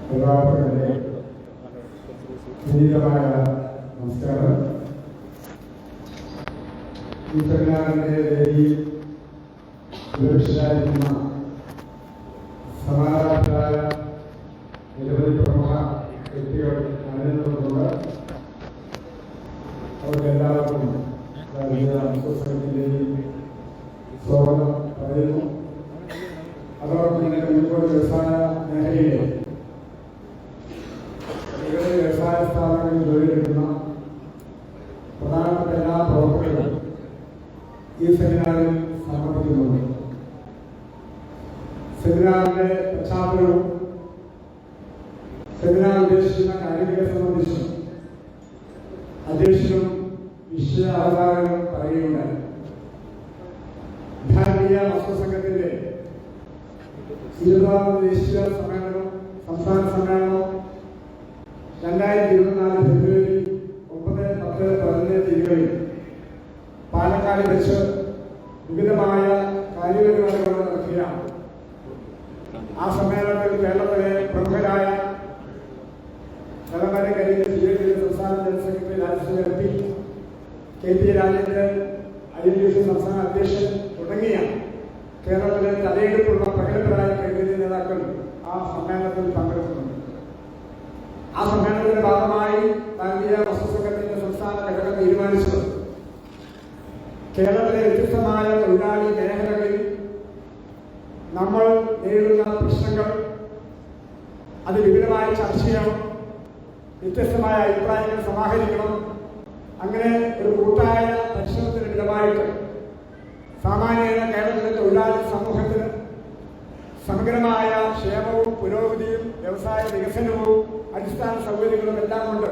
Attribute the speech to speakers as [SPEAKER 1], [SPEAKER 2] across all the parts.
[SPEAKER 1] പ്രഭാതങ്ങളുടെ വിനീതമായ നമസ്കാരം. ഈ സെമിനാറിന്റെ വേദിയിൽ സുരക്ഷിതരായിരിക്കുന്ന സമാധാനത്തിലായ നിരവധി പ്രമുഖ വ്യക്തികൾ അണിനിരന്നിട്ടുണ്ട്. അവർക്കെല്ലാവർക്കും സ്വാഗതം പറയുന്നു. അതോടൊപ്പം തന്നെ കോഴിക്കോട് വ്യവസായ മേഖലയിലെ നിരവധി വ്യവസായ സ്ഥാപനങ്ങളിൽ ജോലിയെടുക്കുന്ന പ്രധാനപ്പെട്ട എല്ലാ പ്രവർത്തകരും ഈ സെമിനാറിൽ സമർപ്പിക്കുന്നുണ്ട്. സെമിനാറിന്റെ പശ്ചാത്തലവും സെമിനാർ ഉദ്ദേശിക്കുന്ന കാര്യങ്ങളെ സംബന്ധിച്ചും അധ്യക്ഷനും വിഷയ അവതാരകരും പറയുകയുണ്ടായി. ഭാരതീയ വസ്തുസംഘത്തിന്റെ 20ാമത് ദേശീയ സമ്മേളനം സംസ്ഥാന സമ്മേളനം 2024 ഫെബ്രുവരി 9, 10, 15 തീയതികളിൽ പാലക്കാട് വെച്ച് വിവിധമായ കാര്യപരിപാടികൾ നടക്കുകയാണ്. ആ സമ്മേളനത്തിൽ കേരളത്തിലെ പ്രമുഖരായ നിലമ്പര കഴിഞ്ഞ സംസ്ഥാന general secretary Rajya Sabha MP KP Rajendran, INDC സംസ്ഥാന അധ്യക്ഷൻ തുടങ്ങിയ കേരളത്തിലെ തലയെടുപ്പുള്ള പ്രഗത്ഭരായ കേന്ദ്രീയ നേതാക്കൾ ആ സമ്മേളനത്തിൽ പങ്കെടുക്കുന്നുണ്ട്. ആ സമ്മേളനത്തിന്റെ ഭാഗമായി ഭാരതീയ വസ്തുസംഘത്തിന്റെ സംസ്ഥാന ഘടകം തീരുമാനിച്ചത് കേരളത്തിലെ വ്യത്യസ്തമായ തൊഴിലാളി മേഖലകളിൽ നമ്മൾ നേരിടുന്ന പ്രശ്നങ്ങൾ അത് വിപുലമായി ചർച്ച ചെയ്യണം, വ്യത്യസ്തമായ അഭിപ്രായങ്ങൾ സമാഹരിക്കണം. അങ്ങനെ ഒരു കൂട്ടായ പരിശ്രമത്തിന് ഫലമായിട്ട് സാമാന്യേന കേരളത്തിലെ തൊഴിലാളി സമൂഹത്തിന് സമഗ്രമായ ക്ഷേമവും പുരോഗതിയും വ്യവസായ വികസനവും അടിസ്ഥാന സൗകര്യങ്ങളും എല്ലാം കൊണ്ട്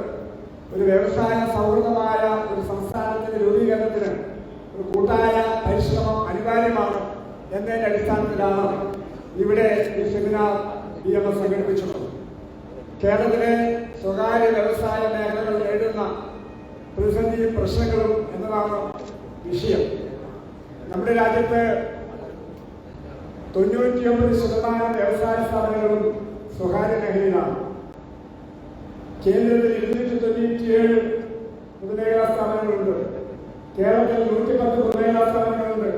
[SPEAKER 1] ഒരു വ്യവസായ സൗഹൃദമായ ഒരു സംസ്ഥാനത്തിന്റെ രൂപീകരണത്തിന് ഒരു കൂട്ടായ പരിശ്രമം അനിവാര്യമാണ് എന്നതിന്റെ അടിസ്ഥാനത്തിലാണ് ഇവിടെ ഈ സെമിനാർ BMS സംഘടിപ്പിച്ചിട്ടുള്ളത്. കേരളത്തിലെ സ്വകാര്യ വ്യവസായ മേഖലകൾ നേരിടുന്ന പ്രതിസന്ധിയും പ്രശ്നങ്ങളും എന്നതാണ് വിഷയം. നമ്മുടെ രാജ്യത്ത് 99% വ്യവസായ സ്ഥാപനങ്ങളും സ്വകാര്യ മേഖലയിലാണ്. കേന്ദ്രത്തിൽ 297 പൊതുമേഖലാ സ്ഥാപനങ്ങളുണ്ട്. കേരളത്തിൽ 110 പൊതുമേഖലാ സ്ഥാപനങ്ങളുണ്ട്.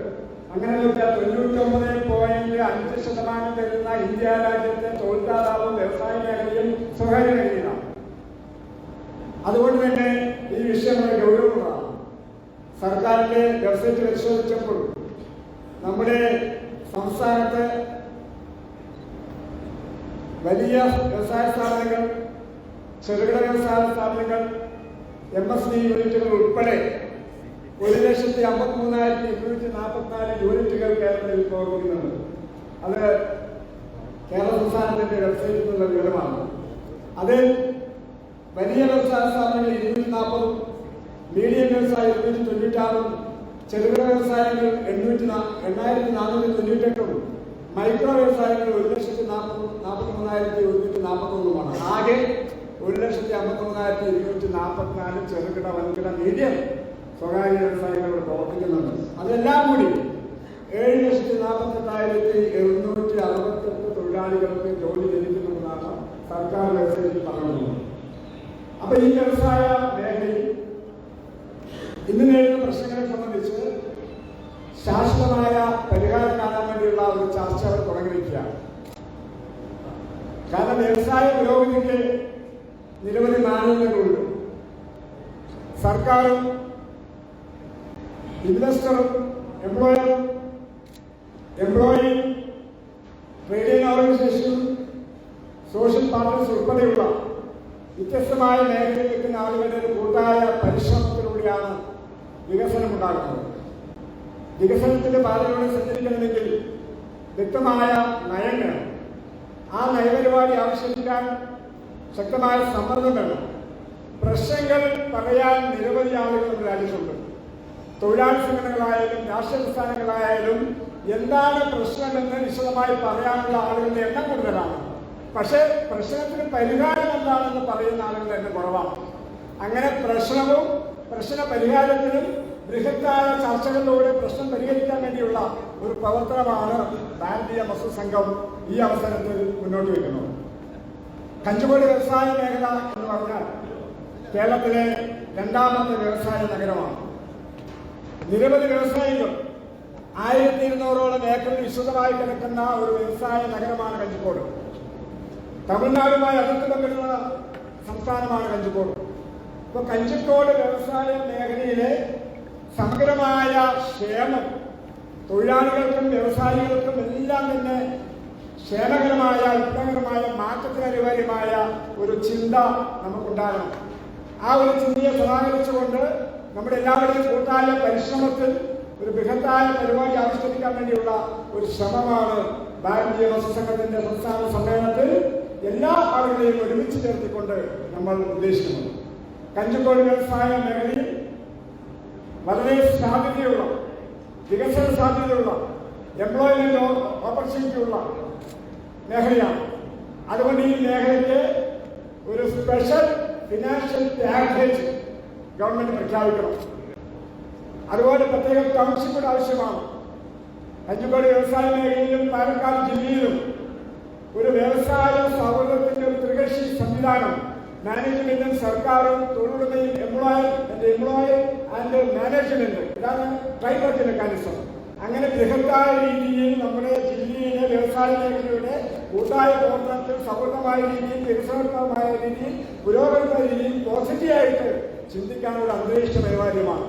[SPEAKER 1] അങ്ങനെ നോക്കിയാൽ 99.5% തരുന്ന ഇന്ത്യ രാജ്യത്തെ തൊഴിൽദാതാവും വ്യവസായ മേഖലയും സ്വകാര്യ മേഖലയിലാണ്. അതുകൊണ്ട് തന്നെ ഈ വിഷയം വളരെ ഗൗരവമുള്ളതാണ്. സർക്കാരിന്റെ വെബ്സൈറ്റ് പരിശോധിച്ചപ്പോൾ നമ്മുടെ സംസ്ഥാനത്ത് വലിയ വ്യവസായ സ്ഥാപനങ്ങൾ, ചെറുകിട വ്യവസായ സ്ഥാപനങ്ങൾ, MSME യൂണിറ്റുകൾ ഉൾപ്പെടെ 1,53,244 യൂണിറ്റുകൾ കേരളത്തിൽ പ്രവർത്തിക്കുന്നുണ്ട്. അത് കേരള സംസ്ഥാനത്തിന്റെ വെബ്സൈറ്റിൽ നിന്നുള്ള വിവരമാണ്. അതിൽ വലിയ വ്യവസായ സ്ഥാപനങ്ങൾ 240, മീഡിയം വ്യവസായം 296, ചെറുകിട വ്യവസായങ്ങൾ 8,498, മൈക്രോ വ്യവസായങ്ങൾ 1,43,141. ആകെ 1,53,244 ചെറുകിട, വൻകിട, മീഡിയം സ്വകാര്യ വ്യവസായങ്ങൾ പ്രവർത്തിക്കുന്നുണ്ട്. അതെല്ലാം കൂടി 7,48,768 തൊഴിലാളികൾക്ക് ജോലി ലഭിക്കുന്നുണ്ടെന്നാണ് സർക്കാർ വെബ്സൈറ്റിൽ പറയുന്നത്. അപ്പൊ ഈ വ്യവസായ മേഖലയിൽ ഇന്ന് നേരിടുന്ന പ്രശ്നങ്ങളെ സംബന്ധിച്ച് ശാശ്വതമായ പരിഹാരം കാണാൻ വേണ്ടിയുള്ള ഒരു ചർച്ച തുടങ്ങിയിരിക്കുകയാണ്. കാരണം വ്യവസായ പുരോഗതിക്ക് നിരവധി മാനദണ്ഡങ്ങളുണ്ട്. സർക്കാരും ഇൻവെസ്റ്ററും എംപ്ലോയറും എംപ്ലോയി ട്രേഡ് ഓർഗനൈസേഷനും സോഷ്യൽ പാർട്ടീസ് ഉൾപ്പെടെയുള്ള വ്യത്യസ്തമായ മേഖലയിൽ നിൽക്കുന്ന ആളുകളുടെ ഒരു കൂട്ടായ പരിശ്രമത്തിലൂടെയാണ് വികസനം ഉണ്ടാകുന്നത്. വികസനത്തിന്റെ പാതയിലൂടെ സഞ്ചരിക്കണമെങ്കിൽ വ്യക്തമായ നയങ്ങൾ, ആ നയപരിപാടി ആവിഷ്കരിക്കാൻ ശക്തമായ സമ്മർദ്ദം വേണം. പ്രശ്നങ്ങൾ പറയാൻ നിരവധി ആളുകൾ നമ്മുടെ രാജ്യത്തുണ്ട്. തൊഴിലാളി സംഘടനകളായാലും രാഷ്ട്രീയ പ്രസ്ഥാനങ്ങളായാലും എന്താണ് പ്രശ്നമെന്ന് വിശദമായി പറയാനുള്ള ആളുകളുടെ എണ്ണം കൂടുതലാണ്. പക്ഷേ പ്രശ്നത്തിന് പരിഹാരം എന്താണെന്ന് പറയുന്ന ആളുകളുടെ എണ്ണം കുറവാണ്. അങ്ങനെ പ്രശ്നവും പ്രശ്ന പരിഹാരത്തിനും ബൃഹത്തായ ചർച്ചകളിലൂടെ പ്രശ്നം പരിഹരിക്കാൻ വേണ്ടിയുള്ള ഒരു പ്രവർത്തനമാണ് ഭാരതീയ വസ്തുസംഘം ഈ അവസരത്തിൽ മുന്നോട്ട് വയ്ക്കുന്നത്. കഞ്ചുകോട് വ്യവസായ മേഖല എന്ന് പറഞ്ഞാൽ കേരളത്തിലെ രണ്ടാമത്തെ വ്യവസായ നഗരമാണ്. നിരവധി വ്യവസായികൾ 1200ഓളം ഏക്കറിൽ വിശദമായി കിടക്കുന്ന ഒരു വ്യവസായ നഗരമാണ് കഞ്ചിക്കോട്. തമിഴ്നാടുമായി അതിർത്തി പങ്കിടുന്ന സംസ്ഥാനമാണ് കഞ്ചിക്കോട്. ഇപ്പൊ കഞ്ചിക്കോട് വ്യവസായ മേഖലയിലെ സമഗ്രമായ ക്ഷേമം തൊഴിലാളികൾക്കും വ്യവസായികൾക്കും എല്ലാം തന്നെ ക്ഷേമകരമായ അത്ഭുതകരമായ മാറ്റത്തിന് അനിവാര്യമായ ഒരു ചിന്ത നമുക്കുണ്ടാകണം. ആ ഒരു ചിന്തയെ സമാഹരിച്ചുകൊണ്ട് നമ്മുടെ എല്ലാവരുടെയും കൂട്ടായ പരിശ്രമത്തിൽ ഒരു ബൃഹത്തായ പരിപാടി ആവിഷ്കരിക്കാൻ വേണ്ടിയുള്ള ഒരു ശ്രമമാണ് ഭാരതീയ സംഘത്തിന്റെ സംസ്ഥാന സമ്മേളനത്തിൽ എല്ലാ ആളുകളെയും ഒരുമിച്ച് ചേർത്തിക്കൊണ്ട് നമ്മൾ ഉദ്ദേശിക്കുന്നത്. കഞ്ചിക്കോട് വ്യവസായ മേഖലയിൽ വളരെ സാധ്യതയുള്ള വികസന സാധ്യതയുള്ള എംപ്ലോയ്മെന്റ് ഓപ്പർച്യൂണിറ്റി ഉള്ള മേഖലയാണ്. അതുകൊണ്ട് ഈ മേഖലയ്ക്ക് ഒരു സ്പെഷ്യൽ ഫിനാൻഷ്യൽ പാക്കേജ് ഗവൺമെന്റ് പ്രഖ്യാപിക്കണം. അതുപോലെ പ്രത്യേക ടൗൺഷിപ്പ് ആവശ്യമാണ്. കഞ്ചിക്കോട് വ്യവസായ മേഖലയിലും പാലക്കാട് ജില്ലയിലും ഒരു വ്യവസായ സൗഹൃദത്തിന്റെ ഒരു ത്രികക്ഷി സംവിധാനം മാനേജ്മെന്റും സർക്കാരും തൊഴിലുടമയും എംപ്ലോയർ ആൻഡ് മാനേജ്മെന്റ്, ഇതാണ് ട്രൈപാർട്ടി മെക്കാനിസം. അങ്ങനെ ബൃഹത്തായ രീതിയിൽ നമ്മുടെ ജില്ലയിലെ വ്യവസായ മേഖലയുടെ കൂട്ടായ പ്രവർത്തനത്തിൽ സൗഹൃദമായ രീതിയിൽ വികസനമായ രീതിയിൽ പുരോഗമന രീതിയിൽ പോസിറ്റീവായിട്ട് ചിന്തിക്കാനുള്ള അന്തരീക്ഷം അനിവാര്യമാണ്.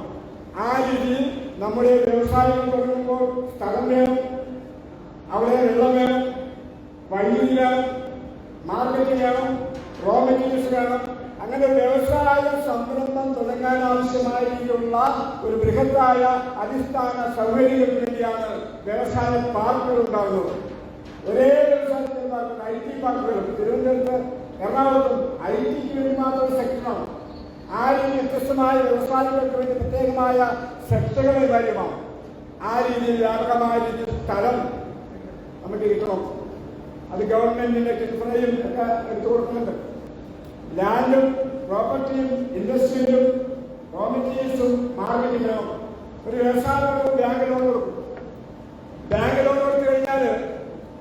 [SPEAKER 1] ആ രീതിയിൽ നമ്മുടെ വ്യവസായങ്ങൾ തുടങ്ങുമ്പോൾ സ്ഥലം വേണം, അവിടെ വെള്ളം വേണം, വൈദ്യുതി വേണം, മാർക്കറ്റിംഗ് വേണം, റോ മെറ്റീരിയൽസ് വേണം. അങ്ങനെ വ്യവസായ സംരംഭം തുടങ്ങാൻ ആവശ്യമായ രീതിയിലുള്ള ഒരു ബൃഹത്തായ അടിസ്ഥാന സൗകര്യങ്ങൾക്ക് വേണ്ടിയാണ് വ്യവസായ പാർക്കുകൾ ഉണ്ടാകുന്നത്. ഒരേ വ്യവസായത്തിൽ ഉണ്ടാക്കുന്ന IT പാർക്കുകളും തിരുവനന്തപുരത്ത് എറണാകുളത്തും IT വേണ്ടി മാത്രം സെക്ടറാണ്. ആ രീതി വ്യത്യസ്തമായ വ്യവസായങ്ങൾക്ക് വേണ്ടി പ്രത്യേകമായ സെക്ടറുകൾ കാര്യമാണ്. ആ രീതിയിൽ വ്യാപകമായ രീതിയിൽ സ്ഥലം നമുക്ക് കിട്ടണം. അത് ഗവൺമെന്റിന്റെ കിഫ്രയും ഒക്കെ എടുത്തു കൊടുക്കുന്നുണ്ട്. ലാൻഡും പ്രോപ്പർട്ടിയും ഇൻഡസ്ട്രിയിലും റോ മെറ്റീരിയൽസും മാർക്കറ്റിംഗ് വേണം. ഒരു വ്യവസായത്തിന് ബാങ്ക് ലോൺ കൊടുക്കും. ബാങ്ക് ലോൺ കൊടുത്തു കഴിഞ്ഞാൽ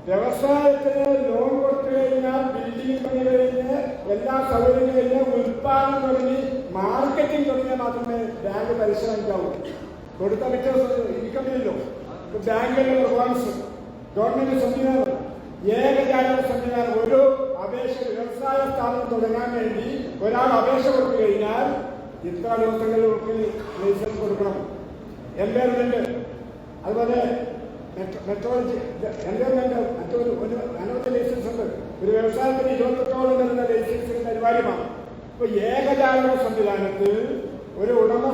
[SPEAKER 1] വ്യവസായത്തിന് ലോൺ കൊടുത്തു കഴിഞ്ഞാൽ ബിൽഡിംഗ് പണി കഴിഞ്ഞ് എല്ലാ സൗകര്യങ്ങളും കഴിഞ്ഞ് ഉൽപ്പാദനം തുടങ്ങി മാർക്കറ്റിംഗ് തുടങ്ങിയാൽ മാത്രമേ ബാങ്ക് പരിശ്രമിക്കാവൂ. കൊടുത്ത വിറ്റ ഇരിക്കണമല്ലോ. ബാങ്കിലെ പെർഫോമൻസ് ഗവൺമെന്റ് സംവിധാനം ഏകജാലക സംവിധാനം. ഒരു അപേക്ഷ വ്യവസായ സ്ഥാപനം തുടങ്ങാൻ വേണ്ടി ഒരാൾ അപേക്ഷ കൊടുത്തു കഴിഞ്ഞാൽ ഇത്ര ദിവസങ്ങളിലേക്ക് ലൈസൻസ് കൊടുക്കണം. എൻവയറമെന്റ്, അതുപോലെ മെട്രോളജി എൻവയറമെന്റ്, മറ്റൊരു അനവധി ലൈസൻസ് ഉണ്ട്. ഒരു വ്യവസായത്തിന് 28ഓളം വരുന്ന ലൈസൻസുകൾ അനിവാര്യമാണ്. ഇപ്പൊ ഏകജാലക സംവിധാനത്തിൽ ഒരു ഉടമ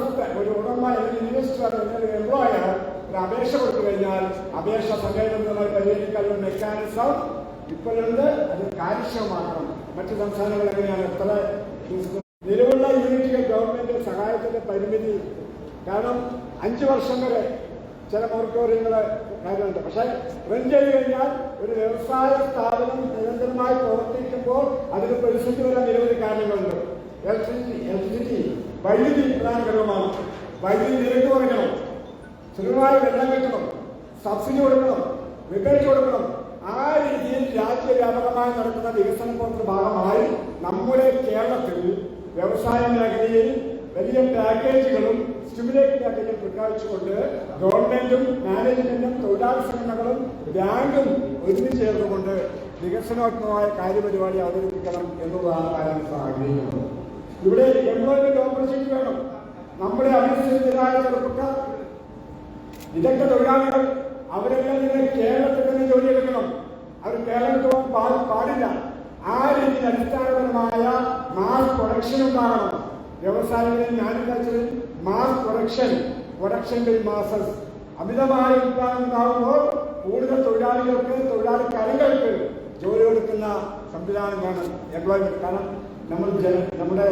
[SPEAKER 1] അല്ലെങ്കിൽ ഇൻവെസ്റ്റർ അല്ലെങ്കിൽ എംപ്ലോയർ ഒരു അപേക്ഷ കൊടുത്തു കഴിഞ്ഞാൽ അപേക്ഷ സംഘടനമായി പരിഹരിക്കാനുള്ള മെക്കാനിസം ഇപ്പോഴുണ്ട്. അത് കാര്യക്ഷമമാക്കണം. മറ്റു സംസ്ഥാനങ്ങൾ എങ്ങനെയാണ്? എത്ര നിലവിലുള്ള യൂണിറ്റുകൾ ഗവൺമെന്റ് സഹായത്തിന്റെ പരിമിതി കാരണം 5 വർഷം വരെ ചില മൊറട്ടോറിയങ്ങൾ കാര്യമുണ്ട്. പക്ഷെ റൺ ചെയ്ത് കഴിഞ്ഞാൽ ഒരു വ്യവസായ സ്ഥാപനം നിരന്തരമായി പ്രവർത്തിക്കുമ്പോൾ അതിന് പ്രതിസന്ധി വരാൻ നിരവധി കാരണങ്ങളുണ്ട്. ഇലക്ട്രിസിറ്റി വൈദ്യുതി പ്രധാന ഘടകമാണ്. വൈദ്യുതി നിരക്ക് കുറയ്ക്കണം, സുലഭമായ വെള്ളം കിട്ടണം, സബ്സിഡി കൊടുക്കണം, റിബേറ്റ് കൊടുക്കണം. ആ രീതിയിൽ രാജ്യവ്യാപകമായി നടക്കുന്ന വികസന പ്രവർത്തന ഭാഗമായി നമ്മുടെ കേരളത്തിൽ വ്യവസായ മേഖലയിൽ വലിയ പാക്കേജുകളും സ്റ്റിമുലേറ്റ് പാക്കേജും പ്രഖ്യാപിച്ചുകൊണ്ട് ഗവൺമെന്റും മാനേജ്മെന്റും തൊഴിലാളി സംഘടനകളും ബാങ്കും ഒരുമിച്ച് ചേർന്നുകൊണ്ട് വികസനാത്മകമായ കാര്യപരിപാടി അവതരിപ്പിക്കണം എന്നുള്ളതാണ് കാലാവസ്ഥ ആഗ്രഹിക്കുന്നത്. ഇവിടെ എംപ്ലോയ്മെന്റ് ഓപ്പർച്യൂണിറ്റി വേണം. നമ്മുടെ അഭിനന്ദനായ ചെറുപ്പക്കാർ വിദഗ്ധ തൊഴിലാളികൾ അവരെല്ലാം തന്നെ കേരളത്തിൽ തന്നെ ജോലിയെടുക്കണം. അവർ കേരളത്തിൽ പോകാൻ പാടില്ല. ആ രീതിയിൽ അടിസ്ഥാനപരമായ മാസ് പ്രൊഡക്ഷൻ ഉണ്ടാകണം. വ്യവസായങ്ങളിൽ മാനുഫാക്ചറിംഗ് മാസ് പ്രൊഡക്ഷൻ മാസസ് അമിതമായ ഉത്പാദനം ഉണ്ടാകുമ്പോൾ കൂടുതൽ തൊഴിലാളികൾക്ക് തൊഴിലാളി കരങ്ങൾക്ക് ജോലി കൊടുക്കുന്ന സംവിധാനം വേണം എംപ്ലോയ്മെന്റ്. കാരണം നമ്മുടെ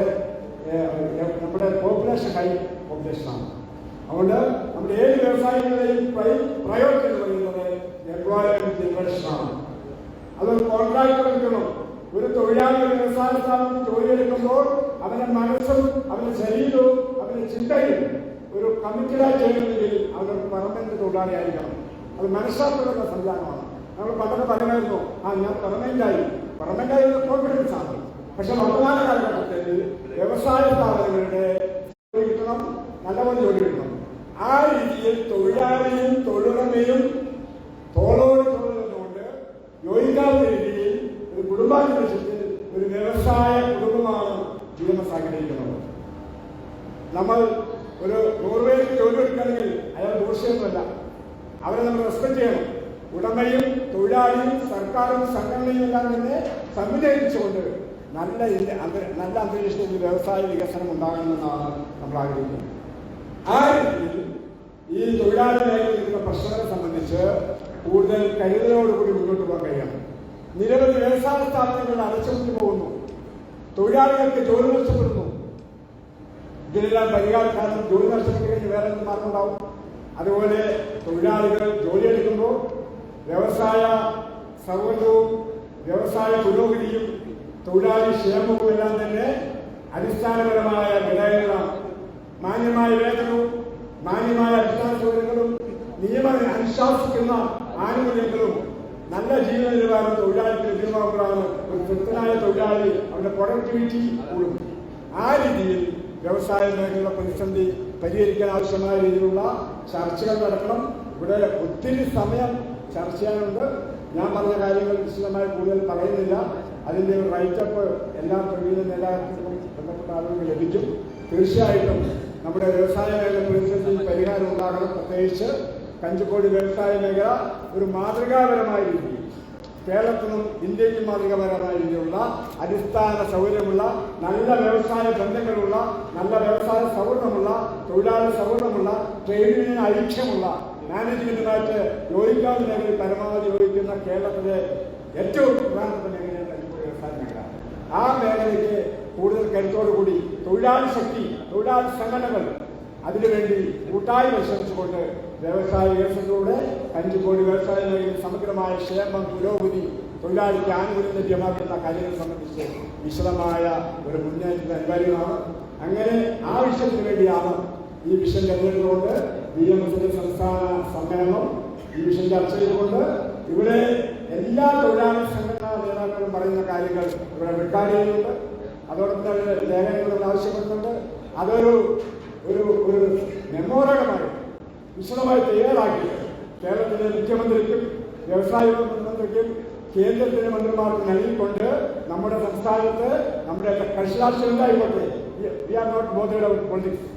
[SPEAKER 1] പോപ്പുലേഷൻ ഹൈ പോപ്പുലേഷനാണ്. അതുകൊണ്ട് നമ്മുടെ ഏത് വ്യവസായങ്ങളുടെയും പ്രയോറിറ്റി എന്ന് പറയുന്നത് എംപ്ലോയ്മെന്റ് ജനറേഷനാണ്. അതൊരു കോൺട്രാക്ട് എടുക്കണം. ഒരു തൊഴിലാളി വ്യവസായ സ്ഥാപനം ജോലിയെടുക്കുമ്പോൾ അവന്റെ മനസ്സും അവന്റെ ശരീരവും അവന്റെ ചിന്തയും ഒരു കമ്മിറ്റഡായി ചെയ്യണമെങ്കിൽ അവനൊരു പെർമനന്റ് തൊഴിലാളിയായിരിക്കണം. അത് മനസ്സിലാക്കുന്ന സംവിധാനമാണ്. നമ്മൾ പണ്ടൊക്കെ പറയുമായിരുന്നു, ഞാൻ പെർമനന്റായി കോൺഫിഡൻസ് ആണ്. പക്ഷെ വർത്തമാന കാലഘട്ടത്തിൽ വ്യവസായ സ്ഥാപനങ്ങളുടെ കിട്ടണം, നല്ലപോലെ ജോലി കിട്ടണം. ആ രീതിയിൽ തൊഴിലാളിയും തൊഴിലുടമയും തോളോട് തോളുകൊണ്ട് യോജിക്കാവുന്ന രീതിയിൽ ഒരു കുടുംബാന്തരീക്ഷത്തിൽ ഒരു വ്യവസായ കുടുംബമാണ് GMS ആഗ്രഹിക്കുന്നത്. നമ്മൾ ഒരു 100 പേർക്ക് ജോലി എടുക്കണമെങ്കിൽ അയാൾ ദോഷമൊന്നുമല്ല, അവരെ നമ്മൾ റെസ്പെക്ട് ചെയ്യണം. ഉടമയും തൊഴിലാളിയും സർക്കാരും സംഘടനയും എല്ലാം തന്നെ സംവിധാനിച്ചുകൊണ്ട് നല്ല അന്തരീക്ഷത്തിൽ വ്യവസായ വികസനം ഉണ്ടാകണമെന്നാണ് നമ്മൾ ആഗ്രഹിക്കുന്നത്. ആ രീതിയിൽ ഈ തൊഴിലാളി മേഖലയിൽ നിൽക്കുന്ന പ്രശ്നങ്ങളെ സംബന്ധിച്ച് കൂടുതൽ കരുതലോടുകൂടി മുന്നോട്ട് പോകാൻ കഴിയണം. നിരവധി വ്യവസായ സ്ഥാപനങ്ങൾ അടച്ചുപൂട്ടി പോകുന്നു, തൊഴിലാളികൾക്ക് ജോലി നഷ്ടപ്പെടുന്നു. ഇതിനെല്ലാം പരിഹാരം ജോലി നഷ്ടപ്പെട്ട് കഴിഞ്ഞ് വേറെ എന്ത് മാർഗം ഉണ്ടാവും? അതുപോലെ തൊഴിലാളികൾ ജോലിയെടുക്കുമ്പോൾ വ്യവസായ സൗകര്യവും വ്യവസായ പുരോഗതിയും തൊഴിലാളി ക്ഷേമവും എല്ലാം തന്നെ അടിസ്ഥാനപരമായ ഘടകങ്ങളാണ്. മാന്യമായ വേതനവും മാന്യമായ അടിസ്ഥാന സൗകര്യങ്ങളും നിയമ അനുശാസിക്കുന്ന ആനുകൂല്യങ്ങളും നല്ല ജീവിത നിലവാരം തൊഴിലാളിക്ക് ലഭ്യമാകുമ്പോഴാണ് ഒരു തൃപ്തനായ തൊഴിലാളി അവരുടെ പ്രൊഡക്ടിവിറ്റി കൂടും. ആ രീതിയിൽ വ്യവസായ മേഖലയുടെ പ്രതിസന്ധി പരിഹരിക്കാൻ ആവശ്യമായ രീതിയിലുള്ള ചർച്ചകൾ നടക്കണം. ഇവിടെ ഒത്തിരി സമയം ചർച്ച ചെയ്യാനുണ്ട്. ഞാൻ പറഞ്ഞ കാര്യങ്ങൾ വിശദമായി കൂടുതൽ പറയുന്നില്ല. അതിൻ്റെ ഒരു റൈറ്റപ്പ് എല്ലാ പ്രവീണ നേതാക്കൾക്കും ബന്ധപ്പെട്ട ആളുകൾക്ക് ലഭിക്കും. തീർച്ചയായിട്ടും നമ്മുടെ വ്യവസായ മേഖല പ്രതിസന്ധി പരിഹാരം ഉണ്ടാകണം. പ്രത്യേകിച്ച് കഞ്ചിക്കോട് വ്യവസായ മേഖല ഒരു മാതൃകാപരമായ രീതിയിൽ കേരളത്തിനും ഇന്ത്യക്കും മാതൃകാപരമായ രീതിയിലുള്ള അടിസ്ഥാന സൗകര്യമുള്ള നല്ല വ്യവസായ ബന്ധങ്ങളുള്ള നല്ല വ്യവസായ സൗഹൃദമുള്ള തൊഴിലാളി സൗഹൃദമുള്ള ട്രേഡ് യൂണിയൻ ഐക്യമുള്ള മാനേജ്മെന്റുമായിട്ട് യോജിക്കാവുന്ന മേഖലയിൽ പരമാവധി യോജിക്കുന്ന കേരളത്തിലെ ഏറ്റവും പ്രധാനപ്പെട്ട മേഖലയാണ് കഞ്ചിക്കോട് വ്യവസായ മേഖല. ആ മേഖലയ്ക്ക് കൂടുതൽ കരുത്തോടുകൂടി തൊഴിലാളി ശക്തി, തൊഴിലാളി സംഘടനകൾ അതിനുവേണ്ടി കൂട്ടായി പരിശ്രമിച്ചുകൊണ്ട് വ്യവസായ വികസനത്തിലൂടെ കഞ്ചിക്കോട് വ്യവസായ മേഖലയിൽ സമഗ്രമായ ക്ഷേമം, പുരോഗതി, തൊഴിലാളിക്ക് ആനുകൂല്യം ലഭ്യമാക്കുന്ന കാര്യങ്ങളെ സംബന്ധിച്ച് വിശദമായ ഒരു മുന്നേറ്റത്തിന് അനിവാര്യമാണ്. അങ്ങനെ ആ വിഷയത്തിന് വേണ്ടിയാണ് ഈ വിഷയം തിരഞ്ഞെടുത്തുകൊണ്ട് BMSന്റെ സംസ്ഥാന സമ്മേളനം ഈ വിഷയം ചർച്ച ചെയ്തുകൊണ്ട് ഇവിടെ എല്ലാ തൊഴിലാളി സംഘടനാ നേതാക്കളും പറയുന്ന കാര്യങ്ങൾ ഇവിടെ റെക്കോർഡ് ചെയ്യുന്നുണ്ട്. അതോടൊപ്പം തന്നെ ലേഖനങ്ങൾ ആവശ്യപ്പെടുന്നുണ്ട്. അതൊരു ഒരു ഒരു മെമ്മോറണ്ടമായി വിശദമായി തയ്യാറാക്കി കേരളത്തിലെ മുഖ്യമന്ത്രിക്കും വ്യവസായ മന്ത്രിക്കും കേന്ദ്രത്തിലെ മന്ത്രിമാർക്കും നൽകിക്കൊണ്ട് നമ്മുടെ സംസ്ഥാനത്ത് നമ്മുടെ കക്ഷി രാഷ്ട്രീയം ഉണ്ടായിക്കോട്ടെ, we are not bothered our politics,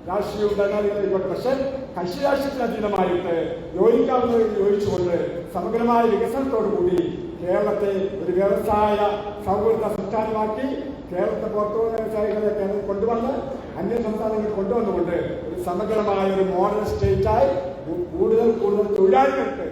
[SPEAKER 1] രാഷ്ട്രീയം ഉണ്ടായിക്കോട്ടെ, പക്ഷെ കക്ഷി രാഷ്ട്രീയത്തിന് അധീനമായിട്ട് യോജിക്കാവുന്നവരിൽ യോജിച്ചുകൊണ്ട് സമഗ്രമായ വികസനത്തോടുകൂടി കേരളത്തെ ഒരു വ്യവസായ സൗഹൃദ സംസ്ഥാനമാക്കി കേരളത്തെ പുറത്തുപോകുന്ന വ്യവസായികളെ കേരളം കൊണ്ടുവന്ന് അന്യ സംസ്ഥാനങ്ങൾ കൊണ്ടുവന്നുകൊണ്ട് ഒരു സമഗ്രമായ ഒരു മോഡൽ സ്റ്റേറ്റായി കൂടുതൽ തൊഴിലാളികൾക്ക്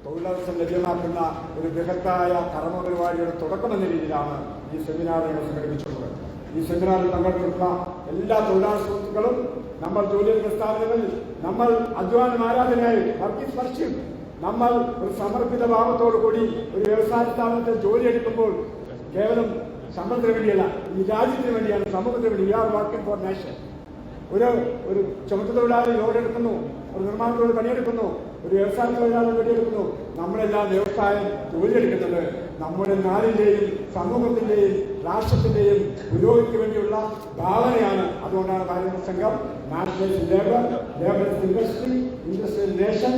[SPEAKER 1] തൊഴിലവസരം ലഭ്യമാക്കുന്ന ഒരു ബൃഹത്തായ കർമ്മ പരിപാടിയുടെ തുടക്കമെന്ന രീതിയിലാണ് ഈ സെമിനാർ ഞങ്ങൾ സംഘടിപ്പിച്ചിട്ടുള്ളത്. ഈ സെമിനാറിൽ പങ്കെടുക്കുന്ന എല്ലാ തൊഴിലാളി സുഹൃത്തുക്കളും നമ്മൾ ജോലിയെടുക്കുന്ന സ്ഥാപനങ്ങളിൽ നമ്മൾ അധ്വാനം ആരാധനയായി വർക്കിംഗ് നമ്മൾ ഒരു സമർപ്പിത ഭാവത്തോടു കൂടി ഒരു വ്യവസായ സ്ഥാപനത്തിൽ ജോലിയെടുക്കുമ്പോൾ കേവലം ശമ്പളത്തിന് വേണ്ടിയല്ല, ഈ രാജ്യത്തിന് വേണ്ടിയാണ്, സമൂഹത്തിന് വേണ്ടി. We are working for nation. ഒരു ചുമട്ട് തൊഴിലാളി ലോഡെടുക്കുന്നു, ഒരു നിർമ്മാണ തൊഴിൽ പണിയെടുക്കുന്നു, ഒരു വ്യവസായ തൊഴിലാളി പണിയെടുക്കുന്നു. നമ്മളെല്ലാം വ്യവസായം ജോലിയെടുക്കുന്നത് നമ്മുടെ നാടിന്റെയും സമൂഹത്തിന്റെയും രാഷ്ട്രത്തിന്റെയും പുരോഗതിക്ക് വേണ്ടിയുള്ള ഭാവനയാണ്. അതുകൊണ്ടാണ് ഭാരതീയ സംഘം national labour industrial nation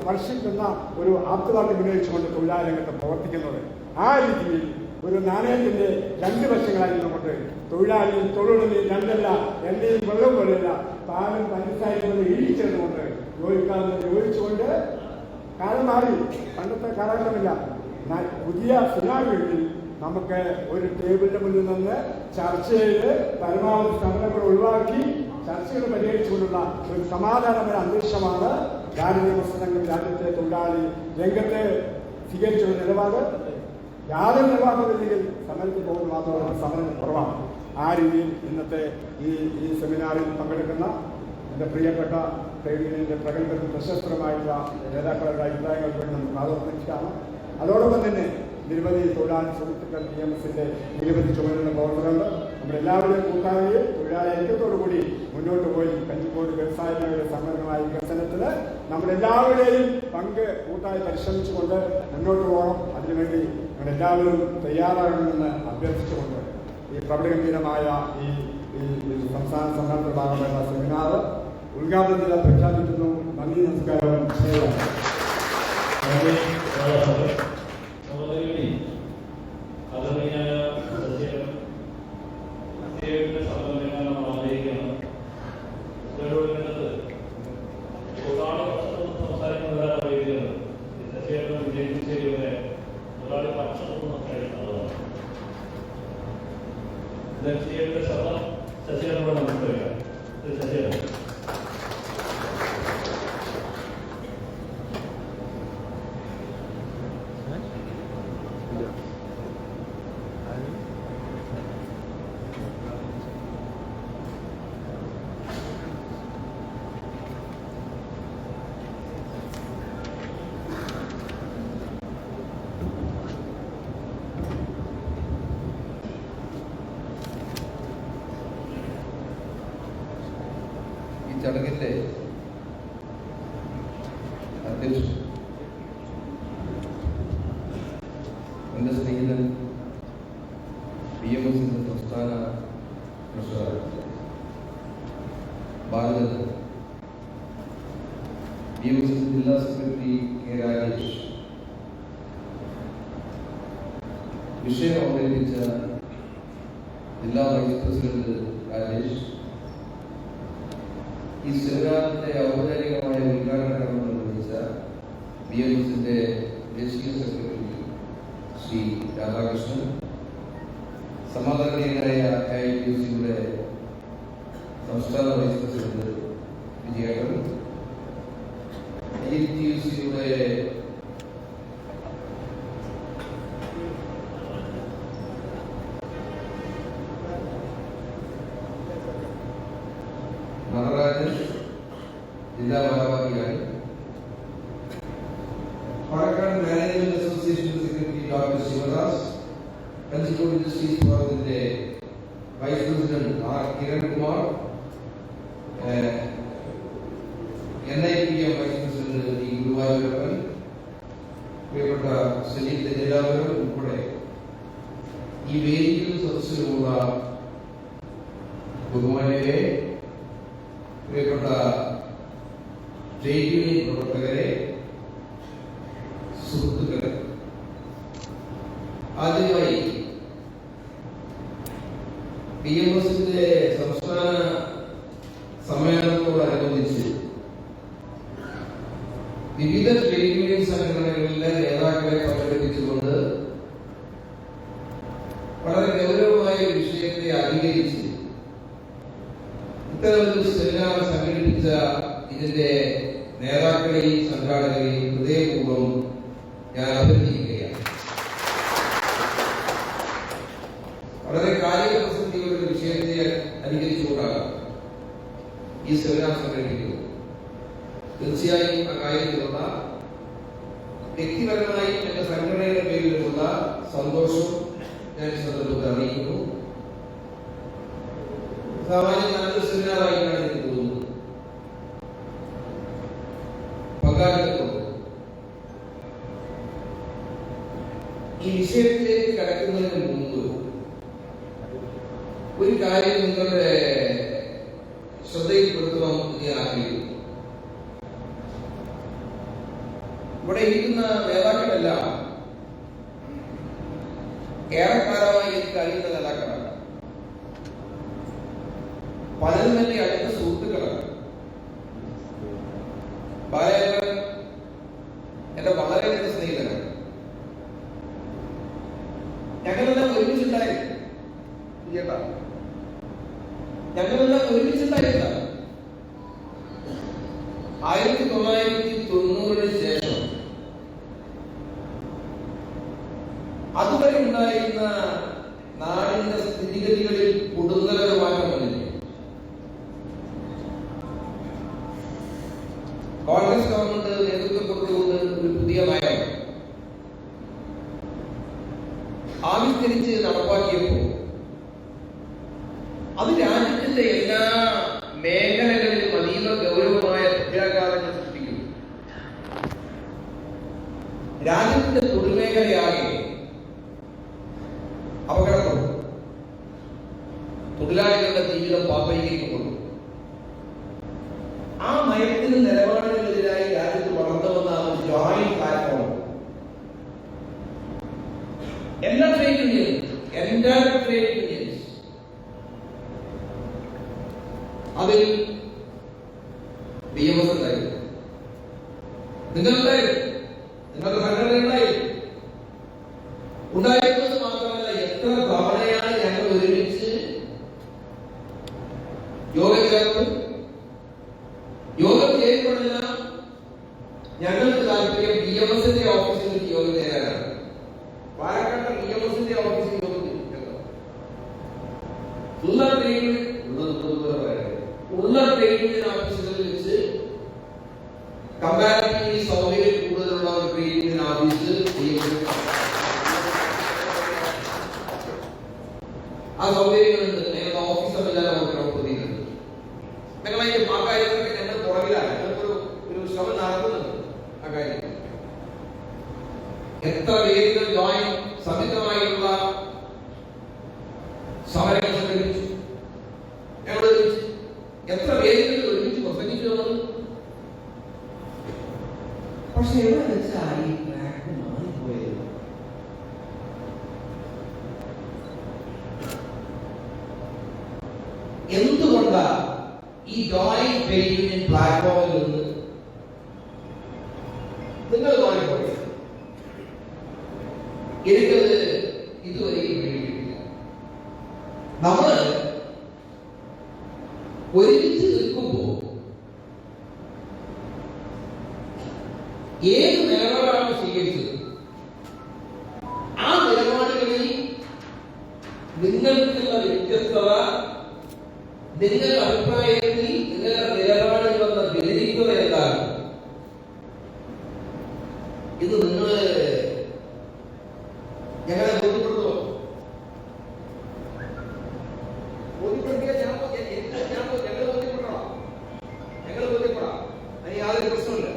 [SPEAKER 1] worship എന്ന ഒരു ആപ്തവാക്യം വിനിയോഗിച്ചുകൊണ്ട് തൊഴിലാളി രംഗത്ത് പ്രവർത്തിക്കുന്നത്. ആ രീതിയിൽ ഒരു നാണയത്തിന്റെ രണ്ട് വശങ്ങളായി നമുക്ക് തൊഴിലാളിയും തൊഴിലുടമയും രണ്ടല്ല, എണ്ണയും വെള്ളം പോലെയല്ല, പാലും പഞ്ചസാരയും പോലെ ഇടിച്ചതുകൊണ്ട് യോജിച്ചുകൊണ്ട് കാലം മാറി, പണ്ടത്തെ കാലഘട്ടമില്ല. പുതിയ സിനാറികളിൽ നമുക്ക് ഒരു ടേബിളിന്റെ മുന്നിൽ നിന്ന് ചർച്ച ചെയ്ത് പരമാവധി സമരങ്ങൾ ഒഴിവാക്കി ചർച്ചകൾ പരിഹരിച്ചുകൊണ്ടുള്ള ഒരു സമാധാനപര അന്തരീക്ഷമാണ് ഭാരതീയ പ്രശ്നങ്ങൾ രാജ്യത്തെ തൊഴിലാളി രംഗത്തെ സ്വീകരിച്ചുള്ള നിലപാട്. യാതൊരു നിലപാടുമില്ലെങ്കിൽ സമരത്തിൽ പോകുന്ന മാത്രമല്ല, സമരം കുറവാണ്. ആ രീതിയിൽ ഇന്നത്തെ ഈ സെമിനാറിൽ പങ്കെടുക്കുന്ന എൻ്റെ പ്രിയപ്പെട്ട ട്രേഡ് യൂണിയന്റെ പ്രഗത്ഭരും പ്രശസ്തരുമായിട്ടുള്ള നേതാക്കളുടെ അഭിപ്രായങ്ങൾക്ക് വേണ്ടി നമുക്ക് പ്രാധാന്യമാണ്. അതോടൊപ്പം തന്നെ നിരവധി തൊഴിലാളി സുഹൃത്തുക്കൾ BMSന്റെ നിരവധി ചുമതലയുള്ള പ്രവർത്തകരുണ്ട്. നമ്മളെല്ലാവരുടെയും കൂട്ടായ്മയും തൊഴിലാളി ഐക്യത്തോടുകൂടി മുന്നോട്ട് പോയി കഞ്ചിക്കോട് വ്യവസായ മേഖലയുടെ സമഗ്രമായ വികസനത്തിന് നമ്മളെല്ലാവരുടെയും പങ്ക് കൂട്ടായി പരിശ്രമിച്ചുകൊണ്ട് മുന്നോട്ട് പോകണം. അതിനുവേണ്ടി നമ്മളെല്ലാവരും തയ്യാറാകണമെന്ന് അഭ്യർത്ഥിച്ചുകൊണ്ട് പ്രബലഗംഭീരമായ ഈ സംസ്ഥാന സമ്മേളനത്തിന്റെ ഭാഗമായുള്ള സെമിനാർ ഉദ്ഘാടനം ചെയ്ത പ്രഖ്യാപിക്കുന്നു. നന്ദി, നമസ്കാരം.
[SPEAKER 2] ചടങ്ങിന്റെ അധ്യക്ഷൻ എന്റെ സ്നേഹിതൻ BMSന്റെ സംസ്ഥാന ട്രഷറർ ഭാരതൻ, BMSന്റെ ജില്ലാ സെക്രട്ടറി കെ രാജേഷ്, വിഷയം അവതരിപ്പിച്ച ജില്ലാ വൈസ് പ്രസിഡന്റ് രാജേഷ്, ഈ സെമിനാറിന്റെ ഔപചാരികമായ ഉദ്ഘാടന കർമ്മം നിർവഹിച്ച BMSന്റെ ദേശീയ സെക്രട്ടറി ശ്രീ രാധാകൃഷ്ണൻ, സമാധാനീയനായ AITUCയുടെ സംസ്ഥാന വൈസ് പ്രസിഡന്റ് വിജയേട്ടൻ, AITUCയുടെ നടരാജൻ ജില്ലാ ഭാരവാഹിയായി, Palakkad management association secretary doctor Sivadas, Kanjikode industries ഫോറത്തിന്റെ vice president R Kirankumar, NIPM vice president T Guruvayurappan, പ്രിയപ്പെട്ട സുനിൽ എല്ലാവരും ഉൾപ്പെടെ ഈ വേദിയിൽ സദസ്സിലുള്ള ബഹുമാന്യരെ, പ്രിയപ്പെട്ട ട്രേഡ് യൂണിയൻ പ്രവർത്തകരെ, സുഹൃത്തുക്കളെ, ആദ്യമായി BMSന്റെ സംസ്ഥാന സമ്മേളനത്തോടനുബന്ധിച്ച് വിവിധ ട്രേഡ് യൂണിയൻ സംഘടനകളിലെ നേതാക്കളെ പങ്കെടുപ്പിച്ചുകൊണ്ട് വളരെ ഗൗരവമായ ഒരു വിഷയത്തെ അധികരിച്ച് ഇത്തരമൊരു സെമിനാർ സംഘടിപ്പിച്ച ഇതിന്റെ നേതാക്കളെയും സംഘാടകരെയും ഹൃദയപൂർവ്വം ഞാൻ അഭിനന്ദിക്കുകയാണ്. വളരെ കാലിക പ്രസക്തിയുള്ള ഒരു വിഷയത്തെ അനുകരിച്ചുകൊണ്ടാണ് ഈ സെമിനാർ സംഘടിപ്പിക്കുന്നത്. തീർച്ചയായും ആ കാര്യത്തിലുള്ള വ്യക്തിപരമായി എന്റെ സംഘടനയുടെ പേരിലുള്ള സന്തോഷം ഞാൻ ഈ സന്ദർഭത്തിൽ അറിയിക്കുന്നു. സാമാന്യം നല്ലൊരു സെമിനാറായിട്ടാണ് എനിക്ക് തോന്നുന്നത്. പങ്കാളിത്തം ഈ വിഷയത്തിലേക്ക് കടക്കുന്നതിന് മുമ്പ് ഒരു കാര്യം നിങ്ങളുടെ ശ്രദ്ധയിൽപ്പെടുത്തണം എന്ന് ഞാൻ ആഗ്രഹിക്കുന്നു. ഇവിടെ ഇരിക്കുന്ന നേതാക്കളെല്ലാം ഏറെക്കാലമായി എനിക്ക് അറിയുന്ന നേതാക്കളാണ്. പലരും എന്റെ അടുത്ത സുഹൃത്തുക്കളാണ്. ബാലേന്ദ്രൻ എന്റെ വളരെ അടുത്ത സ്നേഹിതനാണ്. ഞങ്ങളെല്ലാം ഒരുമിച്ചുണ്ടായിരുന്നു. ഞങ്ങളെല്ലാം ഒരുമിച്ചുണ്ടായിരുന്ന 1990 ശേഷം അതുവരെ ഉണ്ടായിരുന്ന നാടിന്റെ സ്ഥിതിഗതികളിൽ കൊടുങ്ങലൊരു മാറ്റം വന്നില്ല. കോൺഗ്രസ് ഗവൺമെന്റ് നേതൃത്വം കൊടുത്തുകൊണ്ട് ഒരു പുതിയ നയം ആവിഷ്കരിച്ച് നടപ്പാക്കിയപ്പോൾ അത് രാജ്യത്തിന്റെ എല്ലാ മേഖലകളിലും അതീവ ഗൗരവമായ പ്രത്യാഘാതങ്ങൾ സൃഷ്ടിക്കും. രാജ്യത്തിന്റെ തൊഴിൽമേഖലയാകെ അപകടപ്പെടും. തൊഴിലാളികളുടെ ജീവിതം പാപ്പരീകരിക്കപ്പെടുന്നു. ആ നയത്തിന് നിലപാടുകൾക്കെതിരായി രാജ്യത്ത് വളർന്നു വന്ന ഒരു ജോയിന്റ് പ്ലാറ്റ്ഫോം എല്ലാ ട്രേഡ് യൂണിയൻസ്, അതിൽ BMS ഉണ്ടായിരുന്നു, നിങ്ങളുടെ സംഘടന ഉണ്ടായിരുന്നത് മാത്രമല്ല, എത്ര തവണയാണ് ഞങ്ങൾ ഒരുമിച്ച് യോഗം ചേർന്ന് യോഗം ചെയ്യുമ്പോഴെല്ലാം ഞങ്ങൾക്ക് താല്പര്യം BMSന്റെ ഓഫീസിൽ വെച്ച് യോഗം ചേരാനാണ്. പാലക്കാട് BMSന്റെ ഓഫീസിൽ യോഗം ഉള്ള ട്രെയിനിങ്ങിന് ഓഫീസുകളിൽ വെച്ച് കമ്പാരിറ്റീവ്ലി സൗകര്യം കൂടുതലുള്ള ഒരു ട്രെയിനിങ്ങിന് ഓഫീസ് ആ സൗകര്യങ്ങളുണ്ട്. ഞങ്ങളുടെ ഓഫീസറില്ലാതെ നമുക്ക് പ്രവർത്തിക്കുന്നുണ്ട്. ഞങ്ങൾ ആ കാര്യങ്ങളൊക്കെ ഞങ്ങൾ പുറകിലാണ്, ഞങ്ങൾക്കൊരു ശ്രമം നടത്തുന്നുണ്ട്. ആ കാര്യം എത്ര വേദികൾ ജോയിൻ സംയുക്തമായിട്ടുള്ള സമരങ്ങൾ സംഘടിപ്പിച്ചു, ഞങ്ങൾ എത്ര വേദികളിൽ ഒരുമിച്ച് പ്രസംഗിച്ചു വന്നത്. പക്ഷെ എവിടെ വെച്ചാൽ ഈ ട്രാക്ക് മാറിപ്പോയത്? എന്തുകൊണ്ടാ ഈ ജോയിന്റ് ട്രേഡ് യൂണിയൻ പ്ലാറ്റ്ഫോമിൽ നിന്ന് നിങ്ങൾ മാറിപ്പോയത്? എനിക്കത് ഇതുവരെയും വേണ്ടിയിട്ടില്ല. നമ്മൾ ഒരുമിച്ച് നിൽക്കുമ്പോൾ ഏത് നിലപാടാണ് സ്വീകരിച്ചത്, ആ നിലപാടുകളിൽ നിങ്ങൾക്കുള്ള വ്യത്യസ്തത, നിങ്ങളുടെ അഭിപ്രായത്തിൽ നിങ്ങളുടെ നിലപാടിൽ വന്ന വ്യതിരിക്തത എന്താണ്? ഇത് നിങ്ങൾ ഞങ്ങളെ ബോധ്യപ്പെടുത്തുമോ? ബോധ്യപ്പെടുത്തിയാൽ ഞങ്ങൾ ബോധ്യപ്പെടാം, അതിന് യാതൊരു പ്രശ്നമില്ല.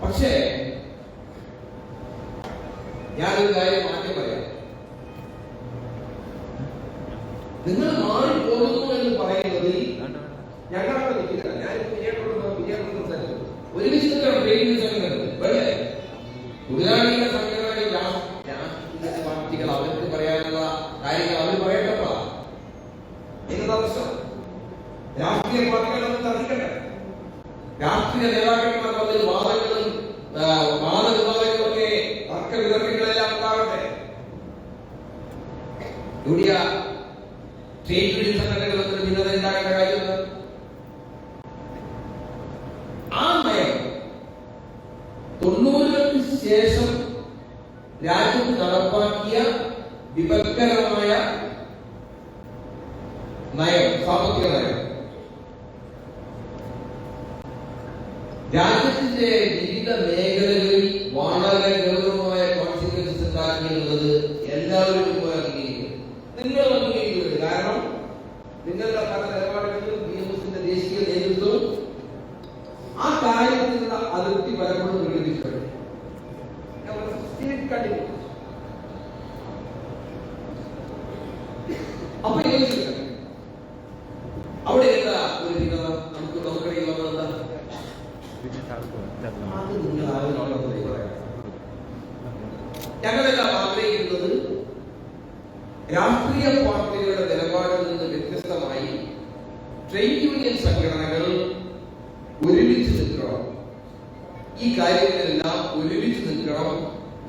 [SPEAKER 2] പക്ഷേ ഞാനൊരു കാര്യം ആദ്യം പറയാം. നിങ്ങൾ മാറിപ്പോകുന്നു എന്ന് പറയുന്നതിൽ ഞങ്ങളവിടെ നിൽക്കില്ല. ഞാനിപ്പോ വിജയപ്രദം ഒരുമിച്ച് ട്രെയിനിങ് സംഘടന വേണ്ടേ? തൊഴിലാളികളുടെ സംഘടനകൾ, രാഷ്ട്രീയ പാർട്ടികൾ അവർക്ക് പറയാനുള്ള കാര്യങ്ങൾ അവർ പറയട്ടപ്പാ. എന്നതാ പ്രശ്നം. രാഷ്ട്രീയ പാർട്ടികളൊന്നും തർക്കിക്കട്ടെ. രാഷ്ട്രീയ നേതാക്കന്മാർ തമ്മിൽ വാദങ്ങളും വാദവിവാദങ്ങളൊക്കെ തർക്ക വിതർക്കങ്ങളെല്ലാം ഉണ്ടാകട്ടെ. ട്രേഡ് യൂണിയൻ സംഘടനകൾക്ക് ഭിന്നത ഉണ്ടാകേണ്ട കാര്യമുണ്ട്. ആ നയം 90-കൾക്ക് ശേഷം രാജ്യത്ത് നടപ്പാക്കിയ വിപൽക്കരമായ നയം, സാമ്പത്തിക നയം, രാജ്യത്തിന്റെ വിവിധ മേഖലകളിൽ വളരെ ഗൗരവമായ കോൺസിക്വൻസസ് ഉണ്ടാക്കിയെന്നുള്ളത് എല്ലാവരും നിങ്ങൾ അംഗീകരിക്കുന്നത്. കാരണം നിങ്ങളുടെ പല നിലപാടുകളിലും BMSന്റെ ദേശീയ നേതൃത്വം ആ കാര്യത്തിലുള്ള അതിർത്തി പലപ്പോഴും പ്രകടിപ്പിച്ചിട്ടുണ്ട്. അപ്പൊ അവിടെ എന്താ ഒരു ഭിന്നത നമുക്കിടയിൽ വന്നതെന്താ? അത് നിങ്ങൾ ഞങ്ങളെല്ലാം ആഗ്രഹിക്കുന്നത് രാഷ്ട്രീയ പാർട്ടികളുടെ നിലപാടിൽ നിന്ന് വ്യത്യസ്തമായി ട്രേഡ് യൂണിയൻ സംഘടനകൾ ഒരുമിച്ച് നിൽക്കണം. ഈ കാര്യങ്ങളെല്ലാം ഒരുമിച്ച് നിൽക്കണം,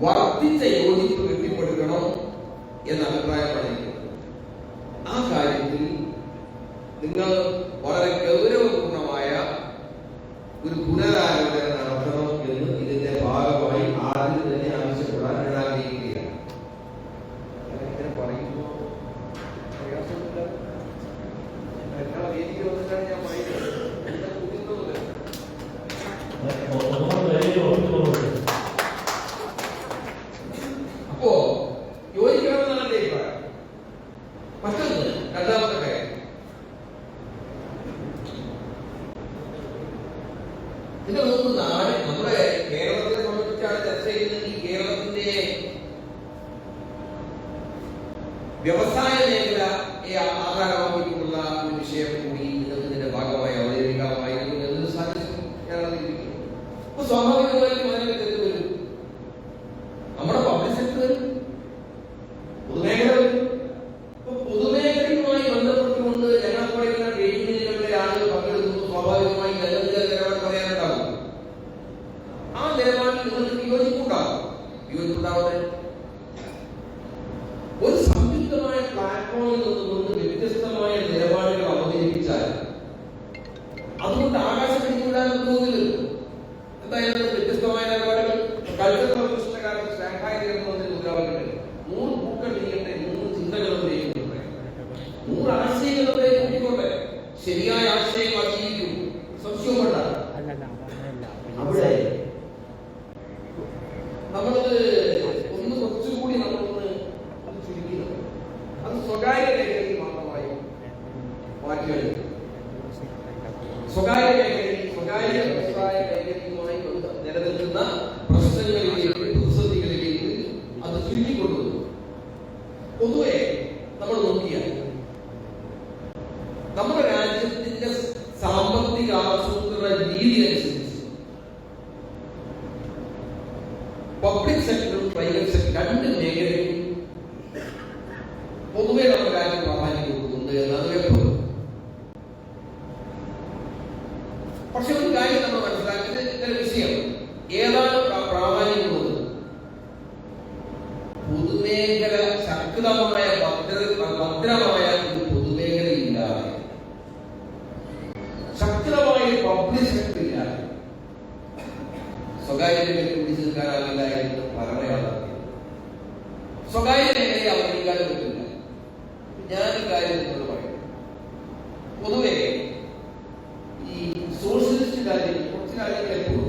[SPEAKER 2] വർദ്ധിച്ച യോജിപ്പ് കെട്ടിപ്പടുക്കണം എന്ന അഭിപ്രായമാണ് എനിക്ക്. ആ കാര്യത്തിൽ നിങ്ങൾ വളരെ ഗൗരവപൂർണമായ ഒരു പുനരാലോചന നടത്തണം എന്ന് ഇതിന്റെ ഭാഗമായി ആദ്യം തന്നെ ആവശ്യപ്പെടാൻ ഞാൻ ആഗ്രഹിക്കുകയാണ്. ഇങ്ങനെ പറയുമ്പോൾ ഞാൻ അപ്പോ യോജിക്കണമെന്നാണ് എന്റെ അഭിപ്രായം. മറ്റൊന്ന്, രണ്ടാമത്തെ കാര്യം, നിങ്ങൾ നോക്കുന്ന നമ്മുടെ കേരളത്തെ സംബന്ധിച്ചാണ് ചർച്ച ചെയ്യുന്നത്. ഈ കേരളത്തിന്റെ വ്യവസായ മേഖലയെ ആധാരമാക്കിയിട്ടുള്ള ഒരു വിഷയം കൂടി ഇതിന്റെ ഭാഗമായി അവതരിപ്പിക്കാമായിരുന്നു എന്നൊരു സാഹചര്യം ഞാൻ അറിയിക്കുന്നു. അപ്പൊ സ്വാഭാവികമായിട്ടും അതിനൊക്കെ തെറ്റ് വരും. നമ്മുടെ പബ്ലിക് സെക്ടർ വരും, പൊതുമേഖല വരും. അപ്പൊ പൊതുമേഖലയുമായി ബന്ധപ്പെട്ടുകൊണ്ട് ഞങ്ങളെ പോലെയുള്ള ട്രേഡ് യൂണിയനുകളിലെ ആളുകൾ പങ്കെടുക്കുന്നു. സ്വാഭാവികമായി നല്ല നിലപാട് പറയാനുണ്ടാവും. ആ നിലപാടിൽ നിങ്ങൾക്ക് യോജിപ്പുണ്ടാവട്ടെ. ഒരു സംയുക്തമായ പ്ലാറ്റ്ഫോമിൽ നിന്നുകൊണ്ട് വ്യത്യസ്തമായ നിലപാടുകൾ അവതരിപ്പിച്ചാൽ അതുകൊണ്ട് ആകാശം പിടിച്ചുവിടാൻ തോന്നില്ലല്ലോ. എന്തായാലും വ്യത്യസ്തമായ നിലപാടുകൾ കൾച്ചറൽ പ്രശ്നകാലത്ത് ഷാങ്ഹായ് തീരുന്നതിന് മുദ്രാവാക്യങ്ങൾ 100 പൂക്കൾ നീങ്ങട്ടെ, 100 ചിന്തകളുടെയും 100 ആശയങ്ങളുടെയും കൂട്ടിക്കോട്ടെ. ശരിയായ ആശയം ആശയിക്കും, സംശയവും വേണ്ട. അവിടെ നമ്മളത് ഒന്ന് കുറച്ചുകൂടി നമ്മളൊന്ന് ചുരുക്കുന്നത് അത് സ്വകാര്യ മേഖലയിൽ മാത്രമായി മാറ്റുകയാണ്. സ്വകാര്യ മേഖലയിൽ, സ്വകാര്യ വ്യവസായ മേഖലയുമായി നിലനിൽക്കുന്ന പ്രശ്നങ്ങളിലേക്ക്, പ്രതിസന്ധികളിലേക്ക് അത് ചുരുക്കിക്കൊണ്ടുവന്നു. പൊതുവെ നമ്മൾ നോക്കിയാൽ നമ്മുടെ രാജ്യത്തിന്റെ സാമ്പത്തിക ആസൂത്രണ രീതി അനുസരിച്ച് പബ്ലിക് സെക്ടറും പ്രൈവറ്റ് സെക്ടറും രണ്ട് മേഖലയും പൊതുവെ നമ്മുടെ രാജ്യം പ്രാധാന്യം കൊടുക്കുന്നുണ്ട് എന്നാണ് വ്യക്തം. പക്ഷെ ഒരു കാര്യം നമ്മൾ മനസ്സിലാക്കുന്നത് ഇതിന്റെ വിഷയം ഏതാണ് പ്രാധാന്യമുള്ളത്. പൊതുമേഖല ശക്തമായ ഭദ്രമായ ഒരു പൊതുമേഖലയില്ലാതെ, ശക്തമായ പബ്ലിക് സെക്ടർ ഇല്ലാതെ സ്വകാര്യ മേഖലയെ പിടിച്ചു നിൽക്കാനാവില്ല എന്ന് പറയാണ്. സ്വകാര്യ മേഖലയെ അവഗണിക്കാൻ പറ്റില്ല. ഞാൻ ഈ കാര്യം നിങ്ങളോട് പറയും. പൊതുവെ ഈ സോഷ്യലിസ്റ്റ് രാജ്യങ്ങൾ, കുറച്ച് രാജ്യങ്ങൾ എപ്പോഴും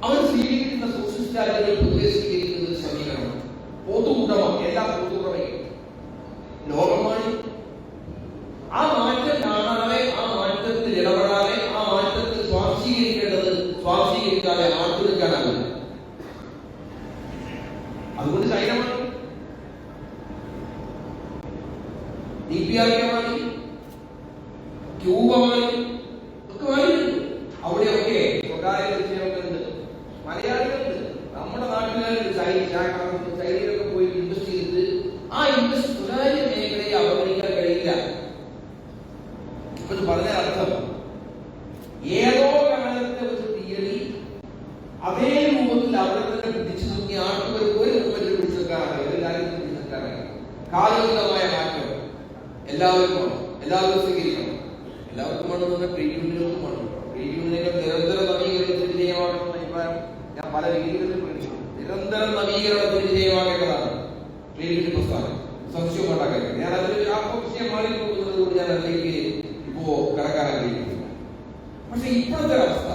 [SPEAKER 2] അവർ സ്വീകരിക്കുന്ന സോഷ്യലിസ്റ്റ് രാജ്യങ്ങൾ പൊതുവെ സ്വീകരിക്കുന്നത് സമീപനം പൊതു ഉടമ, എല്ലാ പൊതു ഉടമയും ലോകമായി ആ മാറ്റം കാണാതെ, ആ മാറ്റത്തിൽ ഇടപെടാതെ, ആ മാറ്റത്തിൽ സ്വാംശീകരിക്കേണ്ടത് സ്വാംശീകരിക്കാതെ ആർക്കെടുക്കാനാവില്ല. അതുകൊണ്ട് ചൈന മതി, DPRK ക്യൂബ മതി, ഒക്കെ മാറിയിട്ടുണ്ട്. അവിടെയൊക്കെ സ്വകാര്യ വിഷയമൊക്കെ ഉണ്ട്. മലയാളികളുണ്ട്, നമ്മുടെ നാട്ടുകാരുണ്ട്. ചൈനയിലൊക്കെ പോയി ഇൻവെസ്റ്റ് ചെയ്തിട്ട് ആ ഇൻവെസ്റ്റ് സ്വകാര്യ മേഖലയെ അവഗണിക്കാൻ കഴിയില്ല. ഇപ്പൊ പറഞ്ഞ അർത്ഥം ഏതോ കാലത്തെ ഒരു തിയറി അതേ രൂപത്തിൽ അവിടെ തന്നെ പിടിച്ചു നോക്കി ആർക്കും ഒരു രൂപത്തിൽ പിടിച്ചു നിൽക്കാനാണ്, ഒരു കാര്യത്തിൽ പിടിച്ചു നിൽക്കാനാണ്. കാലികമായ മാറ്റം എല്ലാവർക്കും സ്വീകരിക്കണം. എല്ലാവർക്കും വേണമെന്ന് ട്രേഡ് യൂണിയനുകൾക്കും വേണം. ട്രേഡ് യൂണിയനുകൾ നിരന്തര നവീകരണത്തിന് വിധേയമാകണമെന്ന അഭിപ്രായം ഞാൻ പല രീതികളിൽ പഠിച്ചു. നിരന്തരം നവീകരണത്തിന് വിധേയമാകേണ്ടതാണ് ട്രേഡ് യൂണിയൻ പ്രസ്ഥാനം, സംശയം ഉണ്ടാക്കരുത്. ഞാൻ അതിൽ ആ വിഷയം മാറിപ്പോകുന്നത് കൊണ്ട് ഞാൻ അതിലേക്ക് ഇപ്പോ കടക്കാൻ ആഗ്രഹിക്കുന്നു. പക്ഷെ ഇപ്പോഴത്തെ അവസ്ഥ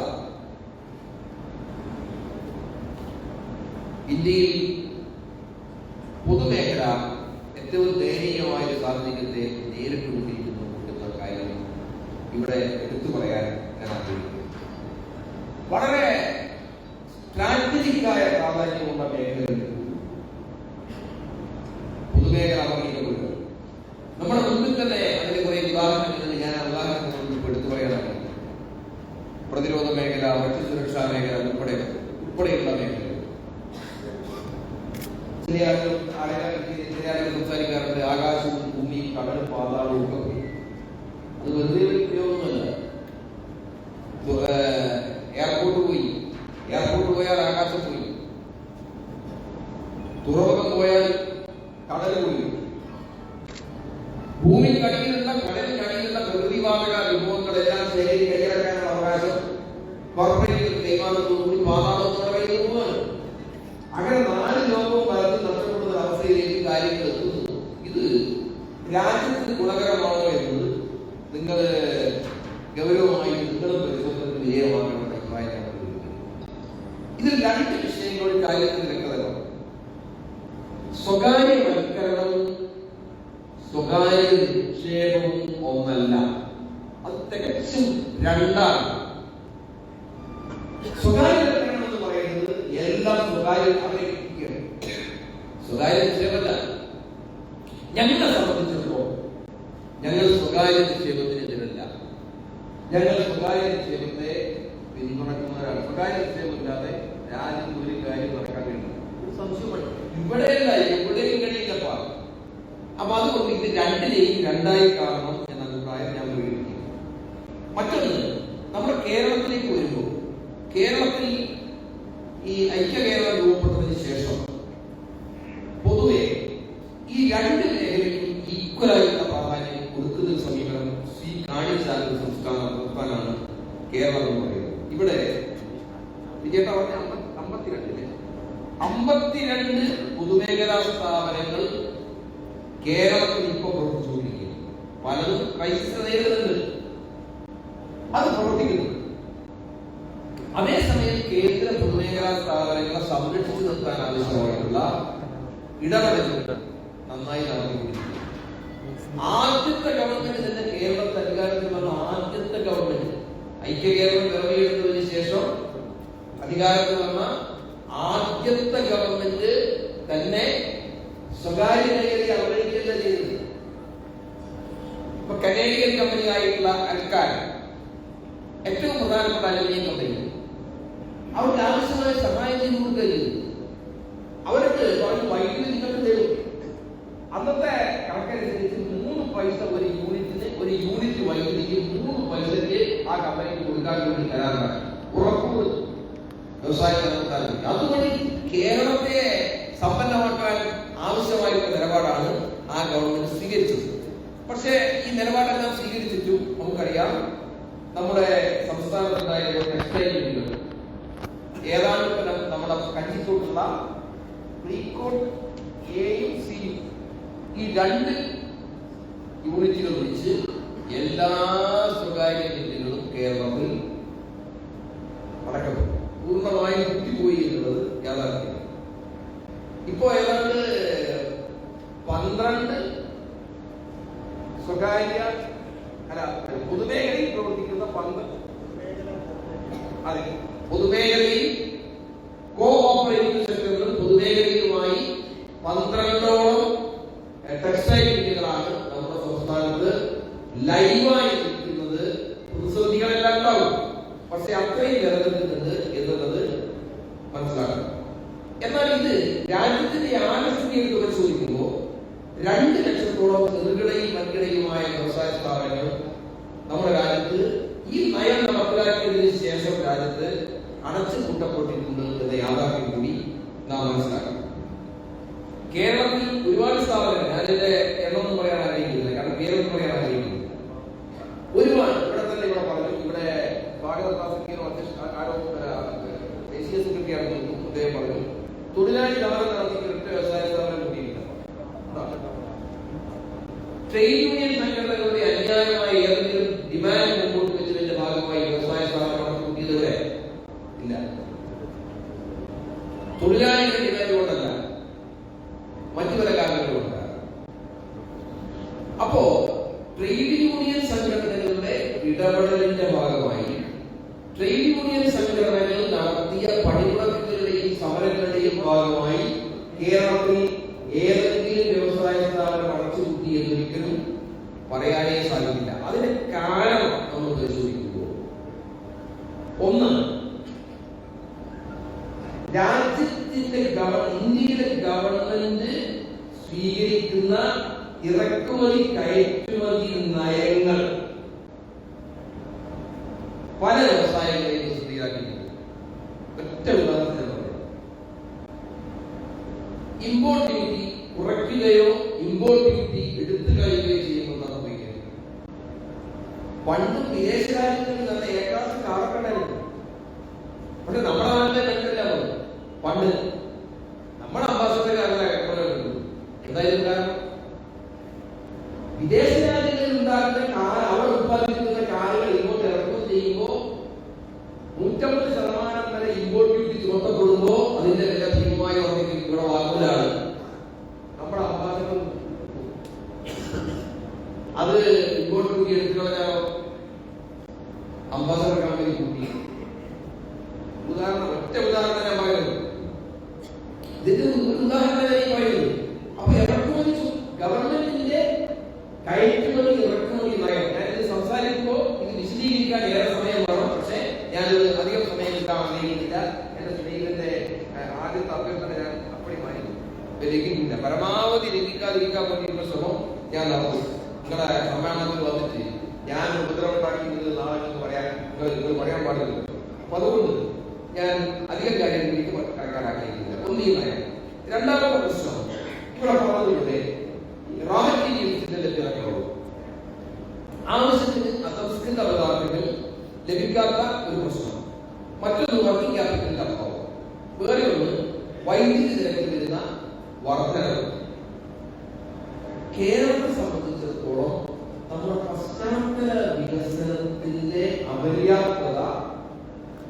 [SPEAKER 2] ഇന്ത്യയിൽ പൊതുമേഖല ഏറ്റവും ദയനീയമായ ഒരു സാഹചര്യത്തെ നേരിട്ടുകൊണ്ടിരിക്കുന്നു എന്ന കാര്യം ഇവിടെ എടുത്തു പറയാൻ ഞാൻ ആഗ്രഹിക്കുന്നു. വളരെ സ്ട്രാറ്റജിക്കായ പ്രാധാന്യമുള്ള മേഖലകളിൽ പൊതുമേഖല അവഗണിക്കപ്പെടുക. നമ്മുടെ മുമ്പിൽ തന്നെ അതിന്റെ കുറെ ഉദാഹരണങ്ങൾ ഞാൻ ഉദാഹരണങ്ങൾ എടുത്തു പറയാനാണ്. പ്രതിരോധ മേഖല, ഭക്ഷ്യസുരക്ഷാ മേഖല ഉൾപ്പെടെയുള്ള മേഖല. ചില ആളുകൾ സംസാരിക്കാറുണ്ട് ആകാശവും ഭൂമിയും കടലും പാതാളവും ഒക്കെ. അത് വെറുതെ ഉപയോഗമൊന്നുമല്ല. എയർപോർട്ട് പോയാൽ ആകാശം പോയി, തുറമുഖം പോയാൽ കടൽ പോയി. ഭൂമിക്കടിയിലുള്ള കടലിനടിയിലുള്ള പ്രകൃതിവാതക വിഭവങ്ങളെല്ലാം ശേഖരി കൈയടക്കാനുള്ള അവകാശം കോർപ്പറേറ്റുകൾ കൈമാറുന്നതോടുകൂടി പാതാളത്തോടെ കയ്യിൽ പോവാണ്. അങ്ങനെ 4 ലോകവും പലർക്കും നഷ്ടപ്പെടുന്ന അവസ്ഥയിലേക്ക് കാര്യങ്ങൾ എത്തുന്നു. ഇത് രാജ്യത്തിന് ഗുണകരമാണോ എന്നത് നിങ്ങൾ ഗൗരവമായി നിങ്ങളും പരിശോധനത്തിന് വിധേയമാക്കണമെന്ന അഭിപ്രായം. ഇതിൽ 2 വിഷയങ്ങൾ കാര്യത്തിൽ വ്യക്തതയാണ്. സ്വകാര്യവൽക്കരണം, സ്വകാര്യ നിക്ഷേപവും ഒന്നല്ല, അത് തികച്ചും 2ആണ്. സ്വകാര്യവൽക്കരണം എന്ന് പറയുന്നത് എല്ലാം സ്വകാര്യ നിക്ഷേപമല്ല. ഞങ്ങളെ സംബന്ധിച്ചിടത്തോളം ഞങ്ങൾ സ്വകാര്യ നിക്ഷേപത്തിനെതിരല്ല. ഞങ്ങൾ സ്വകാര്യ നിക്ഷേപത്തെ പിന്തുണക്കുന്നവരാണ്. സ്വകാര്യ നിക്ഷേപമില്ലാതെ രാജ്യത്ത് ഒരു കാര്യം നടക്കാൻ കഴിയും. ഒരു സംശയമാണ്. ഇവിടെയല്ല, എവിടെയും കഴിയില്ലപ്പാ. അപ്പൊ അതുകൊണ്ട് ഇത് രണ്ടിനെയും രണ്ടായി കാണണം എന്ന അഭിപ്രായം ഞാൻ പ്രകടിപ്പിക്കുന്നു. മറ്റൊന്ന്, നമ്മുടെ കേരളത്തിലേക്ക് വരുമ്പോൾ കേരളത്തിൽ ഈ ഐക്യ കേരളം രൂപപ്പെട്ടതിന് ശേഷം പൊതുവെ ഈ രണ്ട് മേഖലയ്ക്കും ഈക്വലായിട്ടുള്ള പ്രാധാന്യം കൊടുക്കുന്ന സമീപനം കാണിച്ചാൽ സംസ്ഥാനമാണ് കേരളം എന്ന് പറയുന്നത്. ഇവിടെ വിജയേട്ട പറഞ്ഞ 52 പൊതുമേഖലാ സ്ഥാപനങ്ങൾ കേരളത്തിൽ ഇപ്പോൾ പ്രവർത്തിച്ചുകൊണ്ടിരിക്കുന്നു. പലതും ക്രൈസിസ് നേരിടുന്നുണ്ട്, അത് പ്രവർത്തിക്കുന്നു. അതേസമയം കേന്ദ്ര പൊതുമേഖലാ സ്ഥാപനങ്ങളെ സംരക്ഷിച്ചു നിർത്താൻ ആവശ്യമായിട്ടുള്ള ഇടപെടലുകൾ നന്നായി നടന്നുകൊണ്ടിരിക്കുന്നു. ആദ്യത്തെ ഗവൺമെന്റ് തന്നെ കേരളത്തിൽ അധികാരത്തിൽ വന്ന ആദ്യത്തെ ഗവൺമെന്റ് ഐക്യ കേരളം പിറവിയെടുത്തതിന് ശേഷം അധികാരത്തിൽ വന്ന ആദ്യത്തെ ഗവൺമെന്റ് തന്നെ സ്വകാര്യ മേഖലയെ അവഗണിക്കുകയല്ല ചെയ്തത്. ഇപ്പൊ കനേഡിയൻ കമ്പനിയായിട്ടുള്ള അൽക്കാൻ ഏറ്റവും പ്രധാനപ്പെട്ട അലുമിനിയം കമ്പനി, അവർക്ക് ആവശ്യമായ സഹായം ചെയ്തു കൊടുക്കുകയും അവർക്ക് പറഞ്ഞു വൈദ്യുതി നിങ്ങൾക്ക് തരും. അന്നത്തെ കണക്കനുസരിച്ച് 3 പൈസ ഒരു യൂണിറ്റ് വൈദ്യുതിക്ക് 3 പൈസയ്ക്ക് ആ കമ്പനിക്ക് കൊടുക്കാൻ വേണ്ടി കരാറുണ്ടാക്കി ഉറപ്പ് വ്യവസായം നടത്താൻ. അതുവഴി കേരളത്തെ സമ്പന്നമാക്കാൻ ആവശ്യമായിട്ടുള്ള നിലപാടാണ് ആ ഗവൺമെന്റ് സ്വീകരിച്ചത്. പക്ഷേ ഈ നിലപാടെല്ലാം സ്വീകരിച്ചിട്ടും നമുക്കറിയാം, നമ്മുടെ സംസ്ഥാനത്തുണ്ടായ ടെക്സ്റ്റൈൽ യൂണിറ്റുകൾ ഏതാണ്ട് നമ്മുടെ കഞ്ചിക്കോട്ടുള്ള പ്രീകോട്ട് എയും സിയും ഈ 2 യൂണിറ്റുകൾ വെച്ച് എല്ലാ സ്വകാര്യ യൂണിറ്റുകളും കേരളത്തിൽ നടക്കുന്നു. പൂർണ്ണമായും കുത്തിപ്പോയി എന്നുള്ളത് യാഥാർത്ഥ്യം. ഇപ്പോ ഏതാണ്ട് 12 സ്വകാര്യ പൊതുമേഖലയിൽ പ്രവർത്തിക്കുന്ന 12 പൊതുമേഖലയിൽ കോഓപ്പറേറ്റീവ് സെക്ടറുകളും പൊതുമേഖലയിലുമായി 12ഓളം ടെക്സ്റ്റൈൽ യൂണിറ്റുകളാണ് നമ്മുടെ സംസ്ഥാനത്ത് ലൈവായി നിൽക്കുന്നത്. പ്രതിസന്ധികളെല്ലാം ഉണ്ടാവും, പക്ഷെ അത്രയും നിലനിൽക്കുന്നുണ്ട് എന്നുള്ളത് മനസ്സിലാക്കണം. എന്നാൽ ഇത് രാജ്യത്തിന്റെ ആകസ്മിക പരിശോധിക്കുമ്പോൾ 2 ലക്ഷത്തോളം ചെറുകിടയും വൻകിടയുമായ വ്യവസായ സ്ഥാപനങ്ങൾ നമ്മുടെ രാജ്യത്ത് ഈ നയം നടപ്പിലാക്കിയതിനു ശേഷം രാജ്യത്ത് അടച്ചുപൂട്ടപ്പെട്ടിട്ടുണ്ട് എന്ന യാഥാർത്ഥ്യം കൂടി നാം മനസ്സിലാക്കണം. കേരളത്തിൽ ഒരുപാട് സ്ഥാപനങ്ങൾ, ഞാനിതിന്റെ എണ്ണമൊന്നും പറയാൻ ആഗ്രഹിക്കുന്നില്ല, കാരണം പേരൊന്നും പറയാൻ ആഗ്രഹിക്കുന്നില്ല. ഒരുപാട് ഇവിടെ തന്നെ ഇവിടെ പറഞ്ഞു. ഇവിടെ ദേശീയ സെക്രട്ടറി ആണെന്ന് അദ്ദേഹം പറഞ്ഞു, തൊഴിലാളി സമരം നടത്തി വ്യവസായ സ്ഥാപനം കൂട്ടിയില്ല. ട്രേഡ് യൂണിയൻ സംഘടനകളുടെ അന്യായമായ ഏതെങ്കിലും ഡിമാൻഡ് മുമ്പോട്ട് വെച്ചതിന്റെ ഭാഗമായി വ്യവസായ സ്ഥാപനം കൂട്ടിയതുവരെ ഇല്ല. തൊഴിലാളികളുടെ ഡിമാൻഡ് കൊണ്ടല്ല, മറ്റു പല കാരണങ്ങളുണ്ട്. അപ്പോ ട്രേഡ് യൂണിയൻ സംഘടനകളുടെ ഇടപെടലിന്റെ ഭാഗമായി ട്രേഡ് യൂണിയൻ സംഘടനകൾ നടത്തിയ പണിമുടക്കുകളുടെയും സമരങ്ങളുടെയും ഭാഗമായി കേരളത്തിൽ ഏതെങ്കിലും വ്യവസായ സ്ഥാപനം അടച്ചുപൂട്ടി എന്നൊരിക്കലും പറയാനേ സാധിക്കില്ല. അതിന്റെ കാരണം നമ്മൾ പരിശോധിക്കുമ്പോൾ, ഒന്ന്, രാജ്യത്തിന്റെ ഇന്ത്യയിലെ ഗവൺമെന്റ് സ്വീകരിക്കുന്ന ഇറക്കുമതി കയറ്റുമതി നയങ്ങൾ പല വ്യവസായങ്ങളെയും സ്ഥിതിയാക്കിയിട്ടുണ്ട്. ഒറ്റ ഉദാഹരണത്തിന് ഇമ്പോർട്ട് ഡ്യൂട്ടി കുറയ്ക്കുകയോ ഇമ്പോർട്ട് ഡ്യൂട്ടി എടുത്തു കളയുകയോ ചെയ്യുമെന്നാണ് ഉപയോഗിക്കുന്നത്. പണ്ട് വിദേശ രാജ്യങ്ങളിൽ തന്നെ ഏകാസ് കാറക്കണ്ടായിരുന്നു. പക്ഷെ നമ്മുടെ നാട്ടിലെ കണ്ടില്ല. പണ്ട് നമ്മുടെ അംബാസഡർക്കാരുടെ എന്തായാലും കാരണം വിദേശ രാജ്യങ്ങളിൽ ഉണ്ടാകുന്ന കാർ, അവർ ഉത്പാദിപ്പിക്കുന്ന കാറുകൾ ഇങ്ങോട്ട് ഇറക്കുമതി ചെയ്യുമ്പോൾ 150% വരെ ഇമ്പോർട്ട് ഡ്യൂട്ടി ചുമത്തപ്പെടുമ്പോൾ അതിന്റെ വില ഭീമമായി വർദ്ധിക്കും. ഇവിടെ വാങ്ങലാണ് നമ്മുടെ അംബാസഡർ. അത് ഇമ്പോർട്ട് ഡ്യൂട്ടി എടുത്തു കളഞ്ഞാലോ, അംബാസഡർ കമ്പനി കൂട്ടി ലംഘിക്കില്ല. പരമാവധി ലംഘിക്കാതിരിക്കാൻ വേണ്ടിയുള്ള ശ്രമം ഞാൻ നടത്തും. നിങ്ങളുടെ സമ്മേളനത്തിൽ വന്നിട്ട് ഞാൻ ഉപദ്രവം ഉണ്ടാക്കിയത് നാളെ എന്ന് നിങ്ങൾ പറയാൻ പാടില്ല. അപ്പൊ അതുകൊണ്ട് ഞാൻ അധികം കാര്യങ്ങളിലേക്ക് കടക്കാൻ ആഗ്രഹിക്കുന്നില്ല. ഒന്ന് ഈ നയം. രണ്ടാമത്തെ പ്രശ്നം ഇവിടെ പറഞ്ഞതിലൂടെ റോ മെറ്റീരിയൽസിന്റെ ലഭ്യതകളോട് ആവശ്യത്തിന് അസംസ്കൃത പദാർത്ഥങ്ങൾ ലഭിക്കാത്ത ഒരു പ്രശ്നം. മറ്റൊന്ന് വർക്കിംഗ് ക്യാപിറ്റലിന്റെ അഭാവം. വേറെ ഒന്ന് വൈദ്യുതി നിരക്കിൽ വരുന്ന വർധനവ്. കേരളത്തെ സംബന്ധിച്ചിടത്തോളം നമ്മുടെ പശ്ചാത്തല വികസനത്തിന്റെ അപര്യാപ്തത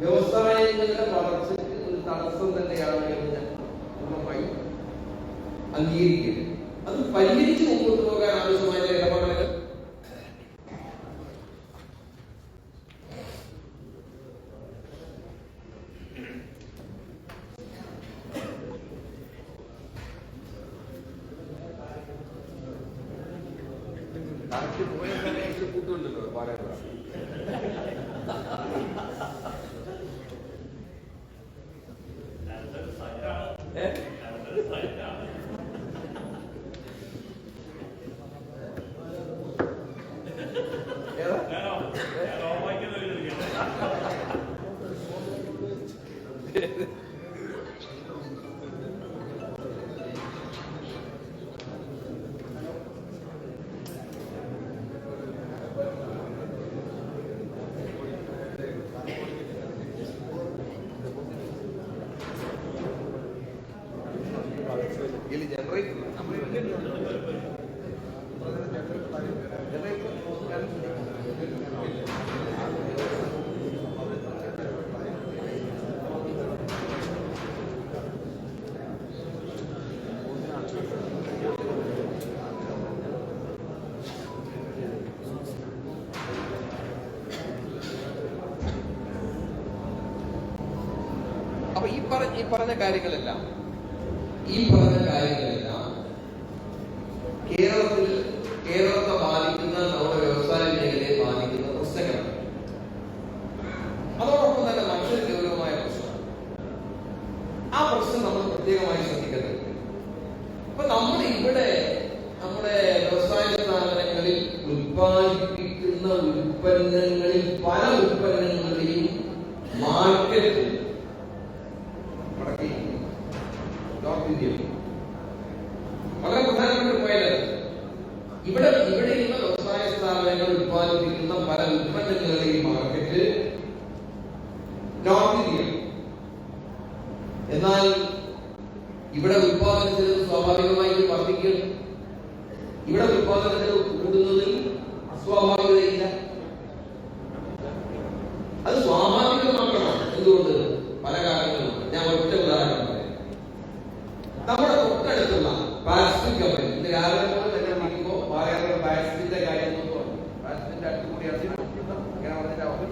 [SPEAKER 2] വ്യവസായങ്ങളുടെ വളർച്ചയ്ക്ക് ഒരു തടസ്സം തന്നെയാണ് എന്ന് ഞാൻ പൂർണ്ണമായി അംഗീകരിക്കുന്നത്. അത് പരിഹരിച്ച് മുമ്പോട്ട് പോകാൻ ആവശ്യമായ ഇടപെടലുകൾ പോയ സമയത്ത് കൂട്ടുണ്ടല്ലോ പറയാൻ അപ്പൊ ഈ പറഞ്ഞ കാര്യങ്ങളെല്ലാം കേരളത്തെ ബാധിക്കുന്ന നമ്മുടെ വ്യവസായ മേഖലയെ ബാധിക്കുന്ന പ്രശ്നങ്ങളാണ്. അതോടൊപ്പം തന്നെ മറ്റൊരു ഗൗരവമായ പ്രശ്നം, ആ പ്രശ്നം നമ്മൾ പ്രത്യേകമായി ശ്രദ്ധിക്കുന്നത്. അപ്പൊ നമ്മുടെ വ്യവസായ സ്ഥാപനങ്ങളിൽ ഉത്പാദിപ്പിക്കുന്ന ഉൽപ്പന്നങ്ങളിൽ പല ഉൽപ്പന്നങ്ങളുടെയും മാർക്കറ്റ് വളരെ പ്രധാനപ്പെട്ട പോയത് ഇവിടെയുള്ള വ്യവസായ സ്ഥാപനങ്ങൾ ഉത്പാദിപ്പിക്കുന്ന പല ഉൽപ്പന്നങ്ങളുടെയും മാർക്കറ്റ് നോർത്ത് ഇന്ത്യ. എന്നാൽ ഇവിടെ ഉത്പാദന ചെലവ് സ്വാഭാവികമായി വർദ്ധിക്കും. ഇവിടെ ഉത്പാദന ചെലവ് കൂടുന്നതിൽ അസ്വാഭാവികതയില്ല. അത് സ്വാഭാവികം മാത്രമാണ്. എന്തുകൊണ്ട്? പല കാരണങ്ങളുണ്ട്. ഞാൻ ഒറ്റ ഉദാഹരണം പറയാം. നമ്മുടെ തൊട്ടടുത്തുള്ള പാസിഫിക് കമ്പനി ഇന്ന് രാവിലെ പോലെ തന്നെ വിളിക്കുമ്പോൾ പറയാനുള്ള പാസിഫിന്റെ കാര്യം പാസിഫിന്റെ അടുത്തുകൂടി ഇങ്ങനെ പറഞ്ഞിട്ടാവും.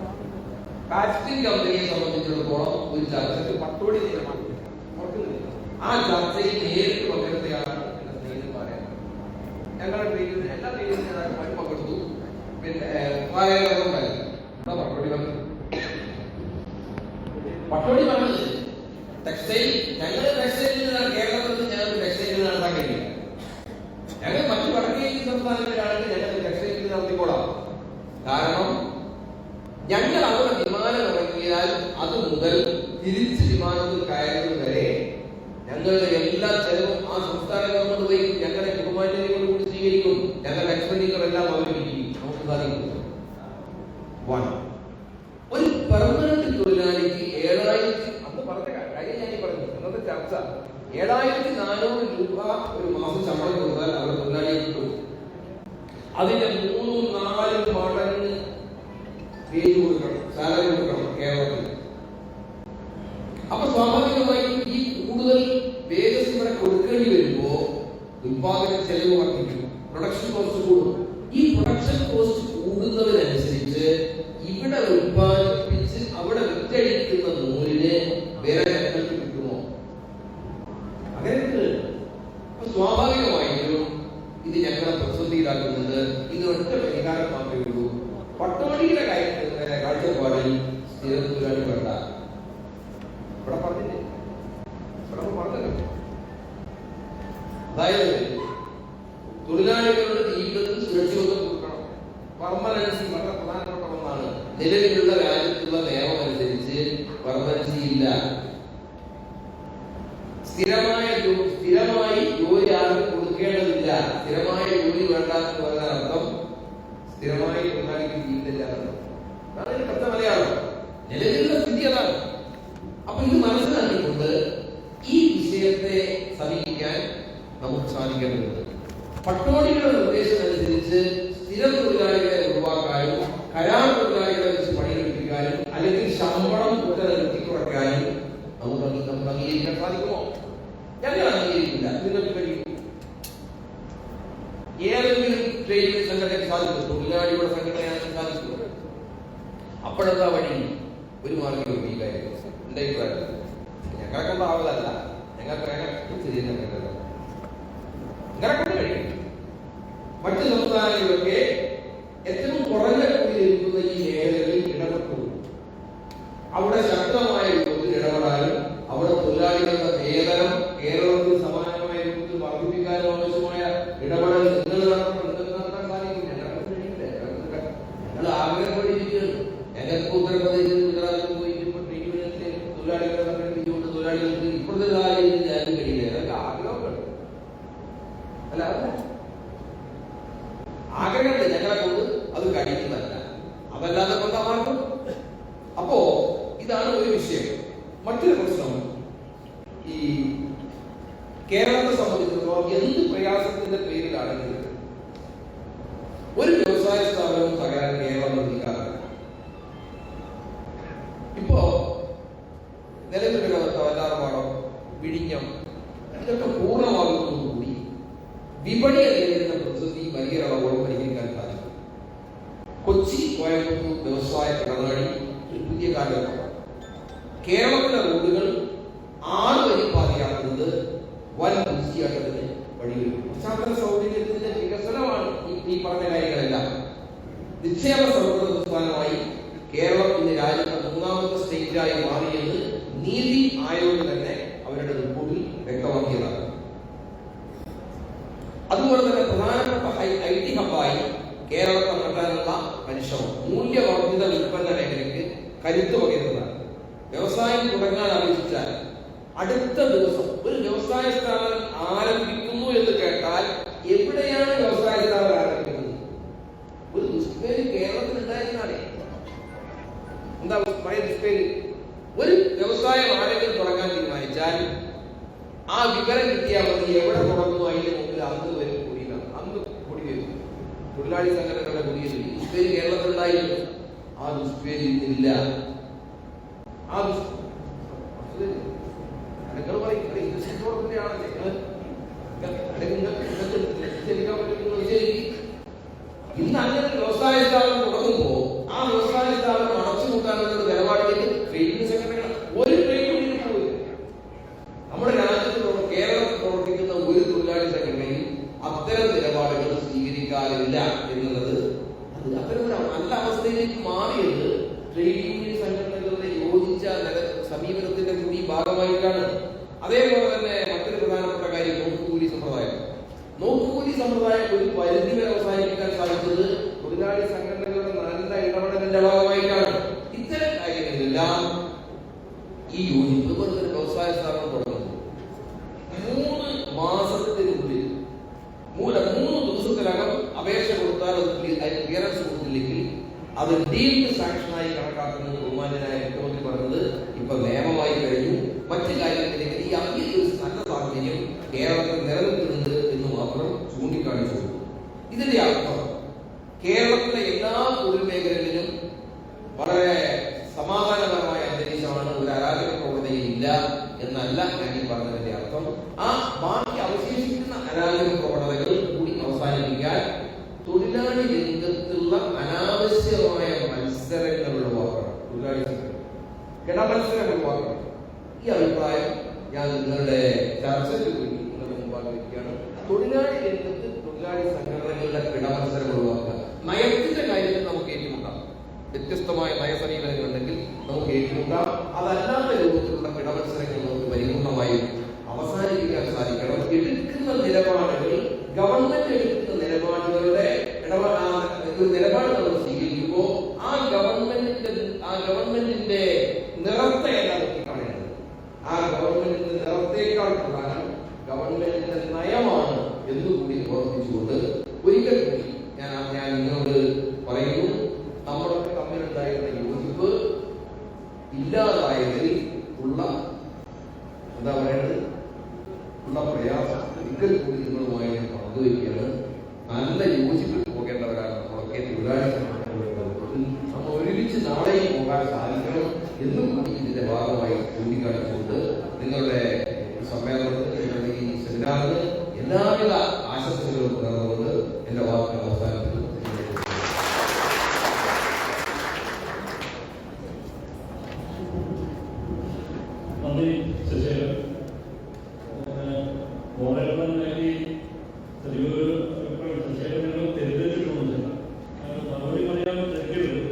[SPEAKER 2] പാസിഫിക് കമ്പനിയെ സംബന്ധിച്ചിടത്തോളം ഒരു ചർച്ചയ്ക്ക് പട്ടോടി തീരുമാനം. ആ ചർച്ചയിൽ നേരിട്ട് പങ്കെടുത്തയാളാണ് എന്റെ സ്നേഹിതൻ പറയുന്നത്. ഞങ്ങളുടെ ട്രെയിനിൽ എല്ലാ ട്രെയിനിലും നേതാക്കന്മാരും പങ്കെടുത്തു. പിന്നെ പട്ടോടി പറഞ്ഞത് ടെക്സ്റ്റൈൽ, ഞങ്ങളുടെ ടെക്സ്റ്റൈലിൽ നിന്നാണ് കേരളത്തിൽ ഞങ്ങൾക്ക് ടെക്സ്റ്റൈലിൽ നടത്താൻ കഴിയില്ല. ഞങ്ങൾ മറ്റു വടക്കേന്ത്യൻ സംസ്ഥാനങ്ങളിലാണെങ്കിൽ ഞങ്ങൾക്ക് ടെക്സ്റ്റൈലിൽ നടത്തിക്കോളാം. കാരണം ഞങ്ങൾ അവിടെ വിമാനം ഇറങ്ങിയാൽ അത് മുതൽ തിരിച്ച് വിമാനത്തിൽ കയറുന്നത് വരെ ഞങ്ങളുടെ എല്ലാ ചെലവും ആ സംസ്ഥാന ഗവൺമെന്റ് വഹിക്കും. ഞങ്ങളുടെ ബഹുമാന്യതയോട് കൂടി സ്വീകരിക്കും. ഞങ്ങളുടെ എക്സ്പെൻഡിച്ചർ എല്ലാം അവലംബിക്കും. നമുക്ക് സാധിക്കും. ഒരു പെർമനന്റ് തൊഴിലാളിക്ക് 7,000 അന്ന് പറഞ്ഞ കാര്യം ഞാൻ പറഞ്ഞു. ഇന്നത്തെ ചർച്ച 7,400 രൂപ ഒരു മാസം ശമ്പളം കൊടുത്താൽ അവർ തൊഴിലാളിയെ കിട്ടും. അതിന്റെ 3-4 മടങ്ങ് വേജ് കൊടുക്കണം, സാലറി കൊടുക്കണം കേരളത്തിൽ. അപ്പൊ സ്വാഭാവികമായും ഈ കൂടുതൽ വേജസ് ഇവിടെ കൊടുക്കേണ്ടി വരുമ്പോ ഉത്പാദന ചെലവ് വർദ്ധിക്കും, പ്രൊഡക്ഷൻ കോസ്റ്റ് കൂടും. ഈ പ്രൊഡക്ഷൻ കോസ്റ്റ് കൂടുന്നതിനനുസരിച്ച് ഇവിടെ ഉത്പാദിപ്പിച്ച് അവിടെ വിറ്റഴിക്കുന്ന നൂലിന് വില ഞങ്ങൾക്ക് കിട്ടുമോ? അങ്ങനെ സ്വാഭാവികമായിട്ടും ഇത് ഞങ്ങളെ പ്രതിസന്ധിയിലാക്കുന്നത്. ഇത് ഒറ്റ പരിഹാരം മാത്രമേ ഉള്ളൂ. പട്ടോടിയുടെ കാഴ്ചപ്പാടിൽ സ്ഥിര തൊഴിലാളി വേണ്ട. ഇവിടെ പറഞ്ഞില്ലേ, ഇവിടെ പറഞ്ഞല്ലോ അതായത് തൊഴിലാളികളുടെ ജീവിതത്തിൽ സുരക്ഷിതത്വം കൊടുക്കണം. പെർമനൻസി വളരെ പ്രധാനപ്പെട്ട ഒന്നാണ്. നിലവിലുള്ള രാജ്യത്തുള്ള നിയമം അനുസരിച്ച് പെർമനൻസി ഇല്ല. സ്ഥിരമായി ജോലി ആർക്കും കൊടുക്കേണ്ടതില്ല. സ്ഥിരമായ ജോലി വേണ്ട എന്ന് പറഞ്ഞാൽ അർത്ഥം സ്ഥിരമായി തൊഴിലാളിക്ക് ജീവിതമില്ല എന്നർത്ഥം. അതാണ് ഇതിന് കൃത്യ മലയാളം. നിലവിലുള്ള സ്ഥിതി അതാണ്. അപ്പൊ ഇത് മനസ്സിലാക്കിക്കൊണ്ട് ഈ വിഷയത്തെ സമീപിക്കാൻ നമുക്ക് സാധിക്കേണ്ടതുണ്ട്. പട്ടോടികളുടെ നിർദ്ദേശം അനുസരിച്ച് സ്ഥിരം തൊഴിലാളികളെ ഒഴിവാക്കാനും കരാർ തൊഴിലാളികളെ വെച്ച് പണിയെടുപ്പിക്കാനും അല്ലെങ്കിൽ ശമ്പളം കൂടുതൽ നിർത്തിക്കുറയ്ക്കാനും നമുക്ക് അംഗീകരിക്കാൻ സാധിക്കുമോ? ഞങ്ങൾ അംഗീകരിക്കില്ല. നിങ്ങൾക്ക് കഴിയും. ഏതെങ്കിലും ട്രേഡ് സംഘടനയ്ക്ക് സാധിക്കും, തൊഴിലാളികളുടെ സംഘടനയാണെന്ന് സാധിക്കും. അപ്പോഴെന്താ വഴി? ഒരു മാർഗ്ഗം ഈ കാര്യം എന്റെ അഭിപ്രായം. ഞങ്ങൾക്കുള്ള ആവതല്ല, ഞങ്ങൾക്ക് ഇങ്ങനെ കഴിയും. മറ്റ് സംസ്ഥാനങ്ങളിലൊക്കെ ഏറ്റവും കുറഞ്ഞ കൂലി ലഭിക്കുന്ന ഈ മേഖലകളിൽ ഇടപെട്ടു. അവിടെ ശക്തമായ രൂപത്തിൽ ഇടപെടാനും അവിടെ തൊഴിലാളികളുടെ വേതനം കേരളത്തിൽ സമാനമായ രൂപത്തിൽ വർദ്ധിപ്പിക്കാനും ആവശ്യമായ ഇടപെടൽ നിങ്ങൾ നടത്താൻ സാധിക്കും. ഞങ്ങൾക്ക് കഴിയില്ല. ഞങ്ങൾ ആഗ്രഹപ്പെട്ടിരിക്കുകയാണ്. ഞങ്ങൾക്ക് ഉത്തർപ്രദേശിൽ ഗുജറാത്തിൽ പോയിട്ട് ഇപ്പൊ ട്രീറ്റ്മെന്റിൽ തൊഴിലാളികളെ സംഘടിപ്പിച്ചുകൊണ്ട് തൊഴിലാളികൾക്ക് ഇപ്പോഴത്തെ സാഹചര്യത്തിൽ ഞാനും കഴിയില്ല. അതൊക്കെ ആഗ്രഹമുണ്ട്. അല്ല, ആഗ്രഹമുണ്ട്. ഞങ്ങളെ കൊണ്ട് അത് കഴിക്കുന്നതല്ല. അതല്ലാതെ കൊണ്ടാ മാർഗം. അപ്പോ ഇതാണ് ഒരു വിഷയം. മറ്റൊരു പ്രശ്നം, ഈ കേരളത്തെ സംബന്ധിച്ചിടത്തോളം എന്ത് പ്രയാസത്തിന്റെ പേരിലാണെങ്കിലും ഒരു വ്യവസായ സ്ഥാപനവും തകരാൻ കേരളം നിർത്തിക്കാറില്ല. ഇപ്പോ നിലവിലുള്ള വല്ലാർപാടം, വിഴിഞ്ഞം ഇതൊക്കെ പൂർണ്ണമാകുന്നതോടുകൂടി വിപണിയെ നേരിടുന്ന പ്രതിസന്ധി വലിയൊരളവോളം പരിഹരിക്കാൻ സാധിക്കും. കൊച്ചി കോയമ്പത്തൂർ വ്യവസായ ഇടനാഴി ഒരു പുതിയ കാലഘട്ടമാണ്. കേരളത്തിലെ റോഡുകൾ 6 വരി പാതയാക്കുന്നത് വൻ ബുദ്ധിയാട്ടത്തിന് വഴിവെക്കും. പശ്ചാത്തല സൗകര്യത്തിന്റെ വികസനമാണ് ഈ പറഞ്ഞ കാര്യങ്ങളെല്ലാം. നിക്ഷേപ സൗഹൃദ സംസ്ഥാനമായി കേരളം ഇന്ന് രാജ്യത്തെ 3ാമത്തെ സ്റ്റേറ്റായി മാറിയെന്ന് നീതി ആയോഗ് തന്നെ അവരുടെ റിപ്പോർട്ടിൽ വ്യക്തമാക്കിയതാണ്. അതുപോലെ തന്നെ പ്രധാനപ്പെട്ട IT ഹബ്ബായി കേരളത്തെ മാറ്റാനുള്ള പരിശ്രമം മൂല്യവർദ്ധിത ഉൽപ്പന്ന മേഖലയ്ക്ക് കരുത്ത് പകരുന്നതാണ്. വ്യവസായം തുടങ്ങാൻ ആലോചിച്ചാൽ അടുത്ത ദിവസം ഒരു വ്യവസായ സ്ഥാപനം ആരംഭിക്കുന്നു എന്ന് കേട്ടാൽ എവിടെയാണ് വ്യവസായ സ്ഥാപനം ആരംഭിക്കുന്നത്? ഒരു ദുഷ്പേര് കേരളത്തിൽ ഉണ്ടായിരുന്നാലേ എന്താ ദുഷ്പേര്? ഒരു വ്യവസായം ആരെങ്കിലും തുടങ്ങാൻ തീരുമാനിച്ചാൽ ആ വിവരം കിട്ടിയാൽ മതി. എവിടെ തുടങ്ങുന്നു അതിന്റെ മുമ്പിൽ അന്ന് വരും കൊടിയിലാണ്. അന്ന് കൊടി വരും. തൊഴിലാളി സംഘടനകളുടെ കൊടിയിൽ ദുഷ്പേര് കേരളത്തിലുണ്ടായിരുന്നു. ആ ദുഷ്പേര് ഇന്നില്ല. ഇന്ന് അങ്ങനെ വ്യവസായ സ്ഥാപനം തുടങ്ങുമ്പോ ആ വ്യവസായ സ്ഥാപനം അടച്ചുപൂട്ടാനുള്ള നിലപാടിലേക്ക് ട്രേഡിംഗ് സംഘടനകൾ ഒരു ട്രേഡ് യൂണിയൻ പോലും നമ്മുടെ രാജ്യത്ത് കേരളത്തിൽ പ്രവർത്തിക്കുന്ന ഒരു തൊഴിലാളി സംഘടനയും അത്തരം നിലപാടുകൾ സ്വീകരിക്കാറില്ല എന്നുള്ളത് അത്തരം നല്ല അവസ്ഥയിലേക്ക് മാറിയത് ട്രേഡ് യൂണിയൻ സംഘടനകളുടെ യോജിച്ച സമീപനത്തിന്റെ കൂടി ഭാഗമായിട്ടാണ്. അതേപോലെ തന്നെ മറ്റൊരു പ്രധാനപ്പെട്ട കാര്യം നോക്കുകൂലി സമ്പ്രദായം. നോക്കുകൂലി സമ്പ്രദായം ഒരു പരിധി വരെ അവസാനിപ്പിക്കാൻ സാധിച്ചത് തൊഴിലാളി സംഘടനകളുടെ നല്ല ഇടപെടലിന്റെ ഭാഗമായിട്ടാണ്. ഇത്തരം കാര്യങ്ങളിലെല്ലാം ഈ യോജിപ്പ് പോലെ വ്യവസായ സ്ഥാപനം തുടങ്ങുന്നു. 3 മാസത്തിനുള്ളിൽ 3 ദിവസത്തിനകം അപേക്ഷ കൊടുത്താൽ ക്ലിയറൻസ് കൊടുത്തില്ലെങ്കിൽ അത് ഡീംഡ് സാങ്ഷനായി കണക്കാക്കുന്നത് ബഹുമാന്യനായ മുഖ്യമന്ത്രി പറഞ്ഞത് ഇപ്പൊ നിയമമായി കഴിഞ്ഞു. മറ്റു കാര്യങ്ങളിലേക്ക് ഈ അങ്ങനെ ഒരു നല്ല സാഹചര്യം കേരളത്തിൽ നിലനിൽക്കുന്നുണ്ട് എന്ന് മാത്രം ചൂണ്ടിക്കാണിച്ചു. ഇതിന്റെ അർത്ഥം കേരളത്തിലെ എല്ലാ തൊഴിൽ മേഖലകളിലും വളരെ സമാധാനപരമായ അന്തരീക്ഷമാണ്, ഒരു അരാജക പ്രവണതയില്ല എന്നല്ല ഞാൻ ഈ പറഞ്ഞതിന്റെ അർത്ഥം. ആ ബാക്കി അവശേഷിക്കുന്ന അരാജക പ്രവണതകൾ കൂടി അവസാനിപ്പിക്കാൻ തൊഴിലാളി രംഗത്തുള്ള അനാവശ്യമായ മത്സരങ്ങൾ ഒഴിവാക്കണം. തൊഴിലാളി കിടമത്സരം ഒഴിവാക്കണം. ഈ അഭിപ്രായം ഞാൻ നിങ്ങളുടെ ചർച്ചയ്ക്ക് വേണ്ടി നിങ്ങളുടെ മുമ്പാകെ വയ്ക്കുകയാണ്. തൊഴിലാളി രംഗത്ത് തൊഴിലാളി സംഘടനകളുടെ കിടമത്സരം ഒഴിവാക്കുക. നയത്തിന്റെ കാര്യത്തിൽ നമുക്ക് ഏറ്റുമുട്ടാം. വ്യത്യസ്തമായ നയസമീപനങ്ങൾ ഉണ്ടെങ്കിൽ നമുക്ക് ഏറ്റുമുട്ടാം. അതല്ലാത്ത രൂപത്തിലുള്ള കിടമത്സരങ്ങൾ നമുക്ക് പരിപൂർണമായും അവസാനിപ്പിക്കാൻ സാധിക്കണം. എടുക്കുന്ന നിലപാടുകൾ, ഗവൺമെന്റ് എടുക്കുന്ന നിലപാടുകളുടെ നിലപാട് നമ്മൾ സ്വീകരിക്കുമ്പോൾ ആ ഗവൺമെന്റിന്റെ നിറത്തെ അല്ല നോക്കിക്കാണുന്നത്. ആ ഗവൺമെന്റിന്റെ നിറത്തേക്കാൾ പ്രധാനം ഗവൺമെന്റിന്റെ നയമാണ് എന്നുകൂടി ഓർമ്മിച്ചുകൊണ്ട് ഒരിക്കൽ കൂടി ഞാൻ നിങ്ങളോട് പറയുന്നു, നമ്മളൊക്കെ തമ്മിലുണ്ടായിരുന്ന യോജിപ്പ് ഇല്ലാതായതിൽ ഉള്ള എന്താ പറയുന്നത് ഉള്ള പ്രയാസം ഒരിക്കൽ കൂടി നിങ്ങളുമായി ഞാൻ പങ്കുവയ്ക്കുകയാണ്. നല്ല യോജിപ്പിൽ പോകേണ്ടവരാണ് നമ്മളൊക്കെ. തൊഴിലാളി നമ്മൾ ഒരുമിച്ച് നാളെയും പോകാൻ സാധിക്കണം എന്നും കൂടി ഇതിന്റെ ഭാഗമായി ചൂണ്ടിക്കാണിച്ചുകൊണ്ട് നിങ്ങളുടെ സമ്മേളനത്തിന്, നിങ്ങളുടെ ഈ സെമിനാറിന് എല്ലാവിധ ആശംസകളും പകർന്നുകൊണ്ട് എന്റെ വാക്കുകൾ അവസാനിപ്പിക്കുന്നു.
[SPEAKER 3] നന്ദി ശശികലൻ. മോഡലിനായി ശശികലൻ തെരഞ്ഞെടുത്തിട്ടുണ്ട്. മറുപടി പറയാൻ തെരഞ്ഞെടുപ്പ്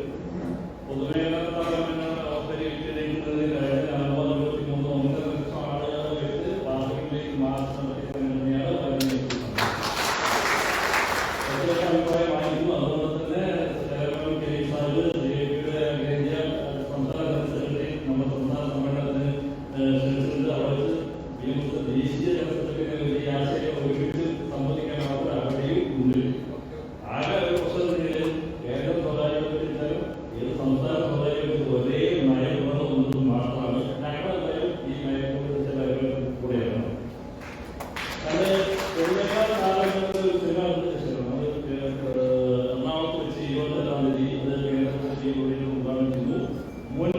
[SPEAKER 3] പൊതുമേഖലാ സ്ഥാപനങ്ങൾ അവതരിപ്പിക്കുന്നതിന് 2023 9 ലക്ഷം ആളുകളെ വെച്ച് പാർട്ടിയിലേക്ക് മാർച്ച് നടത്തിയാണ് പറഞ്ഞിരിക്കുന്നത്. അഭിപ്രായമായിരുന്നു. അതുകൊണ്ട് തന്നെ കേരളം കേസാറ് ബിജെപിയുടെ അഖിലേന്ത്യാ സംസ്ഥാന സെക്രട്ടറി നമ്മുടെ സംസ്ഥാന സമ്മേളനത്തിന് ക്ഷണിച്ചിട്ടുണ്ട്. അവിടെ വെച്ച് ദേശീയ ജനസംഘത്തിന് വലിയ ആശയം ഒരുമിച്ച് സംബന്ധിക്കാൻ മാത്രം അവിടെയും ഉണ്ട്. ആകെ ഒരു പ്രശ്നത്തിൽ കേന്ദ്ര സ്വകാര്യവൽക്കരിച്ചാലും ഏത് സംസ്ഥാന സ്വകാര്യവൽക്കരിച്ച് ഒരേ നയമുള്ളത് മാത്രമാണ്. ഞങ്ങളെന്തായാലും ഈ നയത്തോട് ചില കൂടെയാണ്. അത് പൊതുമേഖലാ സ്ഥാപനങ്ങൾക്ക് സിനിമ എറണാകുളത്ത് വെച്ച് 22-ാം തീയതി അത് കേന്ദ്രത്തിൽ ഉദ്ഘാടനം ചെയ്തു. മുൻ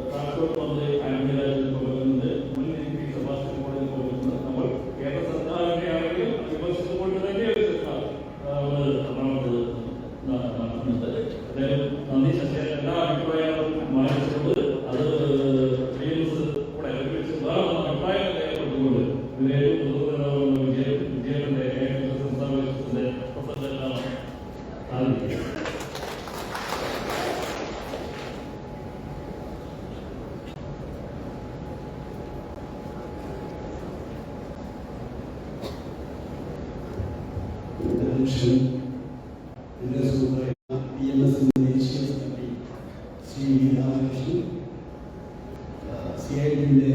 [SPEAKER 3] ട്രാൻസ്പോർട്ട് മന്ത്രി ആന്റണിരാജ് പങ്കെടുക്കുന്നുണ്ട്. മുൻ MP സെബാസ്റ്റ്യൻ കോളേജിൽ പങ്കെടുക്കുന്നത്. നമ്മൾ കേന്ദ്ര സർക്കാരിനെ ആണെങ്കിലും വിമർശിച്ചുകൊണ്ട് തന്നെ ഒരു സർക്കാർ എറണാകുളത്ത് നടത്തുന്നുണ്ട്. എന്തായാലും നന്ദി ശശികലൻ. എല്ലാ അഭിപ്രായങ്ങളും മാനിച്ചുകൊണ്ട് അത് കൂടെ ഒരുമിച്ച് അഭിപ്രായങ്ങൾ രേഖപ്പെടുത്തിക്കൊണ്ട് ഇതിലേറ്റവും വിജയന്റെ സംസ്ഥാന പ്രസിഡന്റെല്ലാം സാധിക്കും.
[SPEAKER 4] CID-യുടെ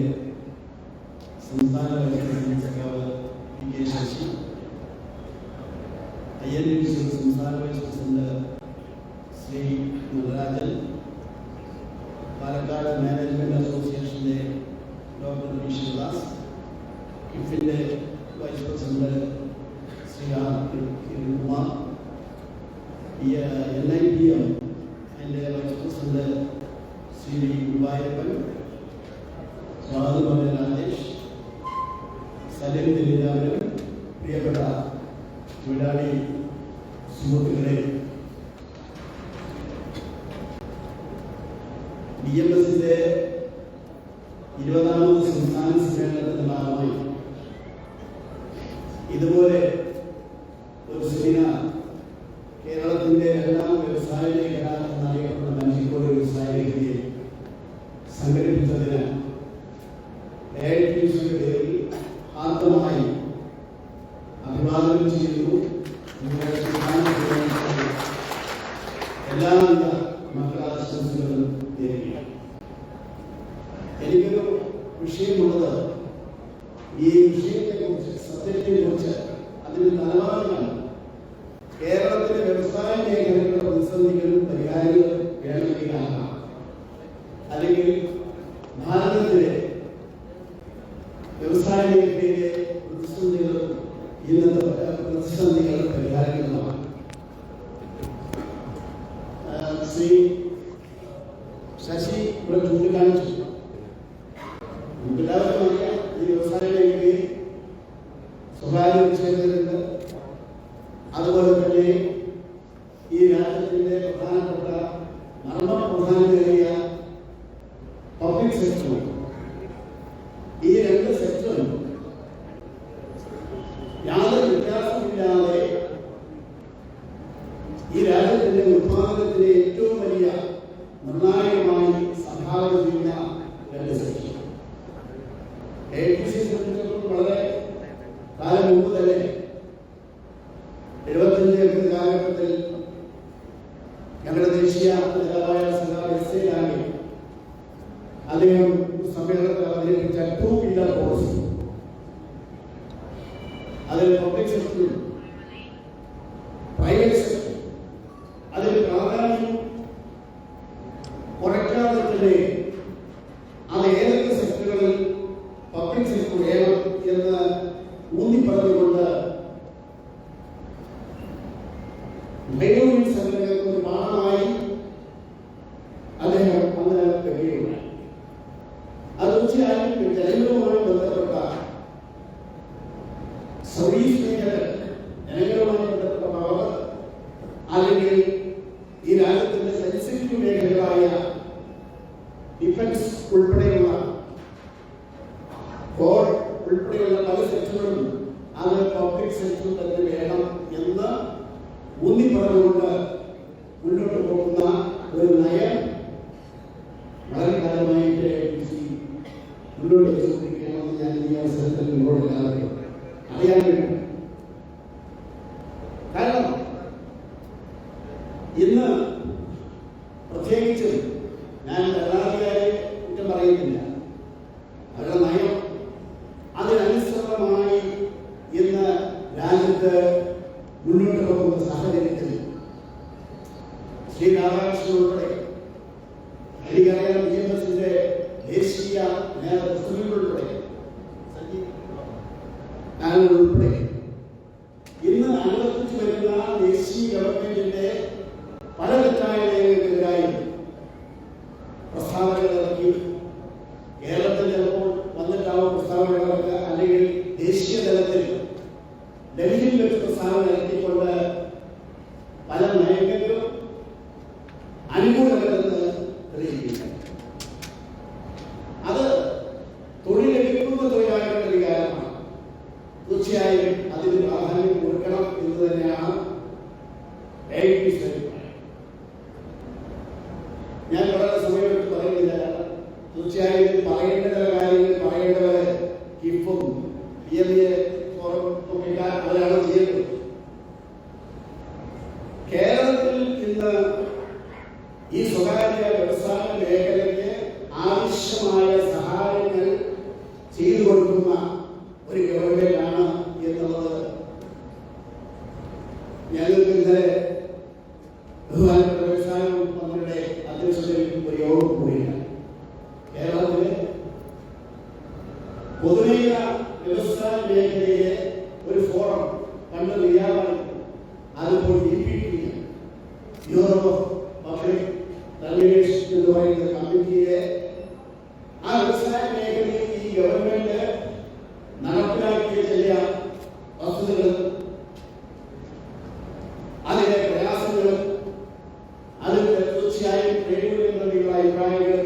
[SPEAKER 4] സംസ്ഥാന വൈസ് സഖാവ് PK ശശി, INTUC സംസ്ഥാന vice president Shri Natarajan, Palakkad management അസോസിയേഷന്റെ ഡോക്ടർ പി ശിവദാസ്, IFFIന്റെ vice president Shri R Kirankumar, NIPM അതിൻ്റെ വൈസ് പ്രസിഡന്റ് ശ്രീ ഗുരുവായൂരപ്പൻ, സ്വാഗതം രാജേഷ്, സലിം തിരുവിതാംകൂർ, പ്രിയപ്പെട്ട തൊഴിലാളി സുഹൃത്തുക്കളെ, BMS-ന്റെ 20ാമത് സംസ്ഥാന സമ്മേളനത്തിന്റെ ഭാഗമായി ഇതുപോലെ ഒരു സെമിനാർ കേരളത്തിന്റെ 2ാം വ്യവസായ മേഖല എന്നറിയപ്പെടുന്ന മഞ്ചിക്കോട് വ്യവസായ മേഖലയെ സംഘടിപ്പിച്ചതിന് AITUC-യുടെ പേരിൽ ആത്മമായി അഭിവാദനം ചെയ്യുന്നു. എല്ലാവിധ മംഗളാശംസകളും നേരുകയാണ്. എനിക്കൊരു വിഷയമുള്ളത് ഈ വിഷയത്തെക്കുറിച്ച്, സത്യത്തെക്കുറിച്ച്, അതിന് നിലപാടുകൾ കേരളത്തിലെ വ്യവസായ മേഖലകളുടെ പ്രതിസന്ധികളും പരിഹാരങ്ങളും വേണമെങ്കിൽ കാണാം. അല്ലെങ്കിൽ ഭാരതത്തിലെ വ്യവസായ മേഖലയിലെ പ്രതിസന്ധികളും ഇന്നത്തെ പ്രതിസന്ധികളും പരിഹാരങ്ങളുമാണ്. ശ്രീ ശശി ഇവിടെ ചൂണ്ടിക്കാണിച്ചു. നമുക്കെല്ലാവർക്കും അറിയാം, ഈ വ്യവസായ മേഖലയിൽ സ്വകാര്യ നിക്ഷേപകരുണ്ട്. അതുപോലെ തന്നെ ഈ രാജ്യത്തിന്റെ പ്രധാനപ്പെട്ട മർമ്മപ്രധാനമേറിയ പബ്ലിക് സെക്ടറും. ഈ രണ്ട് സെക്ടറും യാതൊരു വ്യത്യാസമില്ലാതെ ഈ രാജ്യത്തിന്റെ ഉത്പാദനത്തിന് ഏറ്റവും വലിയ നിർണായകമായി സംഭാവന ചെയ്യുന്ന രണ്ട് സെക്ടർ. AITUC സംബന്ധിച്ചിടത്തോളം വളരെ അതിനു മുമ്പ് തന്നെ 75 കാലഘട്ടത്തിൽ ഞങ്ങളുടെ ദേശീയ നേതാവായ എസ് എ ലാംഗെ അദ്ദേഹം സമ്മേളനത്തിൽ അവതരിപ്പിച്ച 2 പില്ലർ പോളിസി, അതിൽ പബ്ലിക് സെക്ടറും പ്രൈവറ്റ് സെക്ടറും അതിൽ പ്രാധാന്യം കുറയ്ക്കാതെ തന്നെ അത് ഏതൊക്കെ സെക്ടറുകളിൽ പബ്ലിക് സെക്ടർ വേണം എന്ന് ഊന്നി പറഞ്ഞുകൊണ്ട് സംഘടനകൾക്ക് ഒരു പാഠമായി അദ്ദേഹം അന്ന് വെക്കുകയുണ്ടായി. അത് തീർച്ചയായും ജനങ്ങളുമായി ബന്ധപ്പെട്ട സർവീസ് മേഖല, ജനങ്ങളുമായി ബന്ധപ്പെട്ട പവർ, അല്ലെങ്കിൽ ഈ രാജ്യത്തിന്റെ സെൻസിറ്റീവ് മേഖലകളായ ഡിഫൻസ് ഉൾപ്പെടെയുള്ള കോഡ് ഉൾപ്പെടെയുള്ള പല സെക്ടറുകളും അത് പബ്ലിക് സെക്ടറിൽ തന്നെ വേണം എന്ന് ഊന്നി പറഞ്ഞുകൊണ്ട് മുന്നോട്ട് പോകുന്ന ഒരു നയം വളരെ കാലമായിട്ട് മുന്നോട്ട് വെച്ചുകൊണ്ടിരിക്കണമെന്ന് ഞാൻ ഈ അവസരത്തിൽ നിങ്ങളോട് എല്ലാവരും അറിയാൻ വേണ്ടി. കാരണം ഇന്ന് പ്രത്യേകിച്ച് ഞാൻ ഭരണാധികാരിയെ കുറ്റം പറയുന്നില്ല, അവരുടെ നയം അതിനനുസൃതമായി ഇന്ന് രാജ്യത്ത് മുന്നോട്ട് പോകുന്ന സാഹചര്യത്തിൽ ശ്രീ രാധാകൃഷ്ണൻ ഉൾപ്പെടെ എനിക്കറിയാം BMS-ന്റെ ദേശീയ നേതൃത്വം ഉൾപ്പെടെ ഉൾപ്പെടെ ഇന്ന് അനുവർത്തിച്ചു വരുന്ന ദേശീയ ഗവൺമെന്റിന്റെ പല തെറ്റായ നയങ്ങൾക്കെതിരായി പ്രസ്താവനകൾ ഇറക്കി. കേരളത്തിൽ ചിലപ്പോൾ വന്നിട്ടാവും പ്രസ്താവനകളൊക്കെ, അല്ലെങ്കിൽ ദേശീയ തലത്തിൽ ഡൽഹിയിൽ വെച്ച് പ്രസ്താവന ഇറക്കിക്കൊണ്ട് പല നയങ്ങൾക്കും അനുകൂലമല്ലെന്ന് തെളിയിക്കുക. അത് തൊഴിലെടുക്കുന്ന തൊഴിലാളികളുടെ വികാരമാണ്. തീർച്ചയായും അതിന് പ്രാധാന്യം കൊടുക്കണം എന്ന് തന്നെയാണ് ഞാൻ വളരെ സമയമെടുത്ത് പറയുന്നില്ല. തീർച്ചയായും പറയേണ്ട ചില കാര്യങ്ങൾ പറയേണ്ടവരെ ഇപ്പം അവരാണ് ചെയ്യുന്നത്. കേരളത്തിൽ ഇന്ന് ഈ സ്വകാര്യ വ്യവസായ മേഖലയ്ക്ക് ആവശ്യമായ സഹായങ്ങൾ ചെയ്തു കൊടുക്കുന്ന ഒരു ഗവൺമെന്റാണ് എന്നുള്ളത് ഞങ്ങൾക്ക് ഇന്നലെ ബഹുമാനപ്പെട്ട വ്യവസായ മന്ത്രിയുടെ അധ്യക്ഷതയിൽ ഒരു യോഗം കൂടിയാണ്. കേരളത്തിലെ പൊതുമേഖല വ്യവസായ മേഖലയിലെ ഒരു ഫോറം കണ്ട് റിയാവായി, അതിപ്പോൾ DPT bureau of public regulation എന്ന് പറയുന്ന കമ്മിറ്റിയിലെ ആ വ്യവസായ മേഖലയിൽ ഈ ഗവൺമെന്റ് നടപ്പിലാക്കിയ ചില വസ്തുതകളും അതിലെ പ്രയാസങ്ങളും അതിന്റെ തീർച്ചയായും പ്രേരിപ്പിക്കുന്ന അഭിപ്രായങ്ങൾ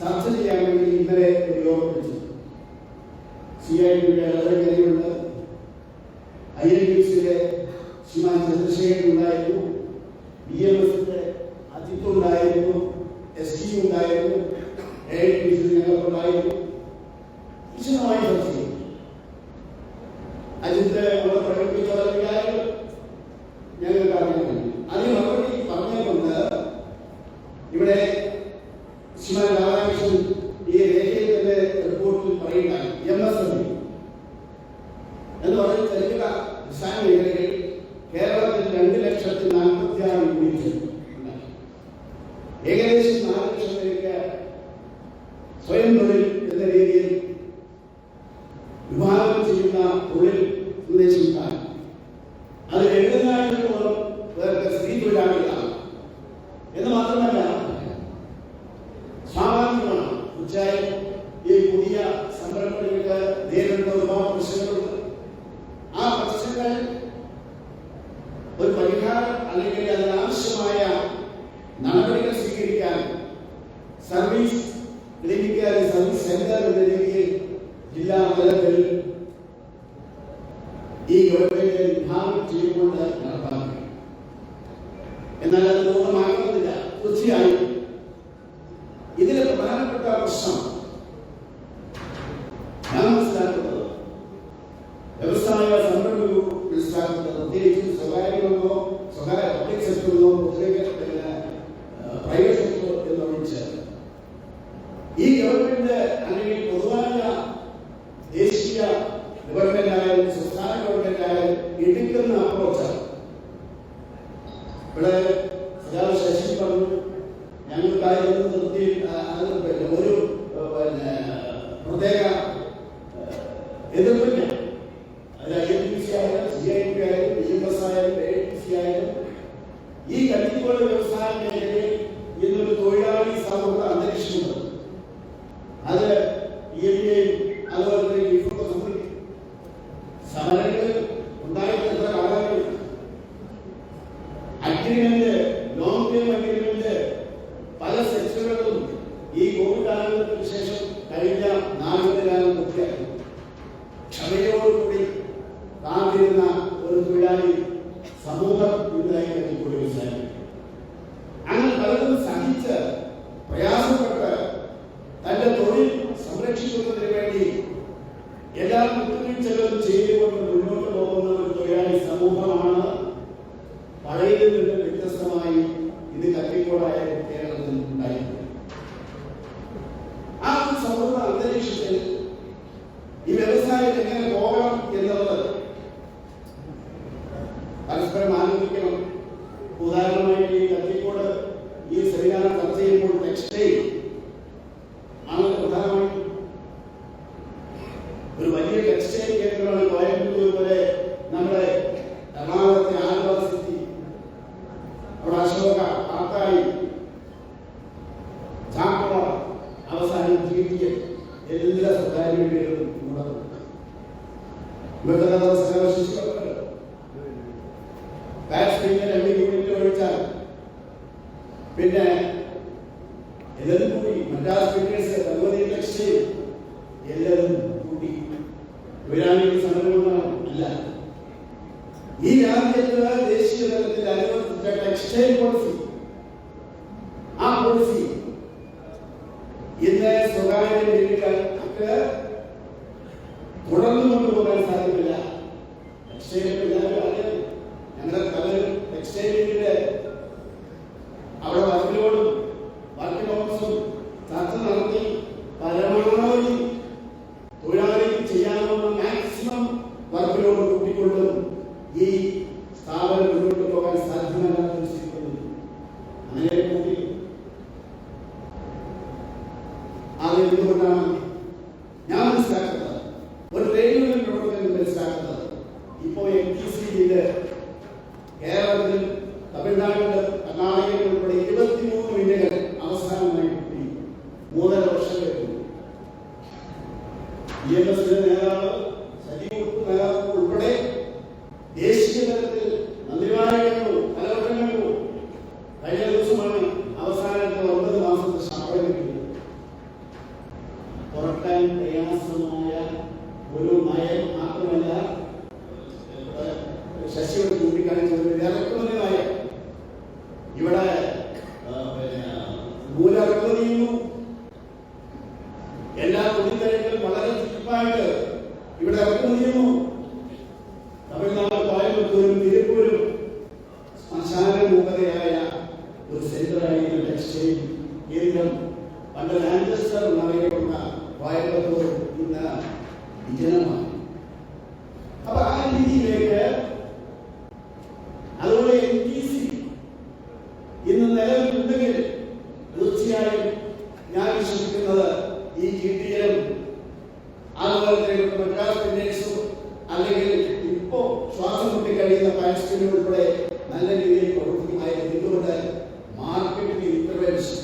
[SPEAKER 4] ചർച്ച ചെയ്യാൻ വേണ്ടി ഇന്നലെ ഒരു യോഗം വിളിച്ചു. CITയുടെ അലവരങ്ങളുണ്ട്, INTUCയുടെ ശ്രീമാൻ ചന്ദ്രശേഖരൻ ഉണ്ടായിരുന്നു, BMS-ന്റെ അജിത്ത് ഉണ്ടായിരുന്നു, ST ഉണ്ടായിരുന്നു, AITUC ഞങ്ങൾക്കുണ്ടായിരുന്നു. വിശദമായി ചർച്ച ചെയ്തു. അജിത്ത് അവിടെ പ്രകടിപ്പിച്ച കാര്യങ്ങൾ ഞങ്ങൾക്ക് അറിയാൻ അതിന് മറുപടി പറഞ്ഞുകൊണ്ട് ഇവിടെ ശ്രീമാൻ രാധാകൃഷ്ണൻ ഈ രേഖയുടെ റിപ്പോർട്ടിൽ പറയുകയാണ്, MSME എന്ന് പറയുന്ന ചെറുകിട വ്യവസായ മേഖലയിൽ കേരളത്തിൽ 2,46,000 യൂണിറ്റ്, ഏകദേശം 4 ലക്ഷത്തിലേക്ക് സ്വയം തൊഴിൽ എന്ന രീതിയിൽ വിഭാവനം ചെയ്യുന്ന തൊഴിൽ നിർദ്ദേശിക്കാൻ അത് 70,000-ഓളം പേർക്ക് സ്ത്രീ തൊഴിലാളികളാണ് എന്ന് മാത്രമല്ല സ്വാഭാവികമാണ്. തീർച്ചയായും ഈ പുതിയ സംരംഭങ്ങൾക്ക് നേരിടുന്ന ഒരുപാട് പ്രശ്നങ്ങളുണ്ട്. ആ പ്രശ്നങ്ങൾ ഒരു പരിഹാരം അല്ലെങ്കിൽ അതിനാവശ്യമായ നടപടികൾ സ്വീകരിക്കാൻ സർവീസ് ക്ലിനിക്കൽ സർവീസ് സെന്റർ എന്ന രീതിയിൽ ജില്ലാ തലത്തിൽ ഈ ഗവൺമെന്റ് വിഭാവനം ചെയ്തുകൊണ്ട് നടപ്പാക്കി. എന്നാൽ അത് പൂർണ്ണമാകുന്നില്ല. തീർച്ചയായും ഇതിലെ പ്രധാനപ്പെട്ട പ്രശ്നം ഞാൻ മനസ്സിലാക്കുന്നത് വ്യവസായ പ്രത്യേകിച്ച് സ്വകാര്യമെന്നോ പബ്ലിക് സെക്ടറെന്നോ പ്രൈവറ്റ് സെക്ടർ എന്നൊഴിച്ച് ഈ ഗവൺമെന്റ് അല്ലെങ്കിൽ പൊതുവായ ദേശീയ ഗവൺമെന്റ് ആയാലും സംസ്ഥാന ഗവൺമെന്റ് ആയാലും എടുക്കുന്ന അപ്രോച്ചാണ്. ഇവിടെ ശശി പറഞ്ഞു ഞങ്ങൾക്കായിരുന്നു ഒരു പ്രത്യേക എതിർപ്പില്ല. അത് INPC ആയാലും CIP ആയാലും BMS ആയാലും ATC ആയാലും ഈ കത്തിക്കോട് വ്യവസായ മേഖലയിൽ ഇന്നൊരു തൊഴിലാളി സൗഹൃദ അന്തരീക്ഷമുണ്ട്. അത് അതുപോലെ തന്നെ സമരങ്ങൾ ഉണ്ടായിരുന്ന എത്ര കാലങ്ങൾ അഗ്രിമെന്റ് ലോങ് ടേം അഗ്രിമെന്റ് പല സെക്ഷനുകളും ഈ കോവിഡ് കാലത്തിന് ശേഷം കഴിഞ്ഞ 4 കാലം പൂർത്തിയാക്കി. ക്ഷമയോടുകൂടി കാത്തിരുന്ന ഒരു തൊഴിലാളി സമൂഹം ഇതായി കത്തിക്കൂടി വ്യവസായം അങ്ങനെ പലതും സഹിച്ച് പ്രയാസപ്പെട്ട് തന്റെ തൊഴിൽ സംരക്ഷിക്കുന്നതിന് വേണ്ടി എല്ലാ വിട്ടുവീഴ്ചകളും ചെയ്തുകൊണ്ട് മുന്നോട്ട് പോകുന്ന ഒരു തൊഴിലാളി സമൂഹമാണ് പഴയതിൽ നിന്ന് വ്യത്യസ്തമായി ഇത് കത്തിക്കോടായ കേരളത്തിൽ ഉണ്ടായിരുന്നത്. ആ ഒരു സൗഹൃദ അന്തരീക്ഷത്തിൽ ഈ വ്യവസായം എങ്ങനെ പോകണം എന്നുള്ളത് പരസ്പരം ആലോചിക്കണം. ഉദാഹരണമായിട്ട് ഈ കത്തിക്കോട് ഈ സെമിനാർ ചർച്ച ചെയ്യുമ്പോൾ ടെക്സ്റ്റൈൽ ആണ് പ്രധാനമായിട്ടും ഒരു വലിയ ടെക്സ്റ്റൈൽ കേന്ദ്രമാണ് കോയമ്പത്തൂർ പോലെ നമ്മുടെ എറണാകുളത്തെ ആലുവ സിറ്റി, അവിടെ അശോക, കാത്തായി, ചാക്കോള, അവസാനം GTL എല്ലാ സ്വകാര്യ വീടുകളും യൂണിറ്റ് ഒഴിച്ചാൽ പിന്നെ എല്ലാവരും കൂടി മദ്രാസ് ഫിറ്റേഴ്സ്, ഭഗവതി ടെക്സ്റ്റൈൽ എല്ലാവരും കൂടി തൊഴിലാളികൾ സമരങ്ങളാണ് അല്ല. ഈ രാജ്യത്ത് ദേശീയ തലത്തിൽ അനുവർത്തിച്ച ടെക്സ്റ്റൈൽ പോളിസി, ആ പോളിസി ഇന്ന് സ്വകാര്യ മേഖലകൾക്ക് തുടർന്നു കൊണ്ടുപോകാൻ സാധിക്കില്ല. ഞങ്ങളുടെ പലരും ടെക്സ്റ്റൈലിന്റെ അവിടെ വർക്കിലോടും വർക്കിംഗ് ഓഫീസും ചർച്ച നടത്തി പരമാവധി തൊഴിലാളികൾ ചെയ്യാവുന്ന മാക്സിമം വർക്കിലോട് കൂട്ടിക്കൊണ്ടും ഈ സ്ഥാപനം മുന്നോട്ട് പോകാൻ സാധ്യമല്ലാത്ത അങ്ങനെ കൂട്ടി. അത് എന്തുകൊണ്ടാണ് ഞാൻ മനസ്സിലാക്കുന്നത്? ഒരു ട്രേഡ് യൂണിയൻ പ്രവർത്തനം മനസ്സിലാക്കുന്നത് ഇപ്പോൾ MTC കേരളത്തിൽ, തമിഴ്നാട്ടിൽ, കർണാടകയിൽ ഉൾപ്പെടെ 23 മില്ലുകൾ അവസാനമായി കൂട്ടി 3.5 വർഷം കഴിഞ്ഞു. BMSന്റെ നേതാവ് സജീവ് ഉൾപ്പെടെ ദേശീയ തലത്തിൽ മന്ത്രിമാരായിരുന്നു, പലവട്ടങ്ങളിലും. കഴിഞ്ഞ ദിവസമാണ് അവസാനത്തെ 9 മാസത്തെ ശമ്പളം കിട്ടിയത്. തുറക്കാൻ പ്രയാസമായ ഒരു നയം മാത്രമല്ല ശശിയോട് ചൂണ്ടിക്കാണിച്ചത്, ഇറക്കുമതി നയം. ഇവിടെ മൂലമിറക്കുമതി ചെയ്യുന്നു. എല്ലാ തൊഴിൽക്കാരും വളരെ ചുരുക്കമായിട്ട് ഇവിടെ ഇറക്കുമതി ചെയ്യുന്നു. തമിഴ്നാട്, കോയമ്പത്തൂരും തിരുപ്പൂരും ശ്മശാന മൂകതയായ ഒരു സെന്ററായിരുന്ന ടെക്സ്റ്റൈൽ കേന്ദ്രം പണ്ട് മാഞ്ചസ്റ്റർ എന്നറിയപ്പെടുന്ന കോയമ്പത്തൂർ ഇന്ന് വിജനമാണ്. അപ്പൊ ആ രീതിയിലേക്ക് അതുപോലെ MTC ഇന്ന് നിലവിലുണ്ടെങ്കിൽ തീർച്ചയായും ഞാൻ വിശ്വസിക്കുന്നത് ഈ GTL അതുപോലെ തന്നെ മദ്രാസ് ഫിറ്റേഴ്സും അല്ലെങ്കിൽ ഇപ്പോ ശ്വാസം മുട്ടി കഴിയുന്ന പാൻസ്റ്റിനും ഉൾപ്പെടെ നല്ല രീതിയിൽ പ്രവർത്തിക്കുമായിരുന്നു. ഇതുകൊണ്ട് മാർക്കറ്റിംഗ് ഇന്റർവെൻഷൻ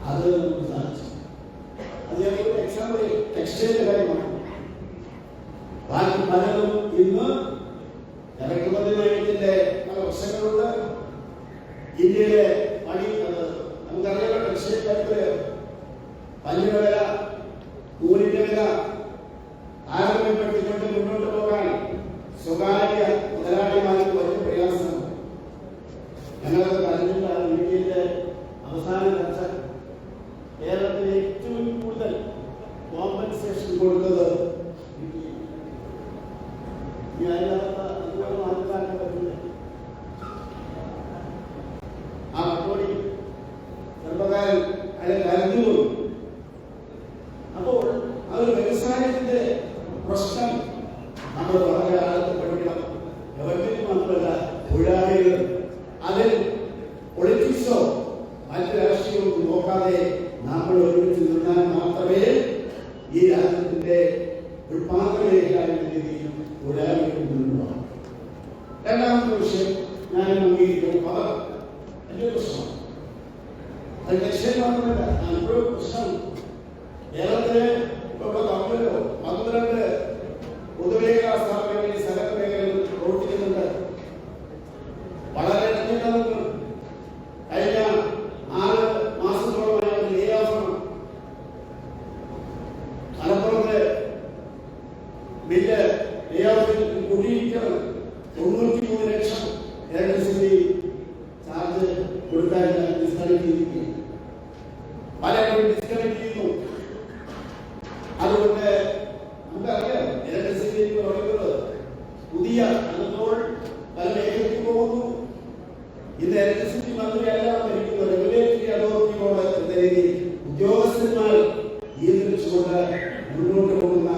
[SPEAKER 4] അത് നമുക്ക് സാധിച്ചു. അത് ഞങ്ങൾക്ക് എക്സാമ്പിൾ ടെക്സ്റ്റൈലിന്റെ കാര്യമാണ്. ബാക്കി പലതും ഇന്ന് ഇറക്കുമതി നയത്തിന്റെ പല പ്രശ്നങ്ങളുണ്ട്. ഇന്ത്യയിലെ പണി നമുക്കറിയാം. ടെക്സ്റ്റൈൽ കാര്യത്തില് പഞ്ഞിന്റെ വില, നൂലിന്റെ വില താരതമ്യപ്പെടുത്തിക്കൊണ്ട് മുന്നോട്ട് പോകാൻ സ്വകാര്യ മുതലാളിമാർക്ക് വലിയ പ്രയാസമാണ്. ഞങ്ങളത് പറഞ്ഞിട്ടാണ് ഇന്ത്യയിലെ അവസാന ചർച്ച. കേരളത്തിൽ ഏറ്റവും കൂടുതൽ കോമ്പൻസേഷൻ കൊടുത്തത് പ്രശ്നം നമ്മൾ വളരെ ആഴത്തിൽ പഠിക്കണം. ഗവൺമെന്റ് മാത്രമല്ല, തൊഴിലാളികൾ അതിൽ പൊളിറ്റിക്സോ മറ്റ് രാഷ്ട്രീയമൊന്നും നോക്കാതെ നമ്മൾ ഒരുമിച്ച് നിന്നാൽ മാത്രമേ ഈ രാജ്യത്തിന്റെ ഉത്പാദന മേഖലയിലും തൊഴിലാളികൾ മുന്നോട്ട്. രണ്ടാമത്തെ വിഷയം ഞാൻ അംഗീകരിക്കുന്ന പവർ എന്റെ പ്രശ്നമാണ്. അത് ലക്ഷ്യം മാത്രമല്ല, ഞാനിപ്പോഴും പ്രശ്നം കേരളത്തിലെ ഇപ്പൊ തമിഴിലോ 12 പൊതുമേഖലാ സ്ഥാപനങ്ങളിൽ സഹകരണ മേഖലയിൽ പ്രവർത്തിക്കുന്നുണ്ട്. വളരെ കഴിഞ്ഞ 6 മാസത്തോളമായി ലേ ഓഫാണ്. മലപ്പുറത്ത് ബില്ല് ലേ ഓഫിൽ കൂടിയിരിക്കുന്നത് 93 ലക്ഷം ഇലക്ട്രിസിറ്റി ചാർജ് കൊടുക്കാൻ ഡിസ്കണക്ട് ചെയ്തിരിക്കുകയാണ്. പലരും ഡിസ്കണക്ട് ചെയ്യുന്നു. അതുകൊണ്ട് നമുക്കറിയാം ഇലക്ട്രിസിറ്റി എന്ന് പറയുന്നത് പുതിയ അപ്പോൾ പല മേഖലയ്ക്ക് പോകുന്നു. ഇന്ന് ഇലക്ട്രിസിറ്റി മന്ത്രിയല്ല ഭരിക്കുന്നത്, റെഗുലേറ്ററി അതോറിറ്റി ബോർഡ് എന്ന രീതിയിൽ ഉദ്യോഗസ്ഥന്മാർ നിയന്ത്രിച്ചുകൊണ്ട് മുന്നോട്ട് പോകുന്ന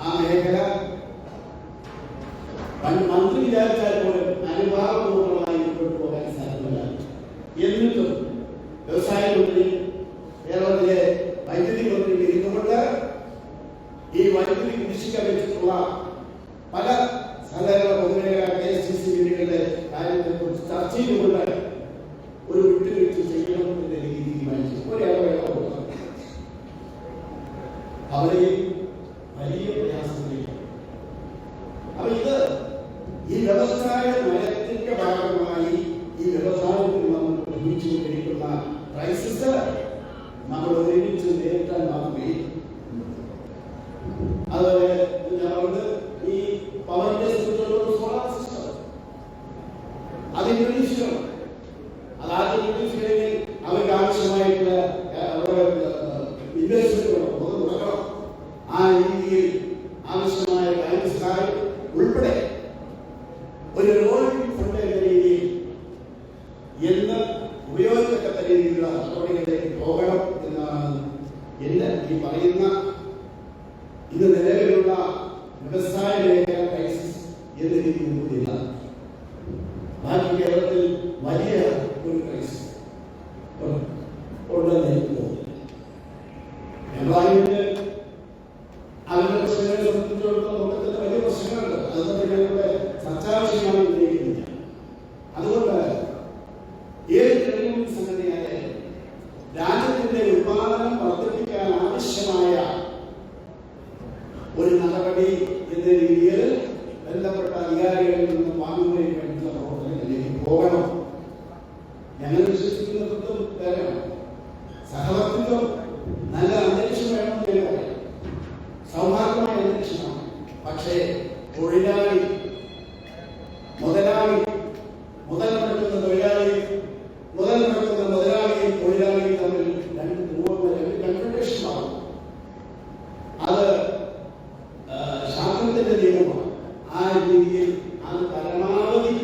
[SPEAKER 4] ആ മേഖല മന്ത്രി വിചാരിച്ചാൽ പോലും അനുഭാവപൂർവ്വമായി മുന്നോട്ട് പോകാൻ സാധ്യമല്ല. എന്നിട്ടും വ്യവസായ മന്ത്രി കേരളത്തിലെ വൈദ്യുതി മന്ത്രി ഇരുന്നുകൊണ്ട് ഈ വൈദ്യുതി കുടിശ്ശിക വെച്ചിട്ടുള്ള പല സഹകരണ പൊതുമേഖല KSTC ബില്ലുകളുടെ കാര്യത്തെക്കുറിച്ച് ചർച്ച ചെയ്തുകൊണ്ട് ഒരു വിട്ടുവീഴ്ച ചെയ്യണം എന്ന രീതി തീരുമാനിച്ചു. അവരെ വലിയ പ്രയാസത്തിലേക്ക്. അപ്പൊ ഇത് ഈ വ്യവസായ നയത്തിന്റെ ഭാഗമായി ഈ വ്യവസായത്തിൽ നമ്മൾ നിർമ്മിച്ചുകൊണ്ടിരിക്കുന്ന ക്രൈസിസ് നമ്മൾ ഒരുമിച്ച് നേരിട്ടാൽ മാത്രമേ അതുപോലെ ഞങ്ങളുടെ ഈ പവറിന്റെ സോളാർ സിസ്റ്റം അത് ഇൻട്രൊഡ്യൂസ് ചെയ്യണം. അത് ആദ്യം ഇൻട്രൊഡ്യൂസ് ചെയ്യണമെങ്കിൽ അവർക്ക് ആവശ്യമായിട്ടുള്ള ഇൻവെസ്റ്റ്മെന്റ് തുടങ്ങണം. ആ രീതിയിൽ ആവശ്യമായ ബാങ്ക് സഹായം ഉൾപ്പെടെ ഒരു റിവോൾവിംഗ് ഫണ്ട് എന്ന രീതിയിൽ എന്ന് ഉപയോഗിക്കത്തക്ക രീതിയിലുള്ള നടപടികളിലേക്ക് പോകണം എന്നാണ് എന്റെ ഈ പറയുന്ന ഇത് നിലവിലുള്ള വ്യവസായ മേഖല ക്രൈസിസ് എന്ന രീതിയിലുള്ള ബാക്കി കേരളത്തിൽ വലിയ ഒരു ക്രൈസിസ് ഉണ്ടെന്ന് എനിക്ക് തോന്നുന്നു. എംപ്ലോയ്മെന്റ് അവരുടെ പ്രശ്നങ്ങളെ സംബന്ധിച്ചിടത്തോളം നോക്കത്തിന്റെ വലിയ പ്രശ്നങ്ങളുണ്ട്. അതൊക്കെ ഞങ്ങളുടെ ചർച്ചാ വിഷയമാണ് ഉന്നയിക്കുന്നില്ല. അതുകൊണ്ട് ഏത് ട്രേഡ് സംഘടനയായാലും രാജ്യത്തിന്റെ ഉത്പാദനം വർദ്ധിപ്പിക്കാൻ ആവശ്യമായ ഒരു നടപടി എന്ന രീതിയിൽ ബന്ധപ്പെട്ട അധികാരികളിൽ നിന്ന് വാങ്ങുന്നതിന് വേണ്ടിയുള്ള പ്രവർത്തനങ്ങളിലേക്ക് പോകണം. ഞങ്ങൾ വിശ്വസിക്കുന്നതും വേണം. സഹവർത്തിത്വം നല്ല അന്തരീക്ഷം വേണമെന്ന് പറയാം. സൗഹാർദ്ദമായ അന്തരീക്ഷമാണ്. പക്ഷേ തൊഴിലാളി മുതലാളി മുതൽ നടക്കുന്ന തൊഴിലാളിയും തൊഴിലാളിയും തമ്മിൽ രണ്ട് കൺഫ്രണ്ടേഷൻ ആവും. അത് ശാസ്ത്രത്തിന്റെ നിയമമാണ്. ആ രീതിയിൽ അത് പരമാവധി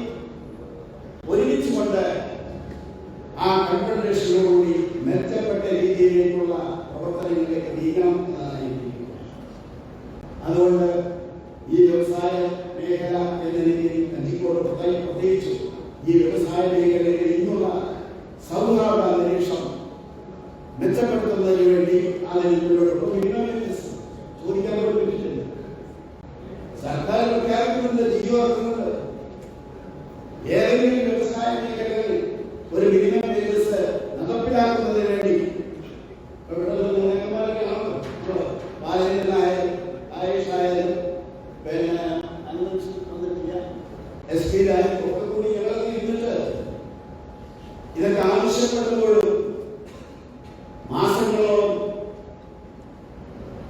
[SPEAKER 4] ഒരുമിച്ചുകൊണ്ട് ആ കൺഫ്രണ്ടേഷനോടുകൂടി മെച്ചപ്പെട്ട രീതിയിലേക്കുള്ള പ്രവർത്തനങ്ങളിലേക്ക് നീങ്ങണം എന്നാണ് എനിക്ക്. അതുകൊണ്ട് ഈ വ്യവസായ മേഖല എന്ന രീതിയിൽ കഞ്ചിക്കോട് പ്രത്യേകിച്ചു ഈ വ്യവസായ മേഖലയിൽ ഇന്നുള്ള സൗഹാർദ്ദ അന്തരീക്ഷം മെച്ചപ്പെടുത്തുന്നതിന് വേണ്ടി അതിൽ ചോദിക്കാൻ പറ്റില്ല. സർക്കാർ പ്രഖ്യാപിക്കുന്നുണ്ട്, ജീവിതമുണ്ട്. ഏതെങ്കിലും വ്യവസായ മേഖലകളിൽ ഒരു മിനിമം വേജസ് നടപ്പിലാക്കുന്നതിന് വേണ്ടി ബാലചന്ദ്രനായാലും ആയുഷായാലും പിന്നെ SP ഒക്കെ കൂടി ഞങ്ങളൊക്കെ ഇരുന്നിട്ട് ഇതൊക്കെ ആവശ്യപ്പെടുമ്പോഴും മാസങ്ങളോളം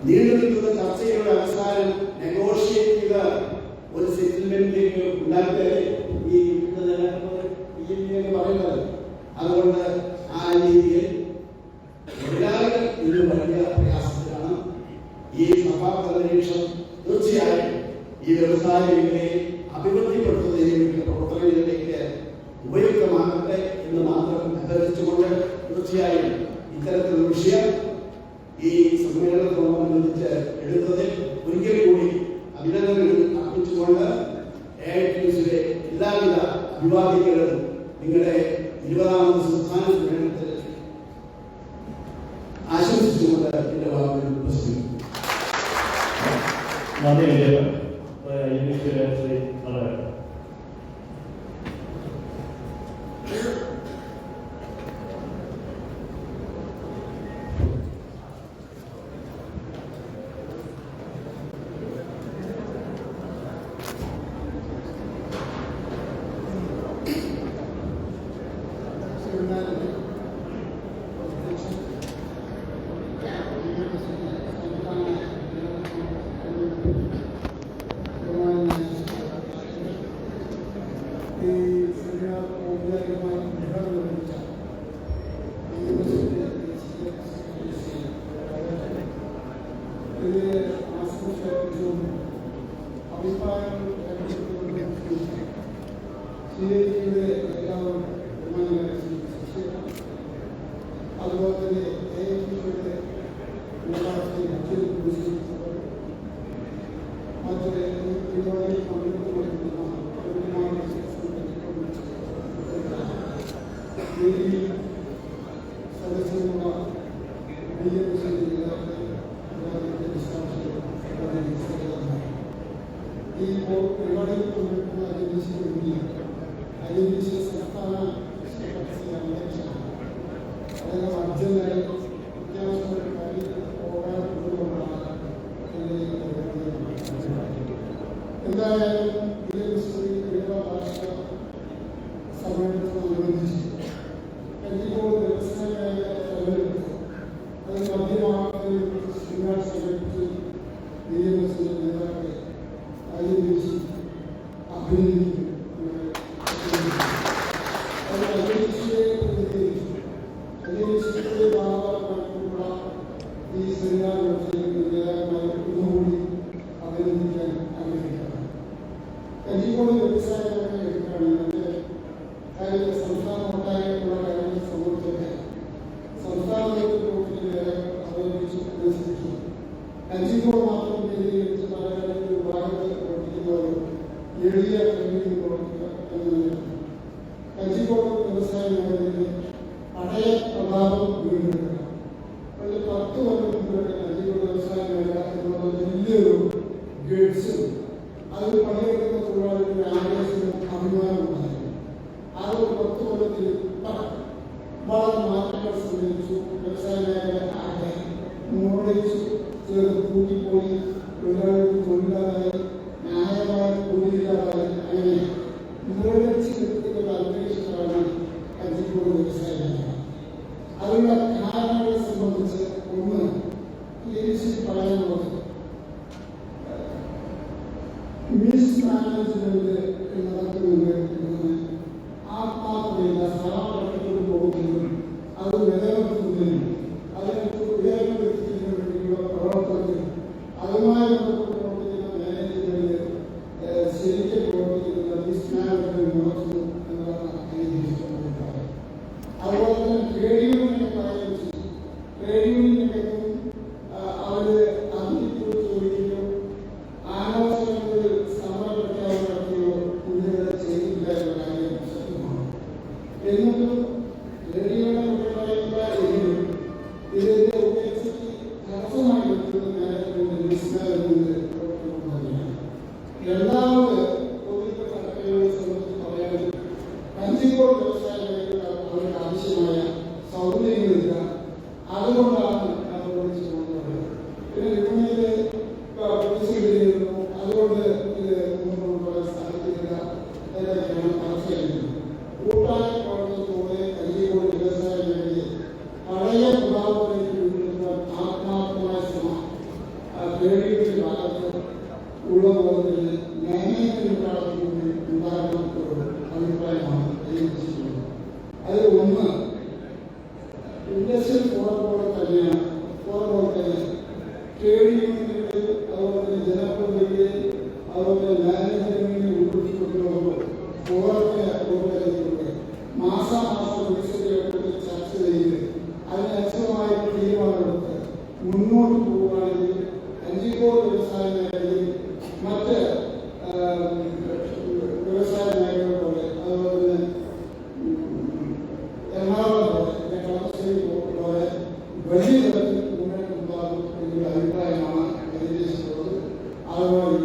[SPEAKER 4] നീണ്ടു നിൽക്കുന്ന ചർച്ചയുടെ അവസാനം നെഗോഷിയേറ്റ് ചെയ്ത ഒരു സെറ്റിൽമെന്റിലേക്ക് ഉണ്ടാക്കിയത് ഈ പറയുന്നത്. അതുകൊണ്ട് ആ രീതിയിൽ തൊഴിലാളികൾ ഇത് വലിയ പ്രയാസത്തിലാണ്. ഈ സഭാപ അന്തരീക്ഷം തീർച്ചയായും ഈ വ്യവസായ മേഖലയെ അഭിവൃദ്ധിപ്പെടുത്തുന്നതിന് വേണ്ടി പ്രവർത്തനങ്ങളിലേക്ക് ഉപയുക്തമാകട്ടെ എന്ന് മാത്രം അഭ്യർത്ഥിച്ചുകൊണ്ട് തീർച്ചയായും ഇത്തരത്തിലുള്ള വിഷയം ഈ സമ്മേളനത്തോടനുബന്ധിച്ച് എടുത്തതിൽ ഒരിക്കൽ കൂടി Gracias.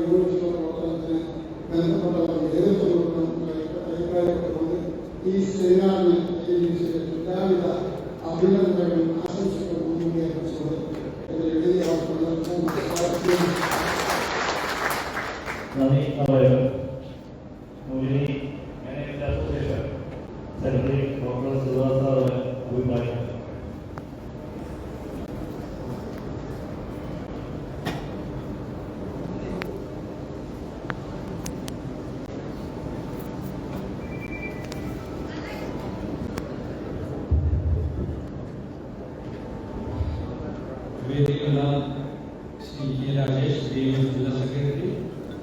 [SPEAKER 4] യോജിച്ചുള്ള പ്രവർത്തനത്തിന് ബന്ധപ്പെട്ടവർ നേതൃത്വം കൊടുക്കണം അഭിപ്രായപ്പെട്ടുകൊണ്ട് ഈ സെമിനാറിന് എല്ലാവിധ അഭിനന്ദനങ്ങളും ആശംസകളും മുൻകൂട്ടി അറിയിച്ചുകൊണ്ട് എന്റെ എഴുതിയ
[SPEAKER 3] നന്ദി Mohini management association secretary doctor സുധാസാറിന് അഭിപ്രായം.
[SPEAKER 5] श्री के राजेश DMS जिला सेक्रेटरी,